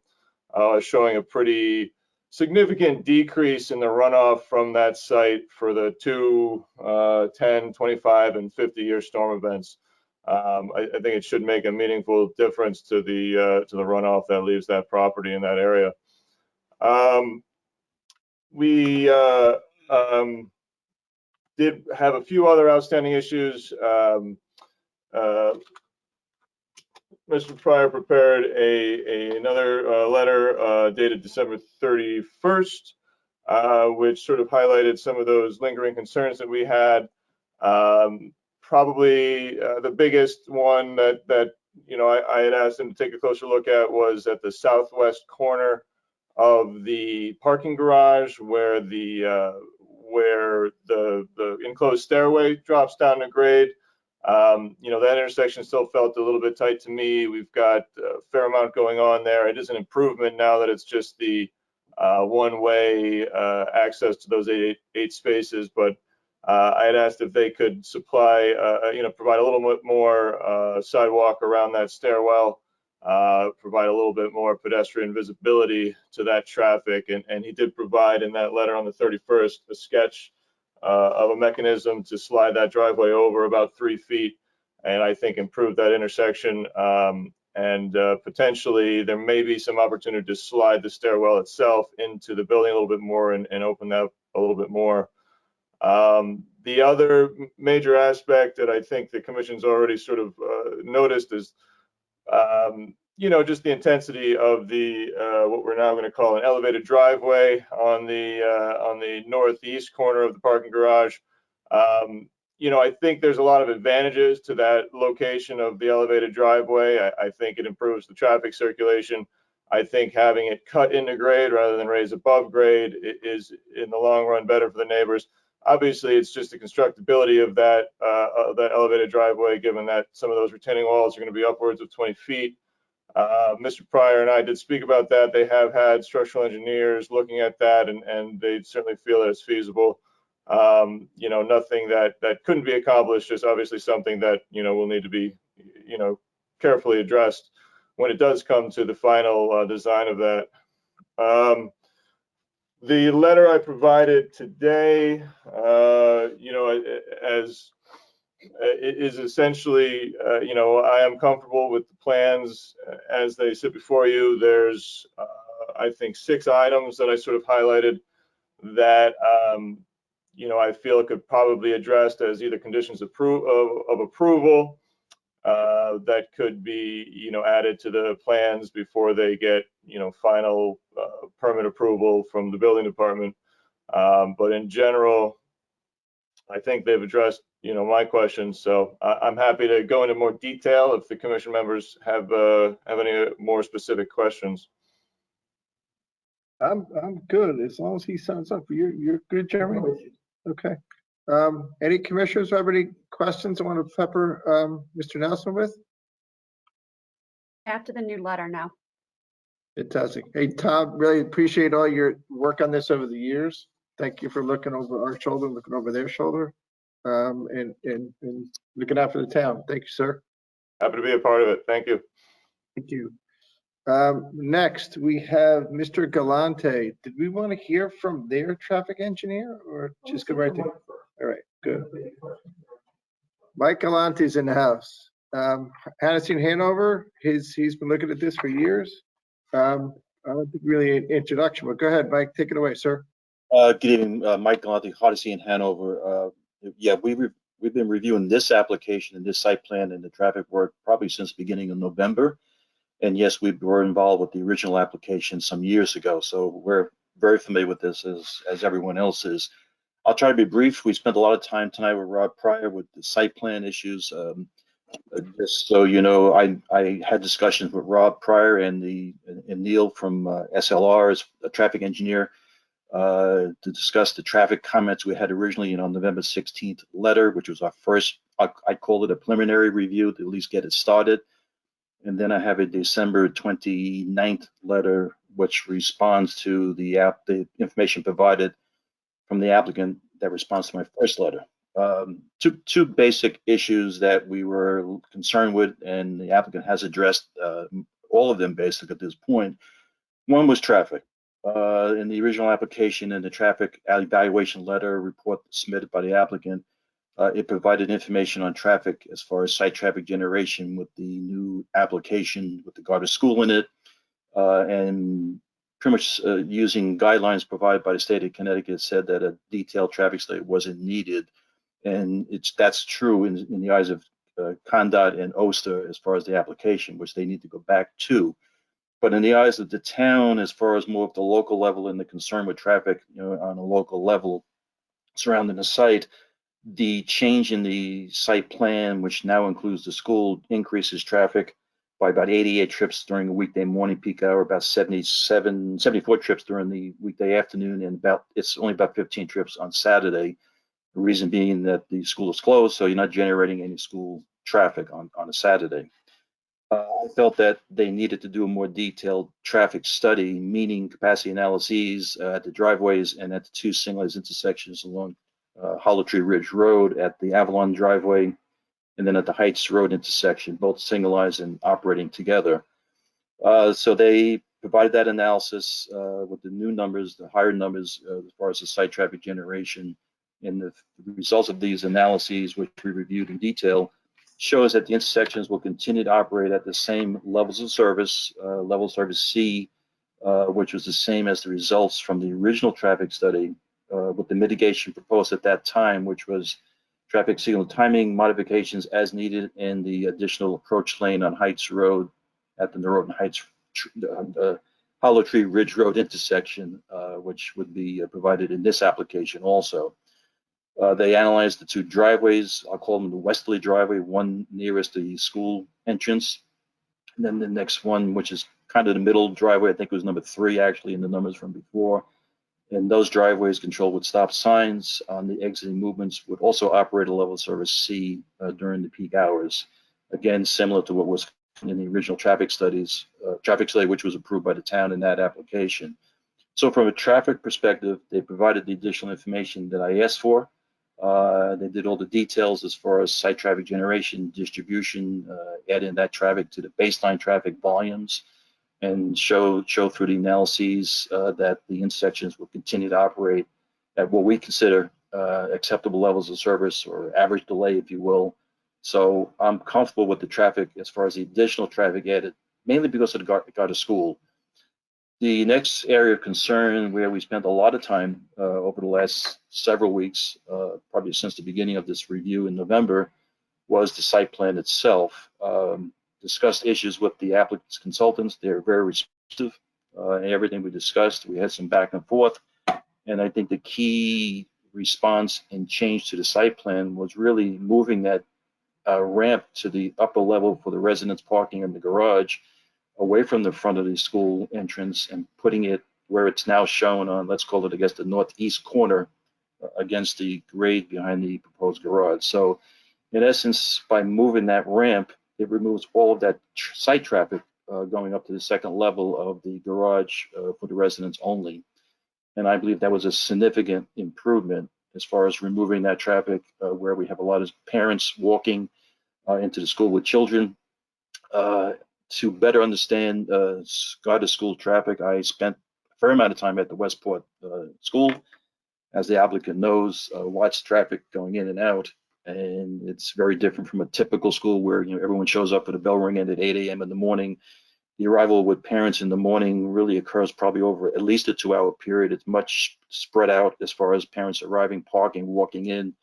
showing a pretty significant decrease in the runoff from that site for the 10, 25, and 50-year storm events. I think it should make a meaningful difference to the runoff that leaves that property in that area. We did have a few other outstanding issues. Mr. Pryor prepared another letter dated December 31st, which sort of highlighted some of those lingering concerns that we had. Probably the biggest one that I had asked him to take a closer look at was at the southwest corner of the parking garage, where the enclosed stairway drops down to grade. That intersection still felt a little bit tight to me. We've got a fair amount going on there. It is an improvement now that it's just the one-way access to those eight spaces, but I had asked if they could supply, provide a little bit more sidewalk around that stairwell, provide a little bit more pedestrian visibility to that traffic. And he did provide in that letter on the 31st a sketch of a mechanism to slide that driveway over about 3 feet, and I think improve that intersection. And potentially there may be some opportunity to slide the stairwell itself into the building a little bit more and open that a little bit more. The other major aspect that I think the commission's already sort of noticed is, just the intensity of the what we're now going to call an elevated driveway on the northeast corner of the parking garage. I think there's a lot of advantages to that location of the elevated driveway. I think it improves the traffic circulation. I think having it cut into grade rather than raise above grade is in the long run better for the neighbors. Obviously, it's just the constructability of that elevated driveway, given that some of those retaining walls are going to be upwards of 20 feet. Mr. Pryor and I did speak about that. They have had structural engineers looking at that, and they certainly feel that it's feasible. Nothing that couldn't be accomplished, just obviously something that, will need to be, carefully addressed when it does come to the final design of that. The letter I provided today, as it is essentially, I am comfortable with the plans as they sit before you. There's, I think, 6 items that I sort of highlighted that, I feel it could probably addressed as either conditions of approval that could be, added to the plans before they get, final permit approval from the building department. But in general, I think they've addressed, my questions. So I'm happy to go into more detail if the commission members have any more specific questions. I'm good as long as he signs up. You're good, Jeremy? Okay. Any commissioners have any questions I want to pepper Mr. Nelson with? After the new letter now. Fantastic. Hey, Tom, really appreciate all your work on this over the years. Thank you for looking over our shoulder, looking over their shoulder, and looking out for the town. Thank you, sir. Happy to be a part of it. Thank you. Thank you. Next, we have Mr. Galante. Did we want to hear from their traffic engineer or just go right there? All right, good. Mike Galante's in the house. Hannah Hanover, he's been looking at this for years. I don't think really an introduction, but go ahead, Mike, take it away, sir. Good evening, Mike Galante, Odyssey in Hanover. Yeah, we've been reviewing this application and this site plan and the traffic work probably since the beginning of November. And yes, we were involved with the original application some years ago, so we're very familiar with this as everyone else is. I'll try to be brief. We spent a lot of time tonight with Rob Pryor with the site plan issues. Just so you know, I had discussions with Rob Pryor and Neil from SLR, as a traffic engineer, to discuss the traffic comments we had originally on November 16th letter, which was our first, I called it a preliminary review to at least get it started. And then I have a December 29th letter, which responds to the information provided from the applicant that responds to my first letter. Two basic issues that we were concerned with, and the applicant has addressed all of them basically at this point. One was traffic. In the original application and the traffic evaluation letter report submitted by the applicant, it provided information on traffic as far as site traffic generation with the new application with the Garter School in it, and pretty much using guidelines provided by the state of Connecticut, said that a detailed traffic study wasn't needed. And that's true in the eyes of CONDOT and OSTA as far as the application, which they need to go back to. But in the eyes of the town, as far as more of the local level and the concern with traffic, on a local level surrounding the site, the change in the site plan, which now includes the school, increases traffic by about 88 trips during the weekday morning peak hour, about 74 trips during the weekday afternoon, and it's only about 15 trips on Saturday. The reason being that the school is closed, so you're not generating any school traffic on a Saturday. I felt that they needed to do a more detailed traffic study, meaning capacity analyses at the driveways and at the two signalized intersections along Hollow Tree Ridge Road, at the Avalon driveway, and then at the Heights Road intersection, both signalized and operating together. So they provided that analysis with the new numbers, the higher numbers as far as the site traffic generation. And the results of these analyses, which we reviewed in detail, shows that the intersections will continue to operate at the same levels of service, level service C, which was the same as the results from the original traffic study, with the mitigation proposed at that time, which was traffic signal timing modifications as needed, and the additional approach lane on Heights Road at the Noroton Heights Hollow Tree Ridge Road intersection, which would be provided in this application also. They analyzed the two driveways. I'll call them the westerly driveway, one nearest the school entrance, and then the next one, which is kind of the middle driveway. I think it was number 3 actually in the numbers from before. And those driveways controlled with stop signs on the exiting movements would also operate a level of service C during the peak hours. Again, similar to what was in the original traffic study, which was approved by the town in that application. So from a traffic perspective, they provided the additional information that I asked for. They did all the details as far as site traffic generation, distribution, adding that traffic to the baseline traffic volumes, and show through the analyses that the intersections will continue to operate at what we consider acceptable levels of service, or average delay, if you will. So I'm comfortable with the traffic as far as the additional traffic added, mainly because of the Garter School. The next area of concern, where we spent a lot of time over the last several weeks, probably since the beginning of this review in November, was the site plan itself. Discussed issues with the applicant's consultants. They're very receptive in everything we discussed. We had some back and forth, and I think the key response and change to the site plan was really moving that ramp to the upper level for the residents parking in the garage, away from the front of the school entrance, and putting it where it's now shown on, let's call it, I guess, the northeast corner against the grade behind the proposed garage. So in essence, by moving that ramp, it removes all of that site traffic going up to the second level of the garage for the residents only. And I believe that was a significant improvement as far as removing that traffic where we have a lot of parents walking into the school with children. To better understand Garter School traffic, I spent a fair amount of time at the Westport School. As the applicant knows, watched traffic going in and out, and it's very different from a typical school where everyone shows up for the bell ring at 8 a.m. in the morning. The arrival with parents in the morning really occurs probably over at least a 2-hour period. It's much spread out as far as parents arriving, parking, walking in.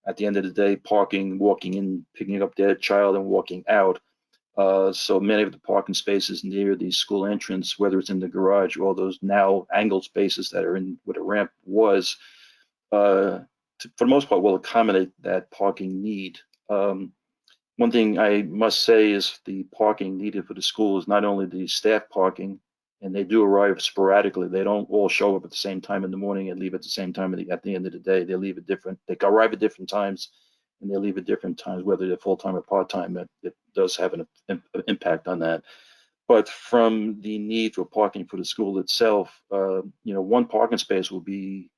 At the end of the day, parking, walking in, picking up their child, and walking out. So many of the parking spaces near the school entrance, whether it's in the garage or those now angled spaces that are in where the ramp was, for the most part, will accommodate that parking need. One thing I must say is the parking needed for the school is not only the staff parking, and they do arrive sporadically. They don't all show up at the same time in the morning and leave at the same time at the end of the day. They leave at different, they arrive at different times and they leave at different times, whether they're full-time or part-time. It does have an impact on that. But from the need for parking for the school itself, one parking space will be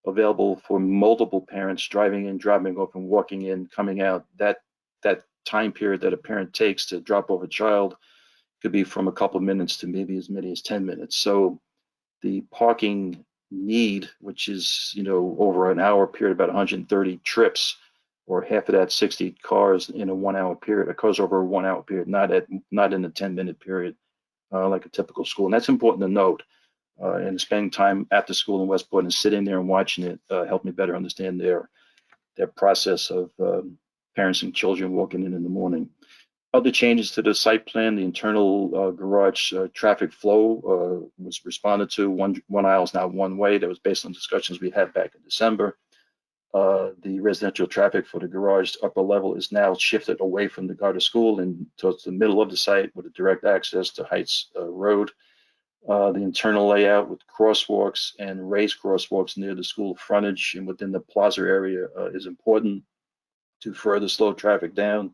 available for multiple parents driving in, dropping off, and walking in, coming out. That time period that a parent takes to drop off a child could be from a couple of minutes to maybe as many as 10 minutes. So the parking need, which is, over an hour period, about 130 trips, or half of that 60 cars in a 1 hour period, occurs over a 1 hour period, not in a 10-minute period, like a typical school. And that's important to note. And spending time at the school in Westport and sitting there and watching it helped me better understand their process of parents and children walking in the morning. Other changes to the site plan: the internal garage traffic flow was responded to. One aisle is now one way. That was based on discussions we had back in December. The residential traffic for the garage upper level is now shifted away from the Garter School and towards the middle of the site with a direct access to Heights Road. The internal layout with crosswalks and raised crosswalks near the school frontage and within the plaza area is important to further slow traffic down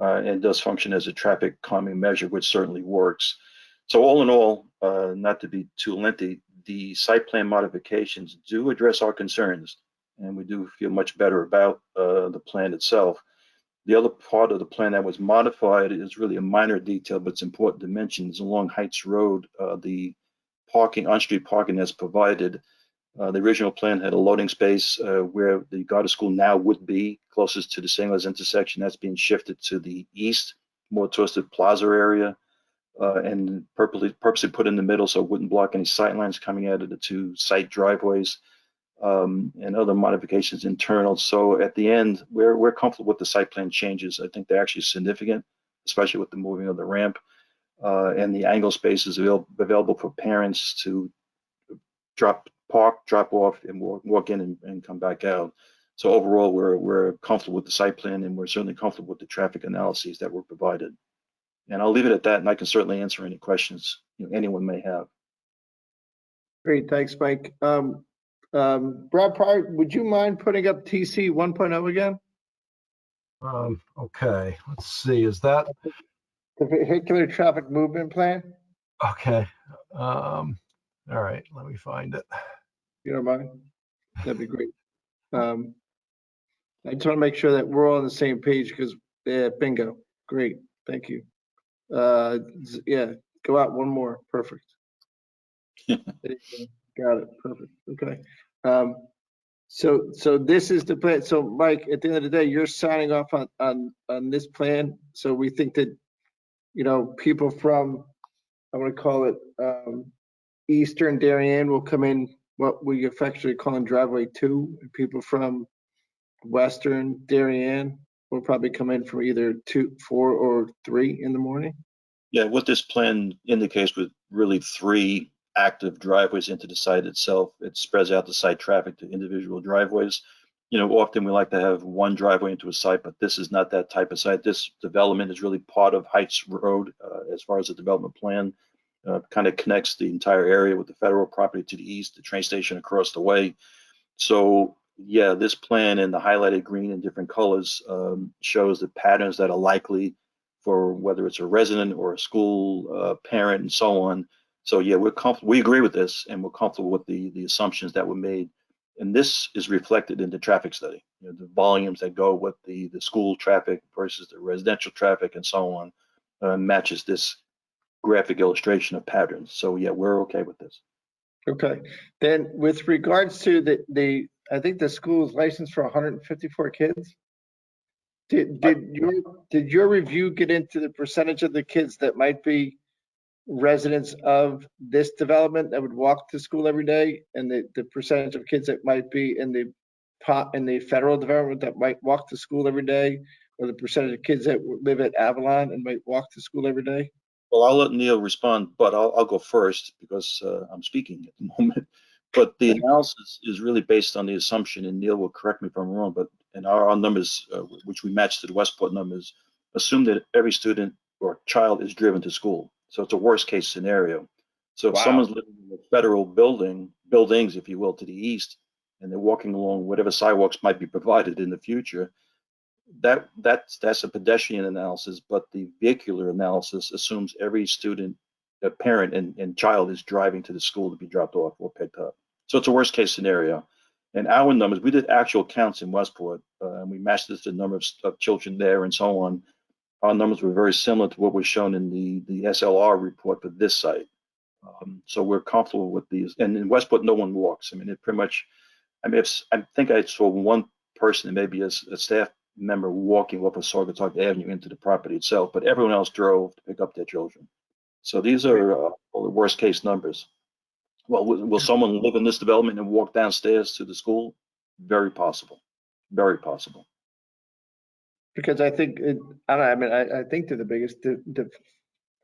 and does function as a traffic calming measure, which certainly works. So all in all, not to be too lengthy, the site plan modifications do address our concerns, and we do feel much better about the plan itself. The other part of the plan that was modified is really a minor detail, but it's important to mention, is along Heights Road, the parking, on-street parking that's provided. The original plan had a loading space where the Garter School now would be closest to the St. Louis intersection. That's being shifted to the east, more towards the plaza area, and purposely put in the middle so it wouldn't block any sight lines coming out of the two site driveways. And other modifications internal. So at the end, we're comfortable with the site plan changes. I think they're actually significant, especially with the moving of the ramp and the angle spaces available for parents to drop off, and walk in and come back out. So overall, we're comfortable with the site plan, and we're certainly comfortable with the traffic analyses that were provided. And I'll leave it at that, and I can certainly answer any questions anyone may have. Great, thanks, Mike. Brad Pryor, would you mind putting up TC 1.0 again? Okay, let's see, is that? The vehicular traffic movement plan? Okay, all right, let me find it. You don't mind? That'd be great. I just want to make sure that we're all on the same page because, yeah, bingo. Great, thank you. Yeah, go out one more, perfect. Got it, perfect, okay. So this is the plan. So Mike, at the end of the day, you're signing off on this plan. So we think that, people from, I want to call it Eastern Darien will come in what we affectionately call in driveway 2, and people from Western Darien will probably come in from either 2, 4, or 3 in the morning. Yeah, what this plan indicates with really 3 active driveways into the site itself. It spreads out the site traffic to individual driveways. Often we like to have one driveway into a site, but this is not that type of site. This development is really part of Heights Road as far as the development plan. Kind of connects the entire area with the federal property to the east, the train station across the way. So yeah, this plan in the highlighted green in different colors shows the patterns that are likely for whether it's a resident or a school parent and so on. So yeah, we're comfortable. We agree with this, and we're comfortable with the assumptions that were made. And this is reflected in the traffic study. The volumes that go with the school traffic versus the residential traffic and so on matches this graphic illustration of patterns. So yeah, we're okay with this. Okay. Then with regards to the I think the school is licensed for 154 kids. Did your review get into the percentage of the kids that might be residents of this development that would walk to school every day, and the percentage of kids that might be in the federal development that might walk to school every day, or the percentage of kids that live at Avalon and might walk to school every day? Well, I'll let Neil respond, but I'll go first because I'm speaking at the moment. But the analysis is really based on the assumption, and Neil will correct me if I'm wrong, but in our numbers, which we match to the Westport numbers, assume that every student or child is driven to school. So it's a worst case scenario. So if Wow. someone's living in a federal buildings, if you will, to the east, and they're walking along whatever sidewalks might be provided in the future, that's a pedestrian analysis, but the vehicular analysis assumes every student, parent and child is driving to the school to be dropped off or picked up. So it's a worst case scenario. And our numbers, we did actual counts in Westport, and we matched this to the number of children there and so on. Our numbers were very similar to what was shown in the SLR report for this site. So we're comfortable with these. And in Westport, no one walks. I mean, it pretty much, I mean, I think I saw one person, and maybe a staff member, walking off of Saugatuck Avenue into the property itself, but everyone else drove to pick up their children. So these are all the worst case numbers. Well, will someone live in this development and walk downstairs to the school? Very possible. Very possible. Because I think, I don't know, I mean, I think they're the biggest, the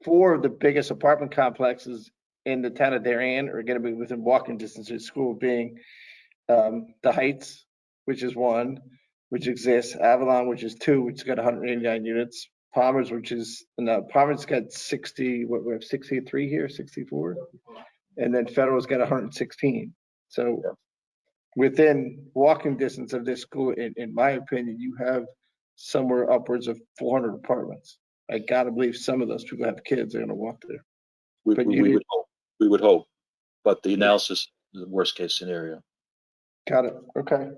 four of the biggest apartment complexes in the town of Darien are going to be within walking distance of school, being the Heights, which is 1, which exists, Avalon, which is 2, which has got 189 units, Palmer's, which is, no, Palmer's got 60, what, we have 63 here, 64? And then Federal's got 116. So within walking distance of this school, in my opinion, you have somewhere upwards of 400 apartments. I gotta believe some of those people have kids, they're gonna walk there. We would hope. We would hope. But the analysis is the worst case scenario. Got it, okay.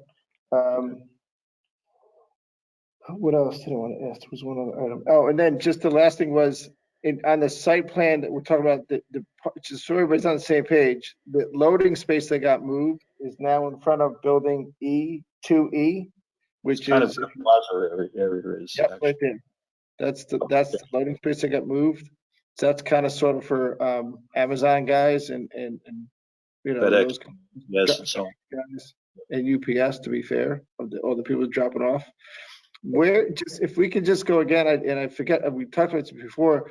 What else did I want to ask? There was one other item. Oh, and then just the last thing was, on the site plan that we're talking about, just so everybody's on the same page, the loading space that got moved is now in front of building E2E, which Kind is. of the plaza area is. Yep, right there. That's the loading space that got moved. So that's kind of sort of for Amazon guys and you know, FedEx, those yes, and so on. guys and UPS, to be fair, all the people dropping off. Where, just if we could just go again, and I forget, we talked about this before.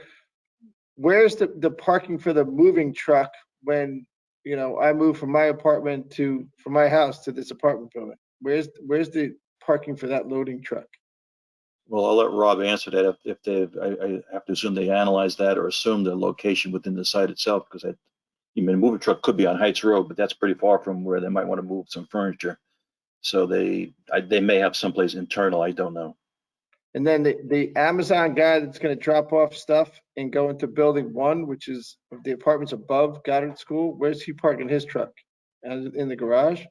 Where's the parking for the moving truck when, you know, I move from my apartment from my house to this apartment building? Where's the parking for that loading truck? Well, I'll let Rob answer that if I have to assume they analyze that or assume the location within the site itself, because a moving truck could be on Heights Road, but that's pretty far from where they might want to move some furniture. So they may have someplace internal, I don't know. And then the Amazon guy that's going to drop off stuff and go into building 1, which is the apartments above Goddard School, where's he parking his truck? In the garage?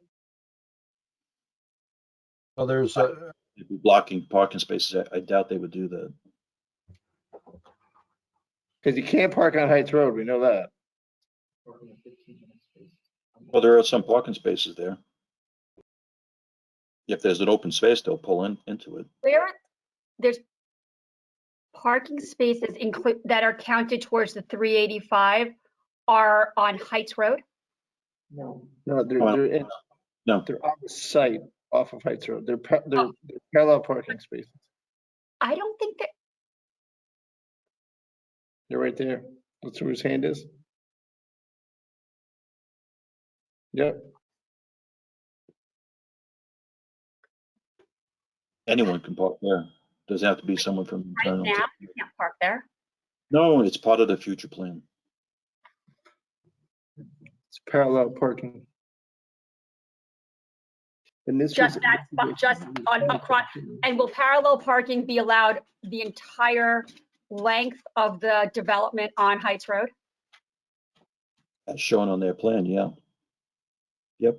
Well, there's If you're blocking parking spaces, I doubt they would do that. Because you can't park on Heights Road, we know that. Well, there are some parking spaces there. If there's an open space, they'll pull into it. There's parking spaces that are counted towards the 385 are on Heights Road? No, they're on the site off of Heights Road. They're parallel parking spaces. I don't think that. They're right there. That's where his hand is. Yep. Anyone can park there. Doesn't have to be someone from Right internal. now, you can't park there. No, it's part of the future plan. It's parallel parking. And this Just on across. And will parallel parking be allowed the entire length of the development on Heights Road? As shown on their plan, yeah. Yep.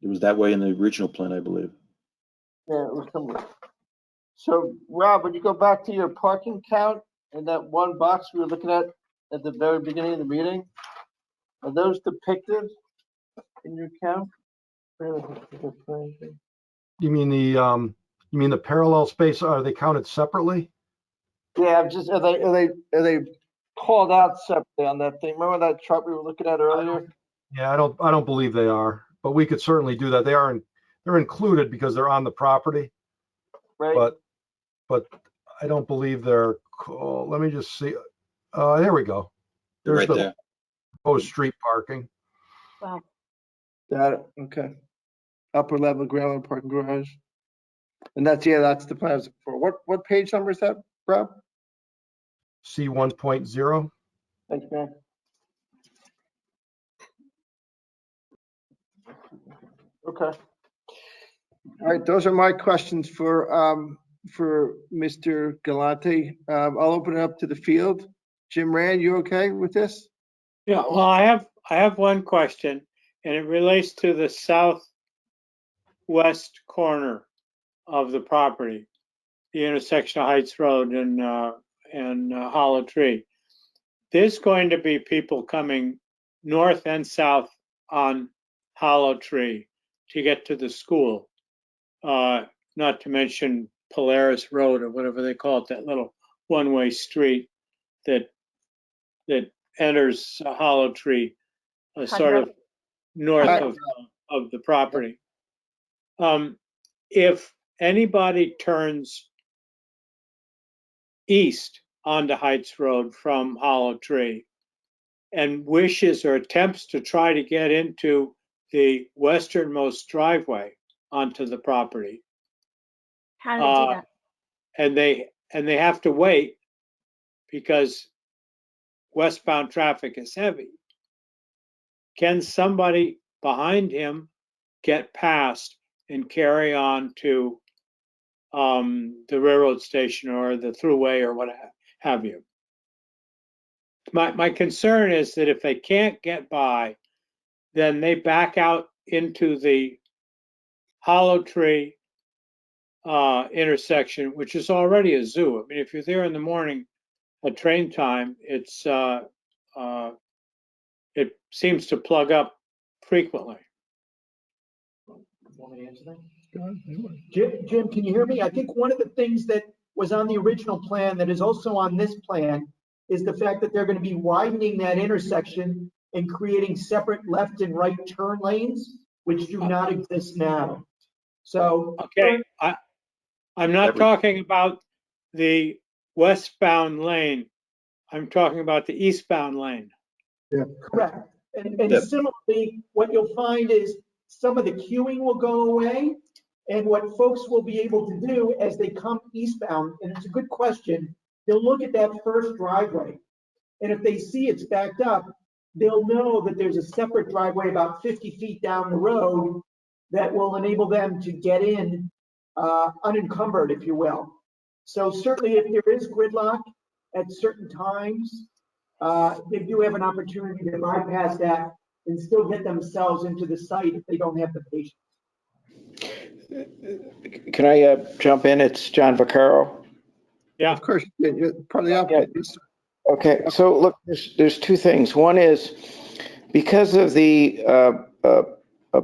It was that way in the original plan, I believe. Yeah, it was somewhere. So, Rob, when you go back to your parking count in that one box we were looking at the very beginning of the meeting, are those depicted in your count? you mean the parallel space? Are they counted separately? Yeah, just are they called out separately on that thing? Remember that chart we were looking at earlier? Yeah, I don't believe they are, but we could certainly do that. They're included because they're on the property, Right. but I don't believe they're. Let me just see. There we go. There's Right there. proposed street parking. Wow. Okay. Upper level ground level parking garage. And that's the plan I was looking for. What page number is that, Rob? C 1.0. Thank you, man. Okay. All right, those are my questions for Mr. Galante. I'll open it up to the field. Jim Rand, you okay with this? Yeah, well, I have one question, and it relates to the southwest corner of the property, the intersection of Heights Road and Hollow Tree. There's going to be people coming north and south on Hollow Tree to get to the school. Not to mention Polaris Road or whatever they call it, that little one-way street that enters Hollow Tree, sort of north of the property. If anybody turns east onto Heights Road from Hollow Tree and wishes or attempts to try to get into the westernmost driveway onto the property, How do they do that? and they have to wait because westbound traffic is heavy, can somebody behind him get past and carry on to the railroad station or the thruway or what have you? My concern is that if they can't get by, then they back out into the Hollow Tree intersection, which is already a zoo. I mean, if you're there in the morning at train time, it seems to plug up frequently. Want me to answer that? Jim, can you hear me? I think one of the things that was on the original plan that is also on this plan is the fact that they're going to be widening that intersection and creating separate left and right turn lanes, which do not exist now. So, okay, I'm not talking about the westbound lane. I'm talking about the eastbound lane. yeah, correct. And similarly, what you'll find is some of the queuing will go away. And what folks will be able to do as they come eastbound, and it's a good question, they'll look at that first driveway. And if they see it's backed up, they'll know that there's a separate driveway about 50 feet down the road that will enable them to get in unencumbered, if you will. So certainly if there is gridlock at certain times, they do have an opportunity to bypass that and still get themselves into the site if they don't have the patience. Can I jump in? It's John Vaccaro. Yeah, of course. You're part of the applicant. Yeah. Okay, so look, there's two things. One is because of the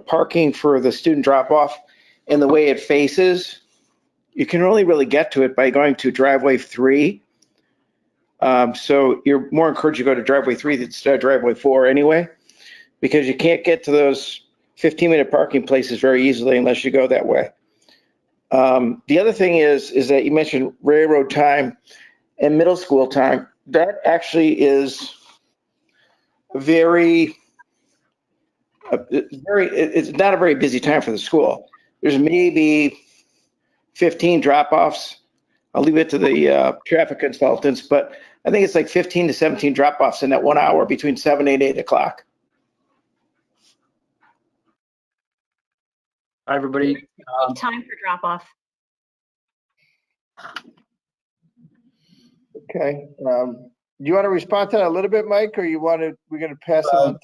parking for the student drop-off and the way it faces, you can only really get to it by going to driveway 3. So you're more encouraged to go to driveway 3 than driveway 4 anyway, because you can't get to those 15-minute parking places very easily unless you go that way. The other thing is that you mentioned railroad time and middle school time. That actually is it's not a very busy time for the school. There's maybe 15 drop-offs. I'll leave it to the traffic consultants, but I think it's like 15 to 17 drop-offs in that 1 hour between 7 and 8 o'clock. Hi, everybody. Time for drop off. Okay. You want to respond to that a little bit, Mike, or we're going to pass it on?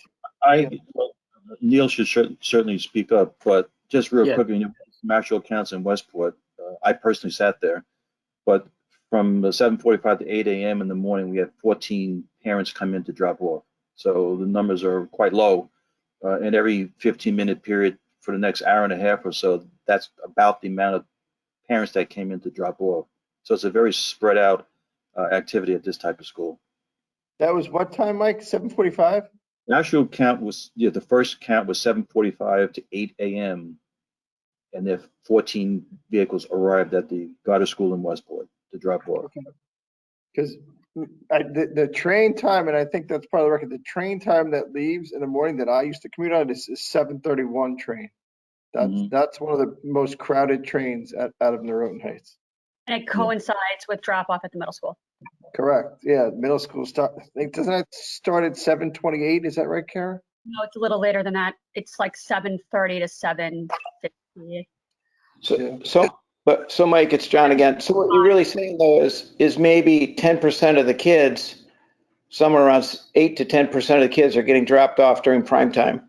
Neil should certainly speak up, but just real Yeah. quickly, some actual accounts in Westport. I personally sat there, but from 7:45 to 8 a.m. in the morning, we had 14 parents come in to drop off. So the numbers are quite low. And every 15-minute period for the next hour and a half or so, that's about the amount of parents that came in to drop off. So it's a very spread out activity at this type of school. That was what time, Mike? 7:45? The actual count was, the first count was 7:45 to 8 a.m. And there 14 vehicles arrived at the Goddard School in Westport to drop off. Because The train time, and I think that's part of the record, the train time that leaves in the morning that I used to commute on is 7:31 train. That's one of the most crowded trains out of Noroton Heights. And it coincides with drop off at the middle school. Correct. Yeah, middle school start, I think, doesn't that start at 7:28? Is that right, Kara? No, it's a little later than that. It's like 7:30 to 7:50. So Mike, it's John again. So what you're really saying though is maybe 10% of the kids, somewhere around 8 to 10% of the kids are getting dropped off during prime time.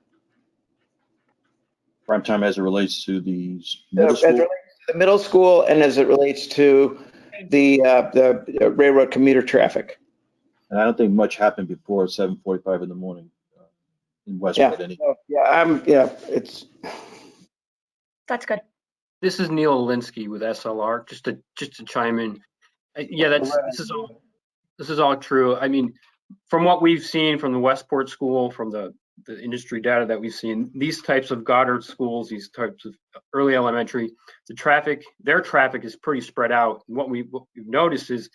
Prime time as it relates to the As it relates to the middle school and as it relates to the railroad commuter traffic. And I don't think much happened before 7:45 in the morning in Westwood. That's good. This is Neil Alinsky with SLR. Just to chime in. Yeah, this is all true. I mean, from what we've seen from the Westport School, from the industry data that we've seen, these types of Goddard schools, these types of early elementary, their traffic is pretty spread out. And what we've noticed is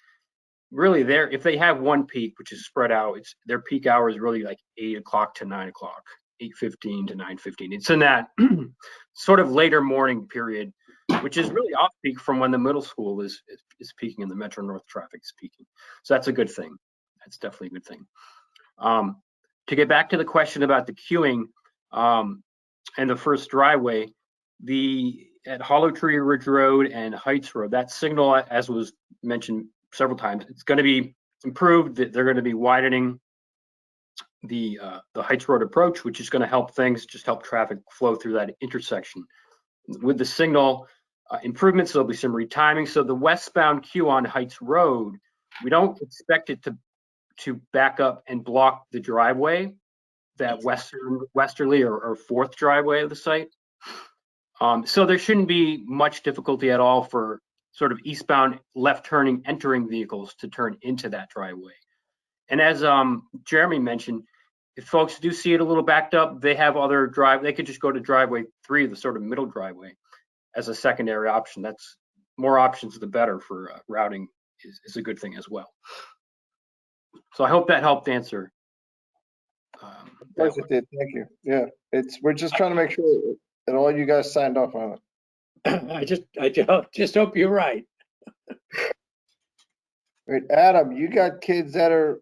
really if they have one peak, which is spread out, their peak hour is really like 8 o'clock to 9 o'clock, 8:15 to 9:15. It's in that sort of later morning period, which is really off peak from when the middle school is peaking and the Metro North traffic is peaking. So that's a good thing. That's definitely a good thing. To get back to the question about the queuing and the first driveway, at Hollow Tree Ridge Road and Heights Road, that signal, as was mentioned several times, it's going to be improved. They're going to be widening the Heights Road approach, which is going to help traffic flow through that intersection. With the signal improvements, there'll be some retiming. So the westbound queue on Heights Road, we don't expect it to back up and block the driveway, that westerly or fourth driveway of the site. So there shouldn't be much difficulty at all for sort of eastbound left turning entering vehicles to turn into that driveway. And as Jeremy mentioned, if folks do see it a little backed up, they have they could just go to driveway 3, the sort of middle driveway, as a secondary option. That's more options, the better for routing is a good thing as well. So I hope that helped answer. Of course it did. Thank you. Yeah, we're just trying to make sure that all you guys signed off on it. I just hope you're right. Right, Adam, you got kids that are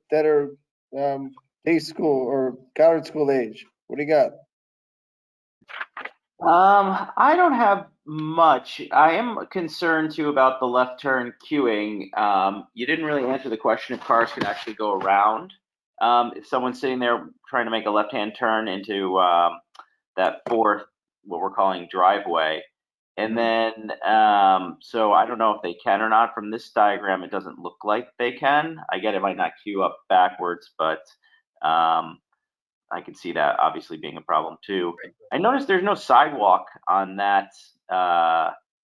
day school or Goddard school age. What do you got? I don't have much. I am concerned too about the left turn queuing. You didn't really answer the question if cars can actually go around. If someone's sitting there trying to make a left-hand turn into that fourth, what we're calling driveway, and then so I don't know if they can or not. From this diagram, it doesn't look like they can. I get it might not queue up backwards, but I can see that obviously being a problem too. I noticed there's no sidewalk on that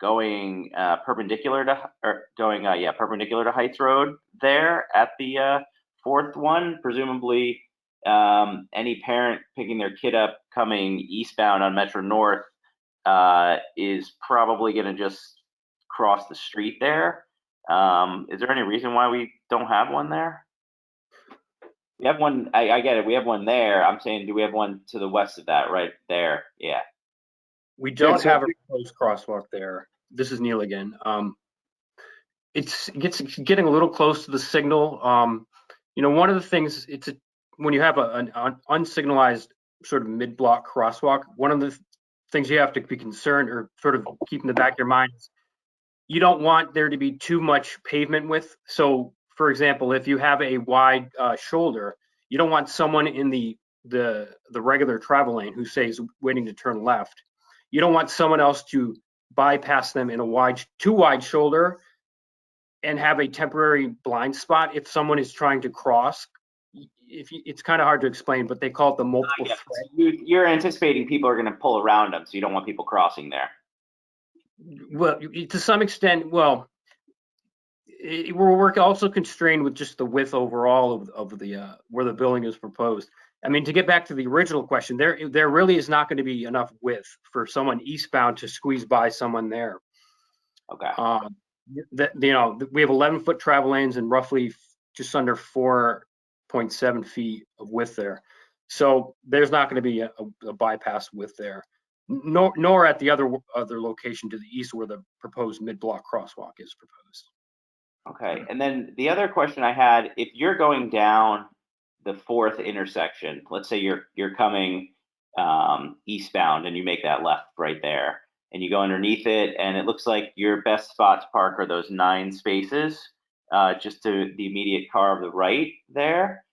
going perpendicular to Heights Road there at the fourth one. Presumably any parent picking their kid up coming eastbound on Metro North is probably going to just cross the street there. Is there any reason why we don't have one there? We have one. I get it. We have one there. I'm saying, do we have one to the west of that, right there? Yeah. We don't have a proposed crosswalk there. This is Neil again. It's getting a little close to the signal. One of the things when you have an unsignalized sort of mid-block crosswalk, one of the things you have to be concerned or sort of keep in the back of your mind is you don't want there to be too much pavement width. So, for example, if you have a wide shoulder, you don't want someone in the regular travel lane who say is waiting to turn left. You don't want someone else to bypass them in a too wide shoulder and have a temporary blind spot if someone is trying to cross. It's kind of hard to explain, but they call it the multiple threat. You're anticipating people are going to pull around them, so you don't want people crossing there. Well, to some extent, we're also constrained with just the width overall of the where the building is proposed. I mean, to get back to the original question, there really is not going to be enough width for someone eastbound to squeeze by someone there. Okay. We have 11-foot travel lanes and roughly just under 4.7 feet of width there. So there's not going to be a bypass width there, nor at the other location to the east where the proposed mid-block crosswalk is proposed. Okay, and then the other question I had, if you're going down the 4th intersection, let's say you're coming eastbound and you make that left right there, and you go underneath it, and it looks like your best spot to park are those 9 spaces, just to the immediate car of the right there.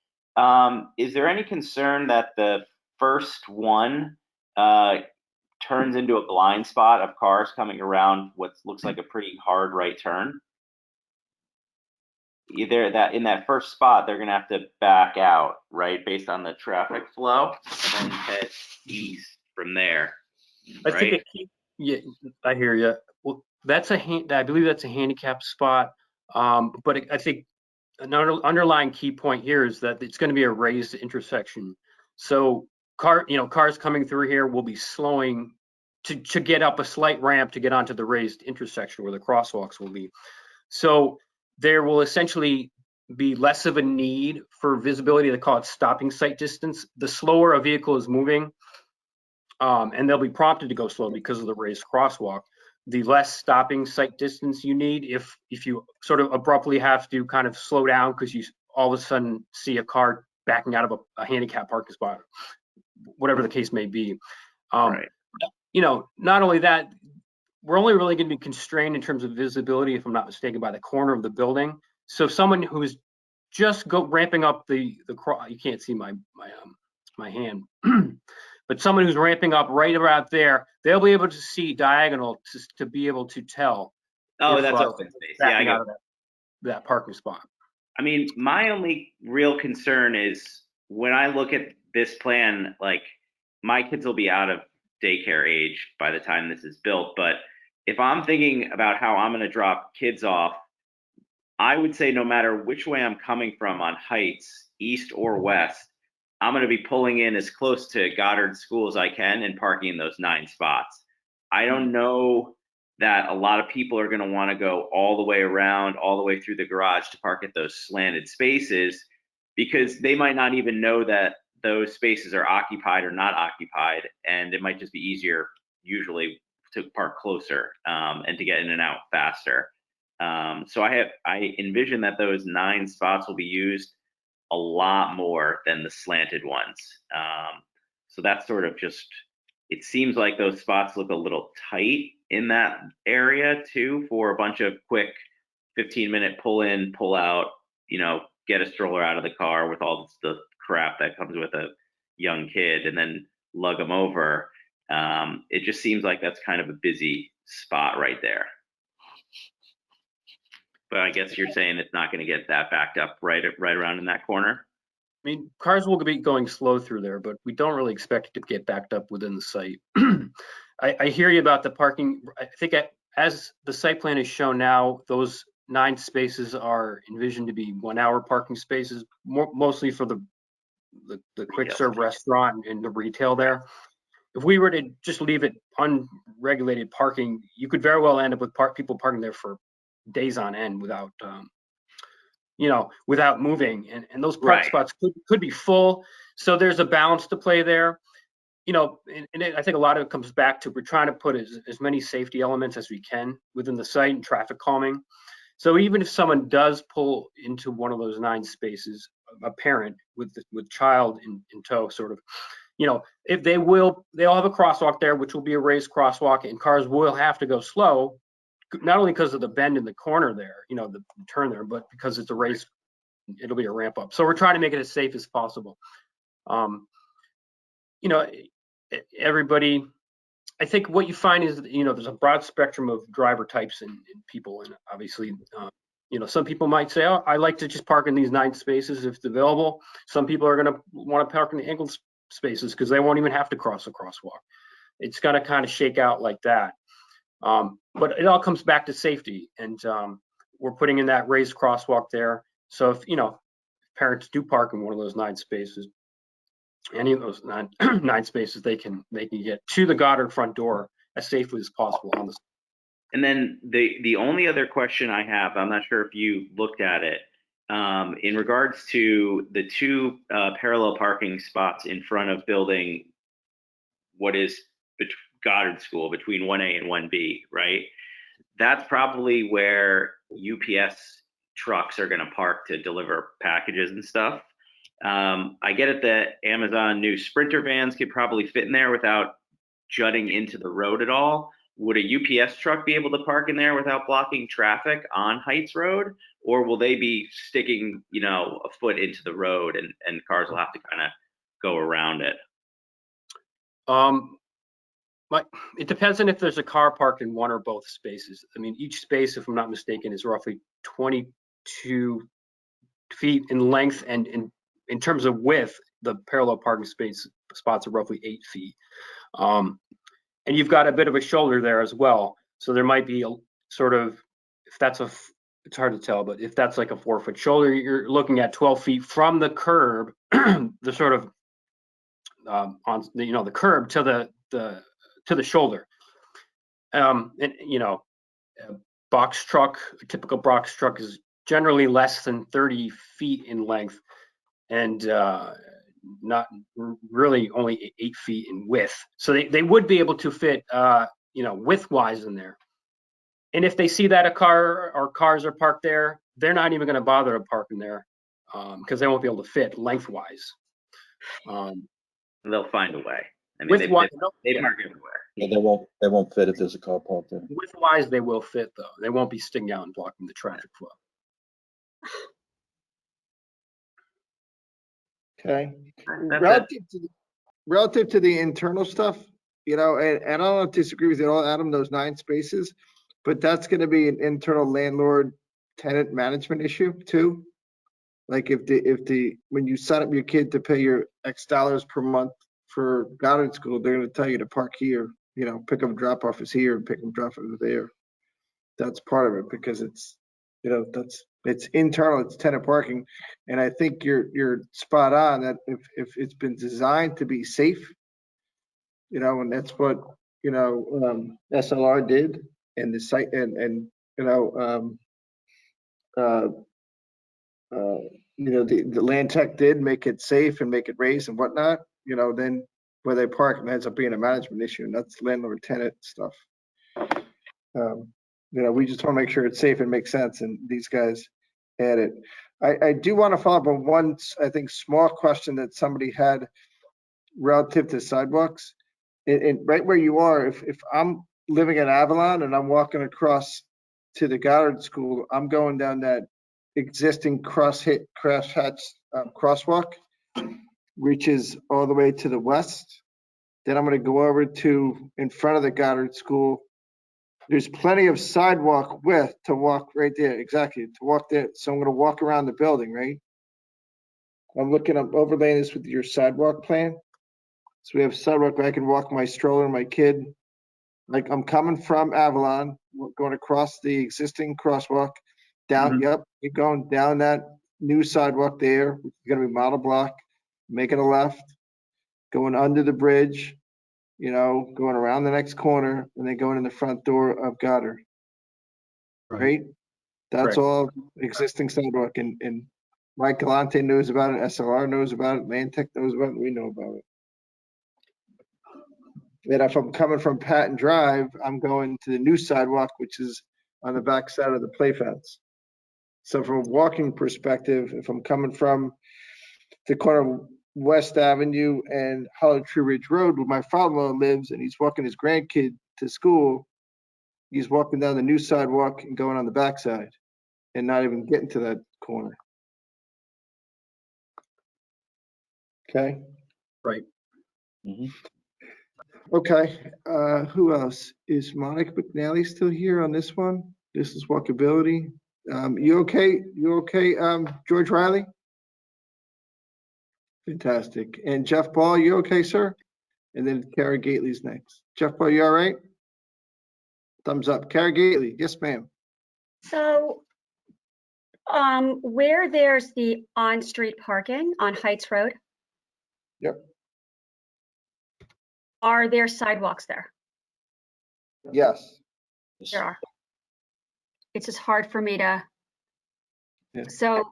Is there any concern that the first one turns into a blind spot of cars coming around what looks like a pretty hard right turn? Either that in that first spot, they're gonna have to back out, right, based on the traffic flow, and then head east from there. I think yeah, I hear you. Well, I believe that's a handicap spot. But I think another underlying key point here is that it's going to be a raised intersection. So cars coming through here will be slowing to get up a slight ramp to get onto the raised intersection where the crosswalks will be. So there will essentially be less of a need for visibility. They call it stopping sight distance. The slower a vehicle is moving, and they'll be prompted to go slow because of the raised crosswalk, the less stopping sight distance you need if you sort of abruptly have to kind of slow down because you all of a sudden see a car backing out of a handicap parking spot, whatever the case may be. Right. Not only that, we're only really going to be constrained in terms of visibility, if I'm not mistaken, by the corner of the building. So someone who's just ramping up the you can't see my hand, but someone who's ramping up right around there, they'll be able to see diagonal to be able to tell. Oh, that's open space. Yeah, I got that parking spot. I mean, my only real concern is when I look at this plan, like my kids will be out of daycare age by the time this is built, but if I'm thinking about how I'm going to drop kids off, I would say no matter which way I'm coming from on Heights, east or west, I'm going to be pulling in as close to Goddard School as I can and parking in those 9 spots. I don't know that a lot of people are going to want to go all the way around, all the way through the garage to park at those slanted spaces, because they might not even know that those spaces are occupied or not occupied, and it might just be easier usually to park closer and to get in and out faster. So I envision that those 9 spots will be used a lot more than the slanted ones. So that's sort of just, it seems like those spots look a little tight in that area too, for a bunch of quick 15-minute pull in, pull out, get a stroller out of the car with all the crap that comes with a young kid and then lug them over. It just seems like that's kind of a busy spot right there. But I guess you're saying it's not going to get that backed up right around in that corner? I mean, cars will be going slow through there, but we don't really expect it to get backed up within the site. I hear you about the parking. I think as the site plan is shown now, those 9 spaces are envisioned to be 1-hour parking spaces, mostly for the quick serve restaurant and the retail there. If we were to just leave it unregulated parking, you could very well end up with people parking there for days on end without moving, and those park spots could be full. So there's a balance to play there. And I think a lot of it comes back to we're trying to put as many safety elements as we can within the site and traffic calming. So even if someone does pull into one of those 9 spaces, a parent with child in tow, sort of, if they'll have a crosswalk there, which will be a raised crosswalk, and cars will have to go slow, not only because of the bend in the corner there, the turn there, but because it's a race, it'll be a ramp up. So we're trying to make it as safe as possible. Everybody, I think what you find is, there's a broad spectrum of driver types and people. And obviously, some people might say, oh, I like to just park in these 9 spaces if it's available. Some people are going to want to park in the angled spaces because they won't even have to cross a crosswalk. It's going to kind of shake out like that. But it all comes back to safety, and we're putting in that raised crosswalk there. So if parents do park in one of those 9 spaces, any of those 9 spaces, they can get to the Goddard front door as safely as possible on the. And then the only other question I have, I'm not sure if you looked at it, in regards to the two parallel parking spots in front of building, what is Goddard School between 1A and 1B, right? That's probably where UPS trucks are going to park to deliver packages and stuff. I get it that Amazon new Sprinter vans could probably fit in there without jutting into the road at all. Would a UPS truck be able to park in there without blocking traffic on Heights Road? Or will they be sticking, a foot into the road and cars will have to kind of go around it? It depends on if there's a car parked in one or both spaces. I mean, each space, if I'm not mistaken, is roughly 22 feet in length, and in terms of width, the parallel parking spots are roughly 8 feet. And you've got a bit of a shoulder there as well. So there might be a sort of, it's hard to tell, but if that's like a 4-foot shoulder, you're looking at 12 feet from the curb, the sort of on the curb to the shoulder. And a box truck, a typical box truck is generally less than 30 feet in length, and not really only 8 feet in width. So they would be able to fit, width-wise in there. And if they see that a car or cars are parked there, they're not even going to bother to park in there because they won't be able to fit lengthwise. They'll find a way. I mean, they park everywhere. Yeah, they won't fit if there's a car parked there. Width-wise, they will fit, though. They won't be sticking out and blocking the traffic flow. Okay. Relative to the internal stuff, and I don't disagree with you at all, Adam, those 9 spaces, but that's going to be an internal landlord tenant management issue too. Like when you sign up your kid to pay your X dollars per month for Goddard School, they're going to tell you to park here, pick up drop off is here, pick up drop off is there. That's part of it because it's, it's internal, it's tenant parking. And I think you're spot on that if it's been designed to be safe, and that's what, SLR did and the site the land tech did make it safe and make it raise and whatnot, then where they park it ends up being a management issue, and that's landlord tenant stuff. We just want to make sure it's safe and makes sense, and these guys add it. I do want to follow up on one, I think, small question that somebody had relative to sidewalks. And right where you are, if I'm living in Avalon and I'm walking across to the Goddard School, I'm going down that existing crosshatch crosswalk, which is all the way to the west. Then I'm going to go over to in front of the Goddard School. There's plenty of sidewalk width to walk right there, exactly, to walk there. So I'm going to walk around the building, right? I'm overlaying this with your sidewalk plan. So we have sidewalk where I can walk my stroller and my kid. Like I'm coming from Avalon, going across the existing crosswalk, down, yep, you're going down that new sidewalk there, which is going to be model block, making a left, going under the bridge, going around the next corner, and then going in the front door of Goddard. Right? That's all existing sidewalk, and Mike Galante knows about it, SLR knows about it, Mantech knows about it, we know about it. And if I'm coming from Patton Drive, I'm going to the new sidewalk, which is on the back side of the play fence. So from a walking perspective, if I'm coming from the corner of West Avenue and Hollow Tree Ridge Road, where my father-in-law lives, and he's walking his grandkid to school, he's walking down the new sidewalk and going on the backside and not even getting to that corner. Okay. Right. Okay. Who else? Is Monica McNally still here on this one? This is walkability. You okay? You okay, George Riley? Fantastic. And Jeff Ball, you okay, sir? And then Kara Gately's next. Jeff Ball, you all right? Thumbs up. Kara Gately, yes, ma'am. So, where there's the on-street parking on Heights Road? Yep. Are there sidewalks there? Yes. There are. It's just hard for me to. Yeah. So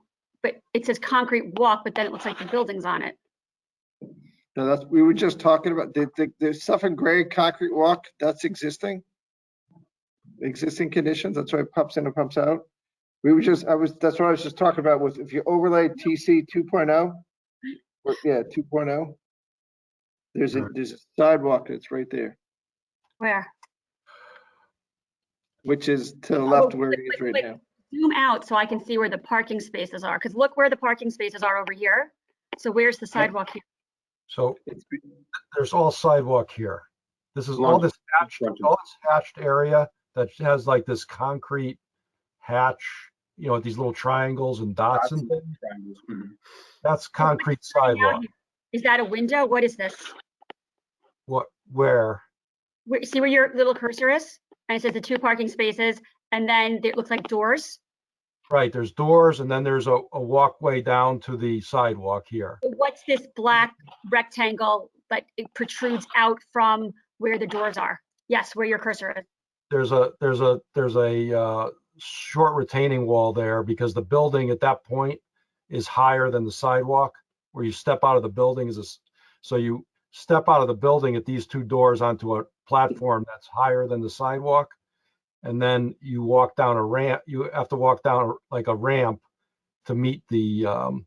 but it says concrete walk, but then it looks like the building's on it. No, that's, we were just talking about the stuff in gray, concrete walk, that's existing. Existing conditions, that's why it pumps in and pumps out. We were just, that's what I was just talking about with, if you overlay TC 2.0, or, yeah, 2.0, there's a sidewalk that's right there, Where? which is to the left where it is right Wait, now. zoom out so I can see where the parking spaces are, because look where the parking spaces are over here. So where's the sidewalk here? So there's all sidewalk here. This is all this hatched area that has like this concrete hatch, you know, with these little triangles and dots and things. That's concrete sidewalk. Is that a window? What is this? What, where? See where your little cursor is? And it says the 2 parking spaces, and then it looks like doors. Right, there's doors, and then there's a walkway down to the sidewalk here. What's this black rectangle that it protrudes out from where the doors are? Yes, where your cursor is. There's a short retaining wall there because the building at that point is higher than the sidewalk. Where you step out of the building so you step out of the building at these 2 doors onto a platform that's higher than the sidewalk, and then you walk down a ramp. You have to walk down like a ramp to meet the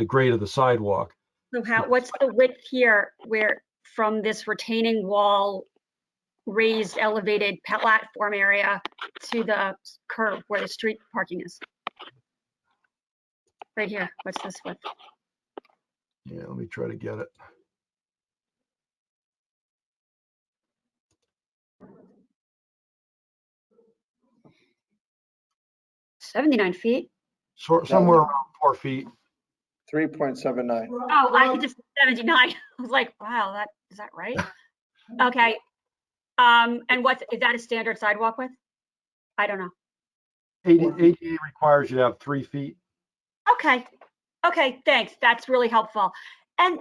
grade of the sidewalk. So what's the width here where from this retaining wall raised elevated platform area to the curb where the street parking is? Right here, what's this width? Yeah, let me try to get it. $79 feet. Somewhere around 4 feet. 3.79. Oh, I could just 79. I was like, wow, is that right? Okay. And is that a standard sidewalk width? I don't know. ADA requires you to have 3 feet. Okay. Okay, thanks. That's really helpful. And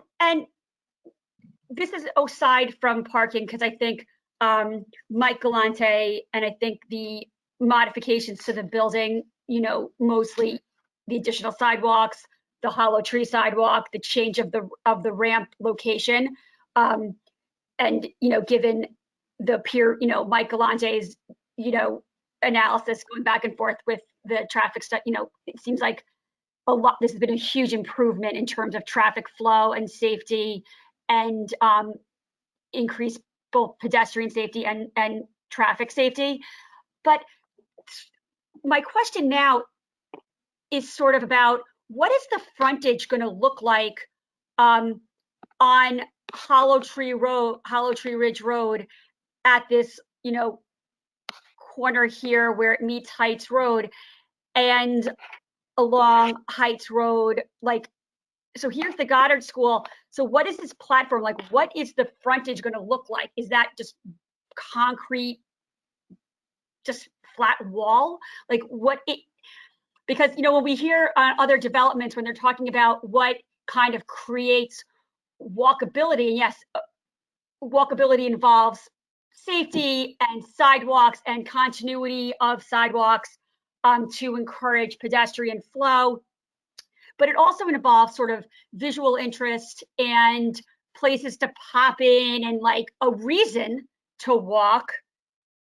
this is aside from parking, because I think Mike Galante and I think the modifications to the building, you know, mostly the additional sidewalks, the hollow tree sidewalk, the change of the ramp location, and you know, given the peer, you know, Mike Galante's, you know, analysis going back and forth with the traffic study, you know, it seems like this has been a huge improvement in terms of traffic flow and safety, and increased both pedestrian safety and traffic safety. But my question now is sort of about what is the frontage going to look like on Hollow Tree Ridge Road at this, you know, corner here where it meets Heights Road and along Heights Road, like, so here's the Goddard School. So what is this platform like? What is the frontage going to look like? Is that just concrete, just flat wall? Like because, you know, when we hear other developments, when they're talking about what kind of creates walkability, and yes, walkability involves safety and sidewalks and continuity of sidewalks to encourage pedestrian flow. But it also involves sort of visual interest and places to pop in and like a reason to walk.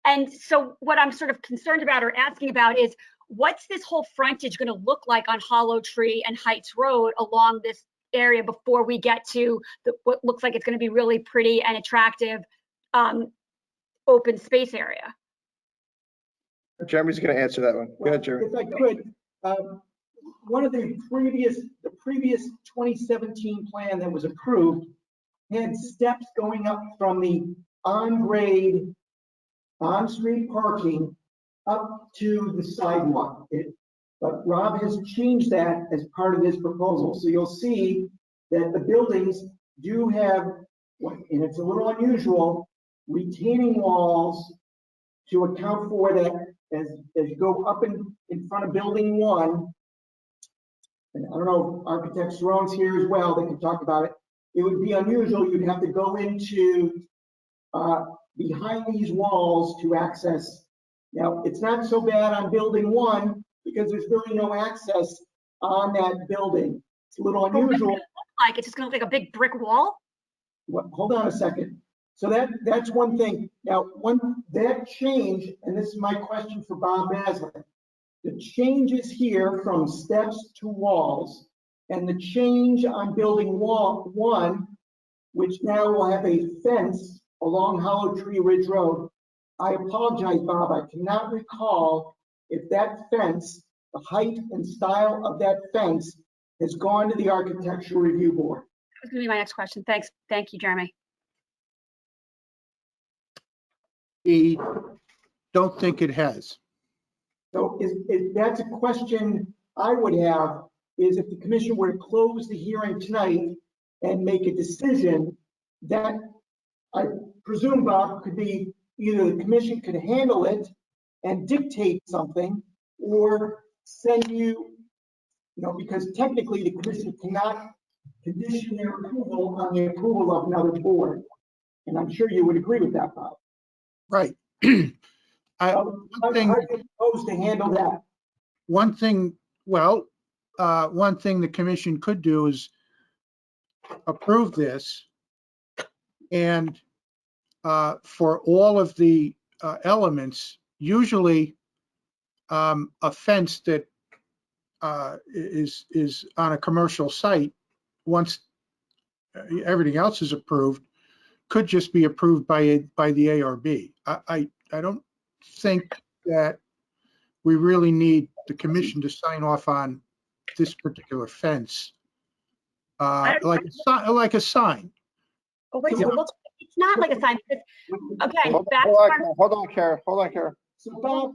And so what I'm sort of concerned about or asking about is what's this whole frontage going to look like on Hollow Tree and Heights Road along this area before we get to what looks like it's going to be really pretty and attractive open space area? Jeremy's going to answer that one. Go ahead, Jeremy. If I could, one of the previous 2017 plan that was approved had steps going up from the on-grade, on-street parking up to the sidewalk. But Rob has changed that as part of his proposal. So you'll see that the buildings do have, and it's a little unusual, retaining walls to account for that as you go up in front of building 1. And I don't know, architect Sharon's here as well, they can talk about it. It would be unusual, you'd have to go into behind these walls to access. Now, it's not so bad on building 1 because there's really no access on that building. It's a little But what's it unusual. gonna look like? It's just gonna look like a big brick wall? Hold on a second. So that's one thing. Now, that change, and this is my question for Bob Maslin. The changes here from steps to walls, and the change on building wall 1, which now will have a fence along Hollow Tree Ridge Road. I apologize, Bob, I cannot recall if that fence, the height and style of that fence has gone to the Architectural Review Board. That was gonna be my next question. Thanks. Thank you, Jeremy. I don't think it has. So that's a question I would have, is if the commission were to close the hearing tonight and make a decision, that I presume, Bob, could be either the commission could handle it and dictate something, or send you, because technically the commission cannot condition their approval on the approval of another board. And I'm sure you would agree with that, Bob. Right. How do you propose to handle that? One thing the commission could do is approve this, and for all of the elements, usually a fence that is on a commercial site, once everything else is approved, could just be approved by the ARB. I don't think that we really need the commission to sign off on this particular fence, like a sign. Oh, wait, so it's not like a sign. Okay, Hold on, Kara. So Bob,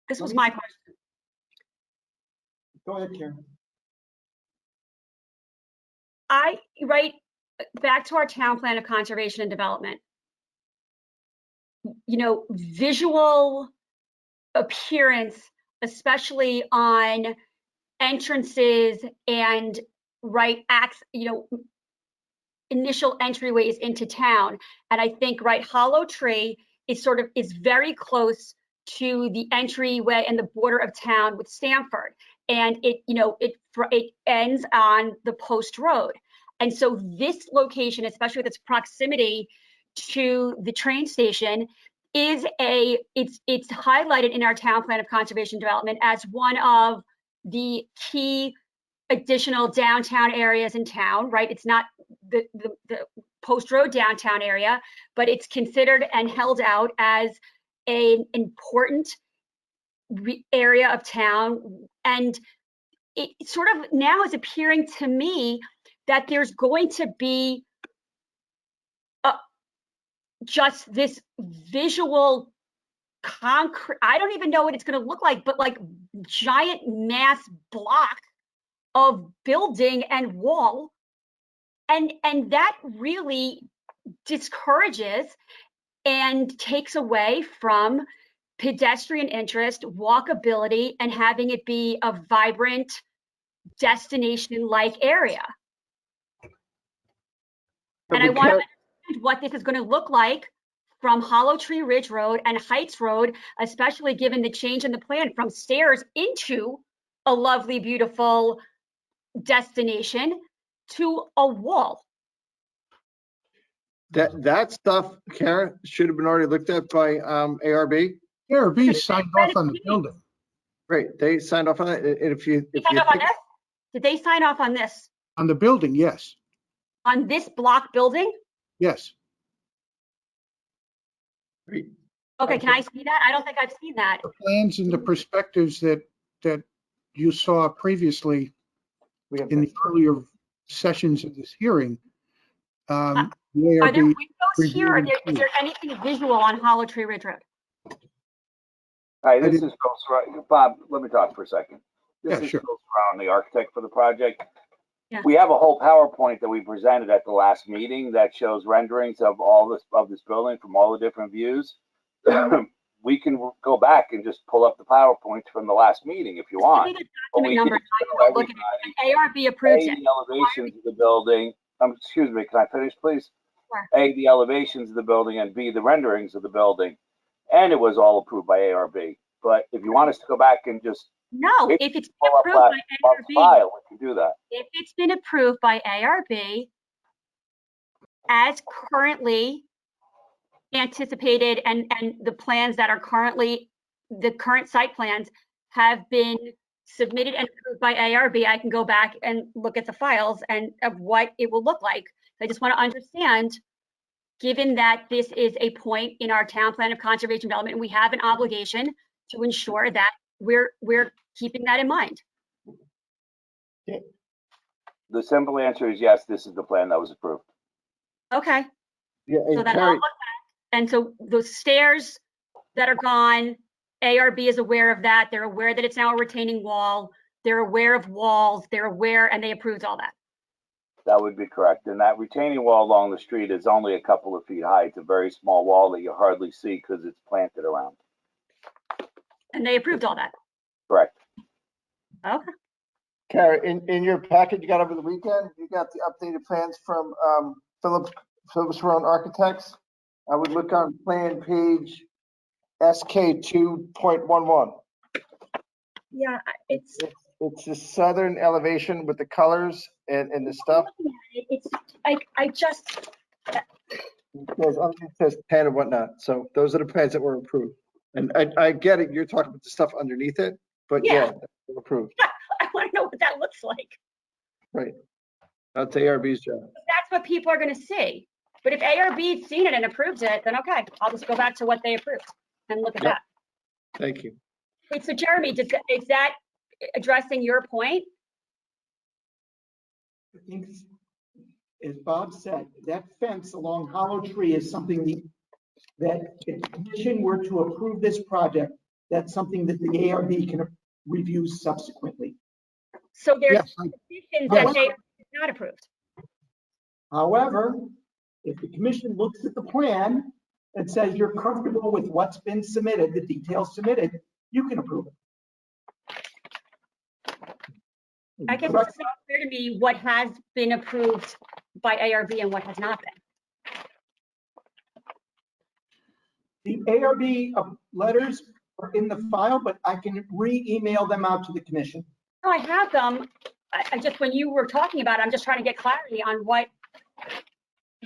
this was my question. Go ahead, Karen. Back to our town plan of conservation and development. Visual appearance, especially on entrances and initial entryways into town. And I think Hollow Tree is very close to the entryway and the border of town with Stamford. And it ends on the Post Road. And so this location, especially with its proximity to the train station, it's highlighted in our town plan of conservation development as one of the key additional downtown areas in town, right? It's not the Post Road downtown area, but it's considered and held out as an important area of town. And it sort of now is appearing to me that there's going to be just this visual concrete, I don't even know what it's going to look like, but like giant mass block of building and wall. And that really discourages and takes away from pedestrian interest, walkability, and having it be a vibrant destination-like area. And I want to understand what this is going to look like from Hollow Tree Ridge Road and Heights Road, especially given the change in the plan from stairs into a lovely, beautiful destination to a wall. That stuff, Karen, should have been already looked at by ARB. ARB signed off on the building. Right, they signed off on it. And if you Did they sign off on this? On the building, yes. On this block building? Yes. Great. Okay, can I see that? I don't think I've seen that. The plans and the perspectives that you saw previously in the earlier sessions of this hearing. Are there windows here? Is there anything visual on Hollow Tree Ridge Road? Hi, this is Bob. Let me talk for a second. This is sure. Phil Brown, the architect for the project. Yeah. We have a whole PowerPoint that we presented at the last meeting that shows renderings of this building from all the different views. We can go back and just pull up the PowerPoint from the last meeting if you want. ARB approves it. The elevations of the building. Excuse me, can I finish, please? Sure. A, the elevations of the building, and B, the renderings of the building. And it was all approved by ARB. but if you want us to go back and just No, if it's pull up approved by Bob's ARB, file, we can do that. if it's been approved by ARB as currently anticipated and the plans that are currently, the current site plans have been submitted and approved by ARB, I can go back and look at the files and of what it will look like. I just want to understand, given that this is a point in our town plan of conservation development, we have an obligation to ensure that we're keeping that in mind. The simple answer is yes, this is the plan that was approved. Okay. Yeah, So and then I'll Carrie, look back. And so those stairs that are gone, ARB is aware of that. They're aware that it's now a retaining wall. They're aware of walls. They're aware, and they approved all that. That would be correct. And that retaining wall along the street is only a couple of feet high. It's a very small wall that you hardly see because it's planted around. And they approved all that. Correct. Okay. Carrie, in your packet you got over the weekend, you got the updated plans from Phillips Rowan Architects. I would look on plan page SK 2.11. Yeah, it's the southern elevation with the colors and the stuff. it's like I just It says 10 and whatnot. So those are the plans that were approved. And I get it. You're talking about the stuff underneath it, but yeah, they're approved. I want to know what that looks like. Right. That's ARB's job. That's what people are going to see. But if ARB's seen it and approves it, then okay, I'll just go back to what they approved and look at Yep. that. Thank you. Wait, so Jeremy, is that addressing your point? I think, as Bob said, that fence along Hollow Tree is something that if the commission were to approve this project, that's something that the ARB can review subsequently. So there's Yes, conditions that they have not approved. However, if the commission looks at the plan and says you're comfortable with what's been submitted, the details submitted, you can approve it. I guess it's not clear to me what has been approved by ARB and what has not been. The ARB letters are in the file, but I can re-email them out to the commission. No, I have them. I just, when you were talking about it, I'm just trying to get clarity on what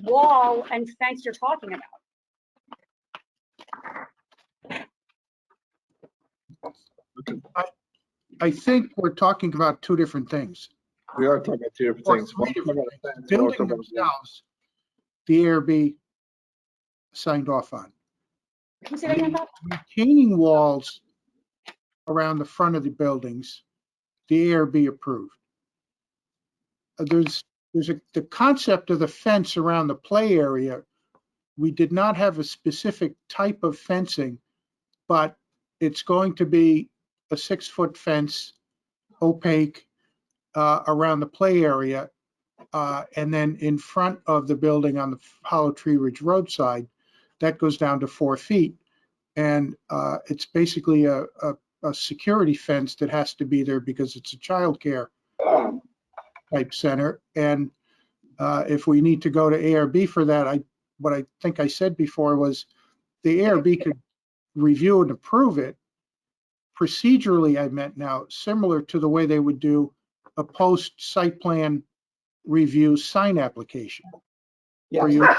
wall and fence you're talking about. I think we're talking about two different things. We are talking about two different Or things. three different things. Building themselves, the ARB signed off on. Can you say that again, Bob? Retaining walls around the front of the buildings, the ARB approved. There's the concept of the fence around the play area. We did not have a specific type of fencing, but it's going to be a 6-foot fence, opaque, around the play area. And then in front of the building on the Hollow Tree Ridge roadside, that goes down to 4 feet. And it's basically a security fence that has to be there because it's a childcare type center. And if we need to go to ARB for that, what I think I said before was the ARB could review and approve it. Procedurally, I meant now, similar to the way they would do a post site plan review sign application. Yes. For your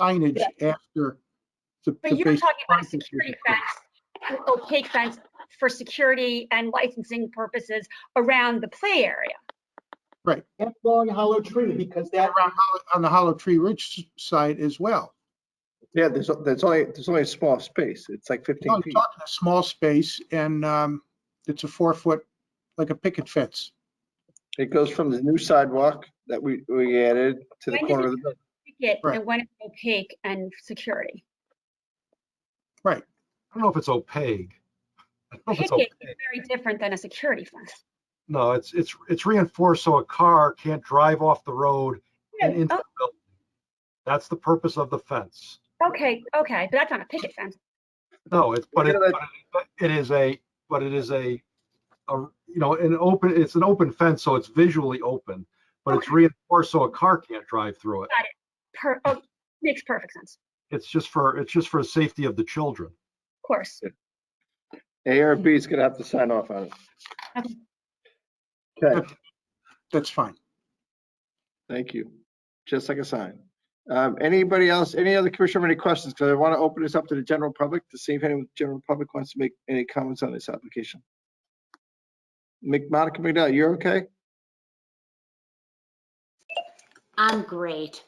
signage after the But you're basic talking about a process was security approved. fence, opaque fence for security and licensing purposes around the play area. Right. And along Hollow Tree, because that Around on the Hollow Tree Ridge side as well. Yeah, there's only a small space. It's like 15 No, feet. you're talking a small space, and it's a 4-foot, like a picket fence. It goes from the new sidewalk that we added to the When corner does of the building. It Right. and when it's opaque and security. Right. I don't know if it's opaque. I don't know if it's Picket opaque. is very different than a security fence. No, it's reinforced so a car can't drive off the road and into the building. That's the purpose of the fence. Okay, but that's not a picket fence. No, it is a it's an open fence, so it's visually open, but it's reinforced so a car can't drive through it. Got it. Makes perfect sense. It's just for the safety of the children. Of course. ARB is gonna have to sign off on it. Okay, That's fine. thank you. Just like a sign. Anybody else, any other commissioner have any questions? Because I want to open this up to the general public to see if any general public wants to make any comments on this application. Monica McDowell, you're okay? I'm great.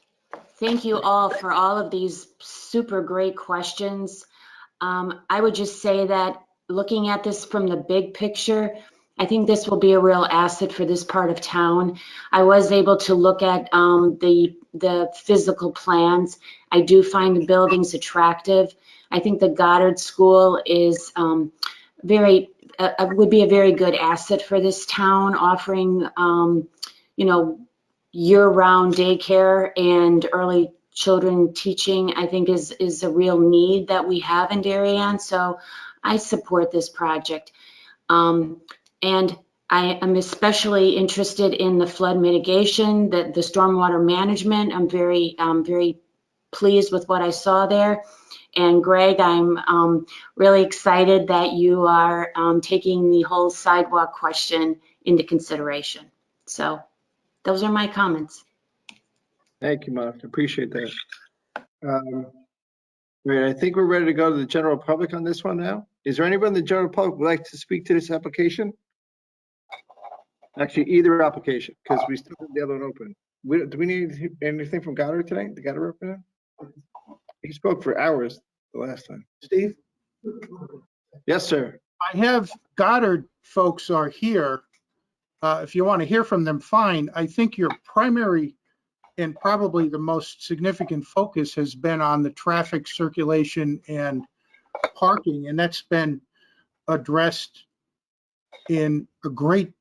Thank you all for all of these super great questions. I would just say that looking at this from the big picture, I think this will be a real asset for this part of town. I was able to look at the physical plans. I do find the buildings attractive. I think the Goddard School is would be a very good asset for this town, offering year-round daycare and early children teaching. I think is a real need that we have in Darien. So I support this project. And I am especially interested in the flood mitigation, the stormwater management. I'm very pleased with what I saw there. And Greg, I'm really excited that you are taking the whole sidewalk question into consideration. So those are my comments. Thank you, Monica. Appreciate that. Right, I think we're ready to go to the general public on this one now. Is there anyone in the general public who would like to speak to this application? Actually, either application, because we still have the other one open. Do we need anything from Goddard today? The Goddard representative? He spoke for hours the last time. Steve? Yes, sir. I have Goddard folks are here. If you want to hear from them, fine. I think your primary and probably the most significant focus has been on the traffic circulation and parking, and that's been addressed in a great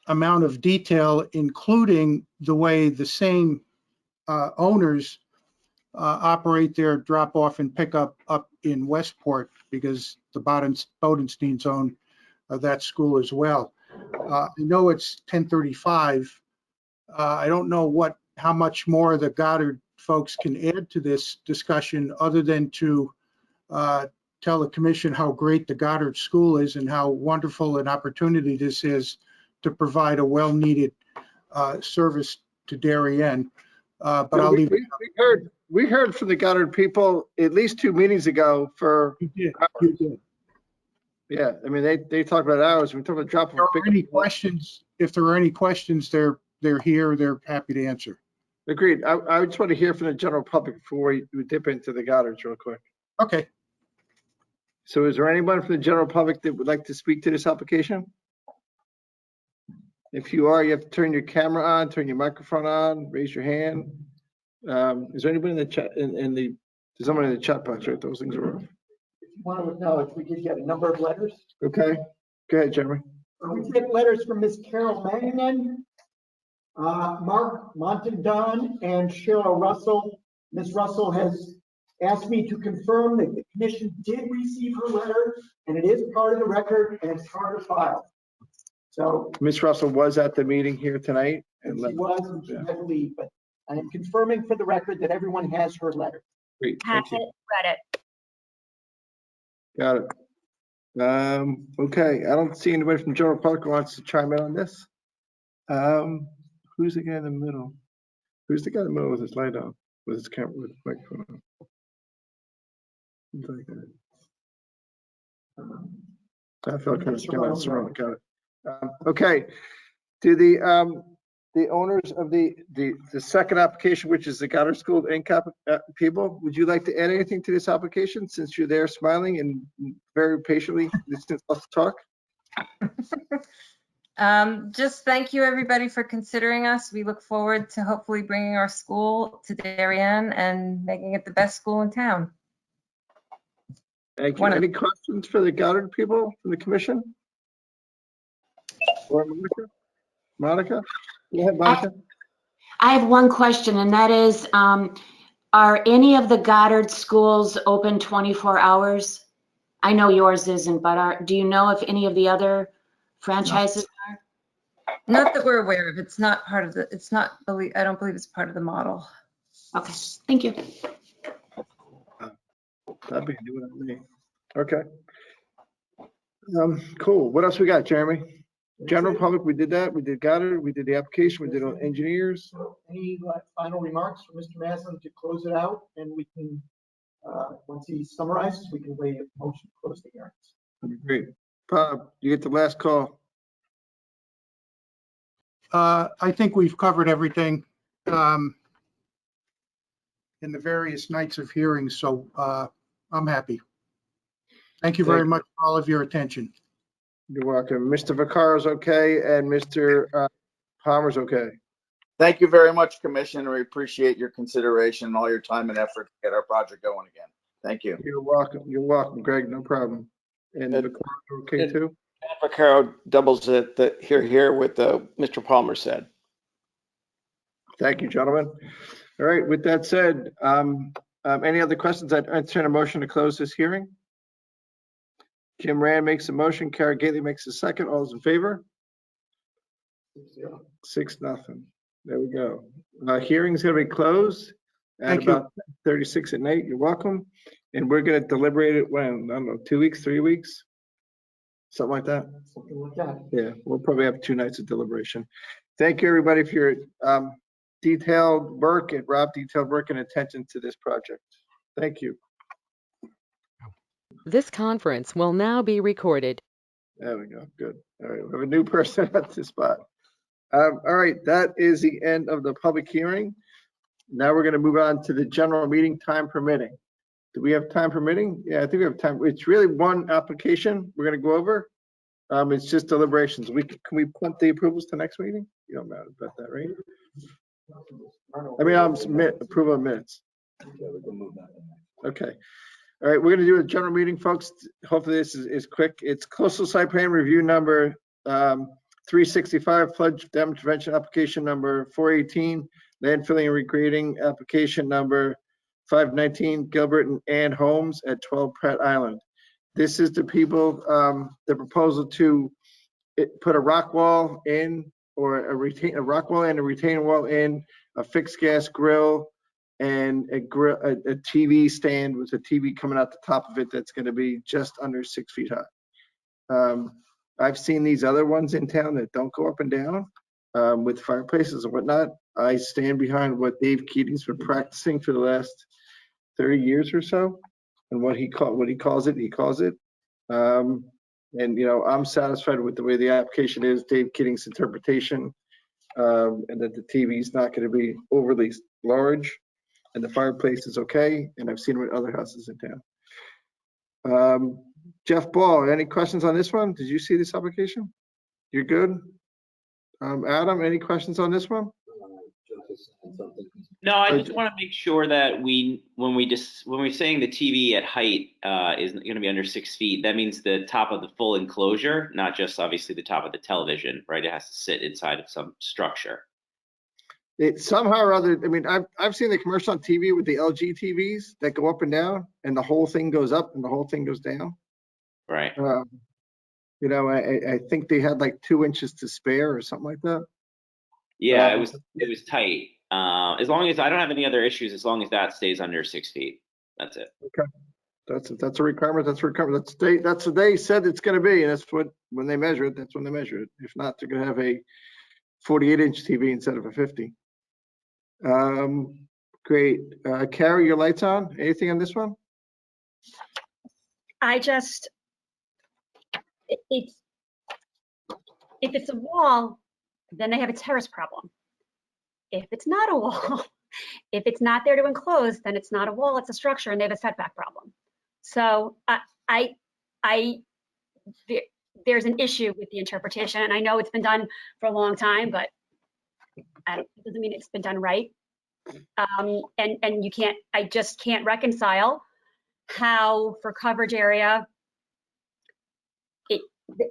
amount of detail, including the way the same owners operate their drop off and pickup up in Westport, because the Bodensteins own that school as well. I know it's 10:35. I don't know how much more the Goddard folks can add to this discussion other than to tell the commission how great the Goddard School is and how wonderful an opportunity this is to provide a well-needed service to Darien. But I'll leave it. We heard from the Goddard people at least 2 meetings ago for. You did. Yeah, I mean, they talk about hours. We talk about dropping. If there are any questions, they're here. They're happy to answer. Agreed. I just want to hear from the general public before we dip into the Goddards real quick. Okay. So is there anyone from the general public that would like to speak to this application? If you are, you have to turn your camera on, turn your microphone on, raise your hand. Is there anybody in the chat, there's someone in the chat box, right? Those things are off. If you want to acknowledge, we did get a number of letters. Okay, go ahead, Jeremy. We did get letters from Ms. Carol Mangan, Mark Montandon, and Cheryl Russell. Ms. Russell has asked me to confirm that the commission did receive her letter, and it is part of the record and it's part of the file. So Ms. Russell was at the meeting here tonight. And she was, and she had to leave, but I am confirming for the record that everyone has her letter. Great, Have thank you. it, read it. Got it. Okay, I don't see anybody from general public who wants to chime in on this. Who's the guy in the middle? Who's the guy in the middle with his light on, with his camera, with his microphone on? Who's like that? I felt kind of scared. Got it. Okay, to the owners of the second application, which is the Goddard School Inc. People, would you like to add anything to this application since you're there smiling and very patiently listening to us talk? Just thank you everybody for considering us. We look forward to hopefully bringing our school to Darien and making it the best school in town. Thank you. Any questions for the Goddard people from the commission? Or Monica? Monica? Go ahead, Monica. I have one question, and that is, are any of the Goddard schools open 24 hours? I know yours isn't, but do you know if any of the other franchises are? Not that we're aware of. It's not part of the, I don't believe it's part of the model. Okay, thank you. That'd be new one on me. Okay. Cool. What else we got, Jeremy? General public, we did that. We did Goddard. We did the application. We did on engineers. So any final remarks from Mr. Maslin to close it out, and we can, once he summarizes, we can lay a motion to close the hearings. That'd be great. Bob, you get the last call. I think we've covered everything in the various nights of hearings, so I'm happy. Thank you very much for all of your attention. You're welcome. Mr. Vaccaro's okay, and Mr. Palmer's okay. Thank you very much, Commissioner. We appreciate your consideration and all your time and effort to get our project going again. Thank you. You're welcome. You're welcome, Greg. No problem. And Vaccaro's okay too? Vaccaro doubles it, here with Mr. Palmer said. Thank you, gentlemen. All right, with that said, any other questions? I'd entertain a motion to close this hearing. Jim Rand makes a motion, Kara Gately makes a second. All those in favor? 6-0. There we go. Hearing's gonna be closed at Thank you. about 36 at night. You're welcome. And we're gonna deliberate it when, I don't know, 2 weeks, 3 weeks? Something like that? Something like that. Yeah, we'll probably have 2 nights of deliberation. Thank you, everybody, for your detailed work and attention to this project. Thank you. This conference will now be recorded. There we go. Good. All right, we have a new person at this spot. All right, that is the end of the public hearing. Now we're going to move on to the general meeting, time permitting. Do we have time permitting? Yeah, I think we have time. It's really one application we're going to go over. It's just deliberations. Can we punt the approvals to next meeting? You don't matter about that, right? I mean, submit approval of minutes. Okay. All right, we're going to do a general meeting, folks. Hopefully this is quick. It's coastal site plan review number 365, flood damage prevention application number 418, land filling and regrading application number 519, Gilbert and Ann Homes at 12 Pratt Island. This is the people, the proposal to put a rock wall in, or a rock wall and a retaining wall in, a fixed gas grill, and a TV stand with a TV coming out the top of it that's going to be just under 6 feet high. I've seen these other ones in town that don't go up and down with fireplaces and whatnot. I stand behind what Dave Keating's been practicing for the last 30 years or so, and what he calls it. And you know, I'm satisfied with the way the application is, Dave Keating's interpretation, and that the TV is not going to be overly large. And the fireplace is okay, and I've seen it with other houses in town. Jeff Ball, any questions on this one? Did you see this application? You're good? Adam, any questions on this one? No, I just want to make sure that when we're saying the TV at height is going to be under 6 feet, that means the top of the full enclosure, not just obviously the top of the television, right? It has to sit inside of some structure. It somehow or other, I mean, I've seen the commercial on TV with the LG TVs that go up and down, and the whole thing goes up and the whole thing goes down. Right. You know, I think they had like 2 inches to spare or something like that. Yeah, it was tight. As long as I don't have any other issues, as long as that stays under 6 feet, that's it. Okay, that's a requirement. That's a requirement. That's what they said it's going to be, and that's what when they measure it. That's when they measure it. If not, they're going to have a 48-inch TV instead of a 50. Great. Carrie, your lights on? Anything on this one? If it's a wall, then they have a terrace problem. If it's not a wall, if it's not there to enclose, then it's not a wall, it's a structure, and they have a setback problem. So there's an issue with the interpretation, and I know it's been done for a long time, but it doesn't mean it's been done right. And you can't, I just can't reconcile how for coverage area,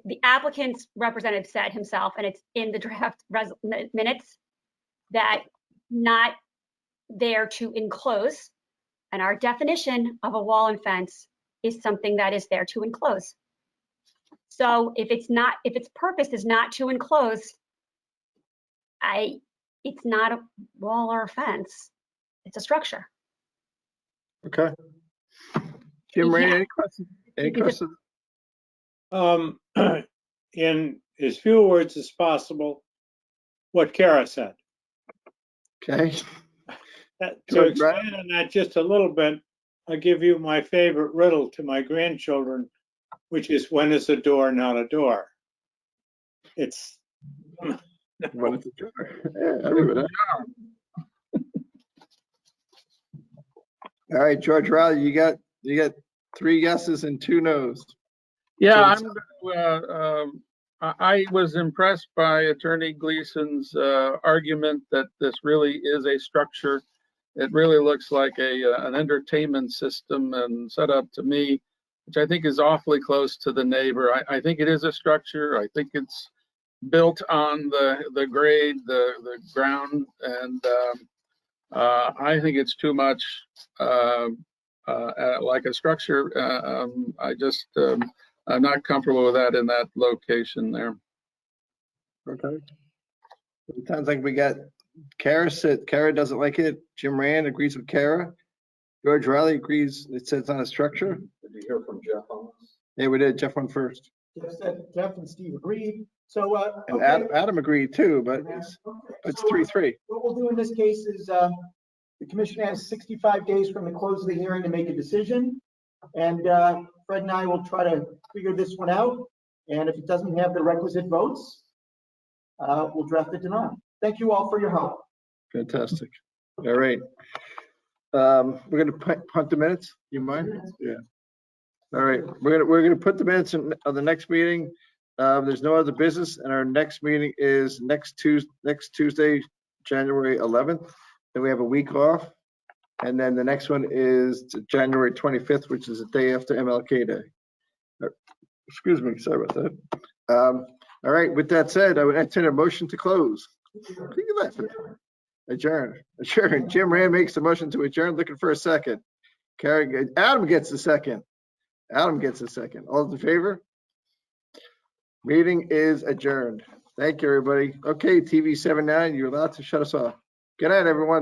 the applicant's representative said himself, and it's in the draft minutes, that not there to enclose, and our definition of a wall and fence is something that is there to enclose. So if its purpose is not to enclose, it's not a wall or a fence, it's a structure. Okay. Jim Ray, any questions? Any questions? in as few words as possible, what Kara said. Okay. To George, right? expand on that just a little bit, I'll give you my favorite riddle to my grandchildren, which is, when is a door not a door? It's. When it's a door. Yeah, I remember that. All right, George Riley, you got 3 yeses and 2 nos. Yeah, So I was impressed by Attorney Gleason's argument that this really is a structure. It really looks like an entertainment system and set up to me, which I think is awfully close to the neighbor. I think it is a structure. I think it's built on the grade, the ground, and I think it's too much like a structure. I'm not comfortable with that in that location there. Okay. It sounds like we got Kara said Kara doesn't like it. Jim Rand agrees with Kara. George Riley agrees. It says on a structure. Did you hear from Jeff on this? Yeah, we did. Jeff went first. Jeff and Steve agreed. So, And okay. Adam agreed too, but it's 3-3. What we'll do in this case is, the commission has 65 days from the close of the hearing to make a decision. And Fred and I will try to figure this one out. And if it doesn't have the requisite votes, we'll draft it tonight. Thank you all for your help. Fantastic. All right. We're gonna punt the minutes. You mind? Yeah. All right. We're gonna put the minutes in of the next meeting. There's no other business, and our next meeting is next Tuesday, January 11th. Then we have a week off, and then the next one is January 25th, which is the day after MLK Day. Excuse me. Sorry about that. All right. With that said, I would entertain a motion to close. What are you laughing at? Adjourn. Jim Rand makes the motion to adjourn. Looking for a second. Adam gets the second. All those in favor? Meeting is adjourned. Thank you, everybody. Okay, TV 79, you're allowed to shut us off. Good night, everyone.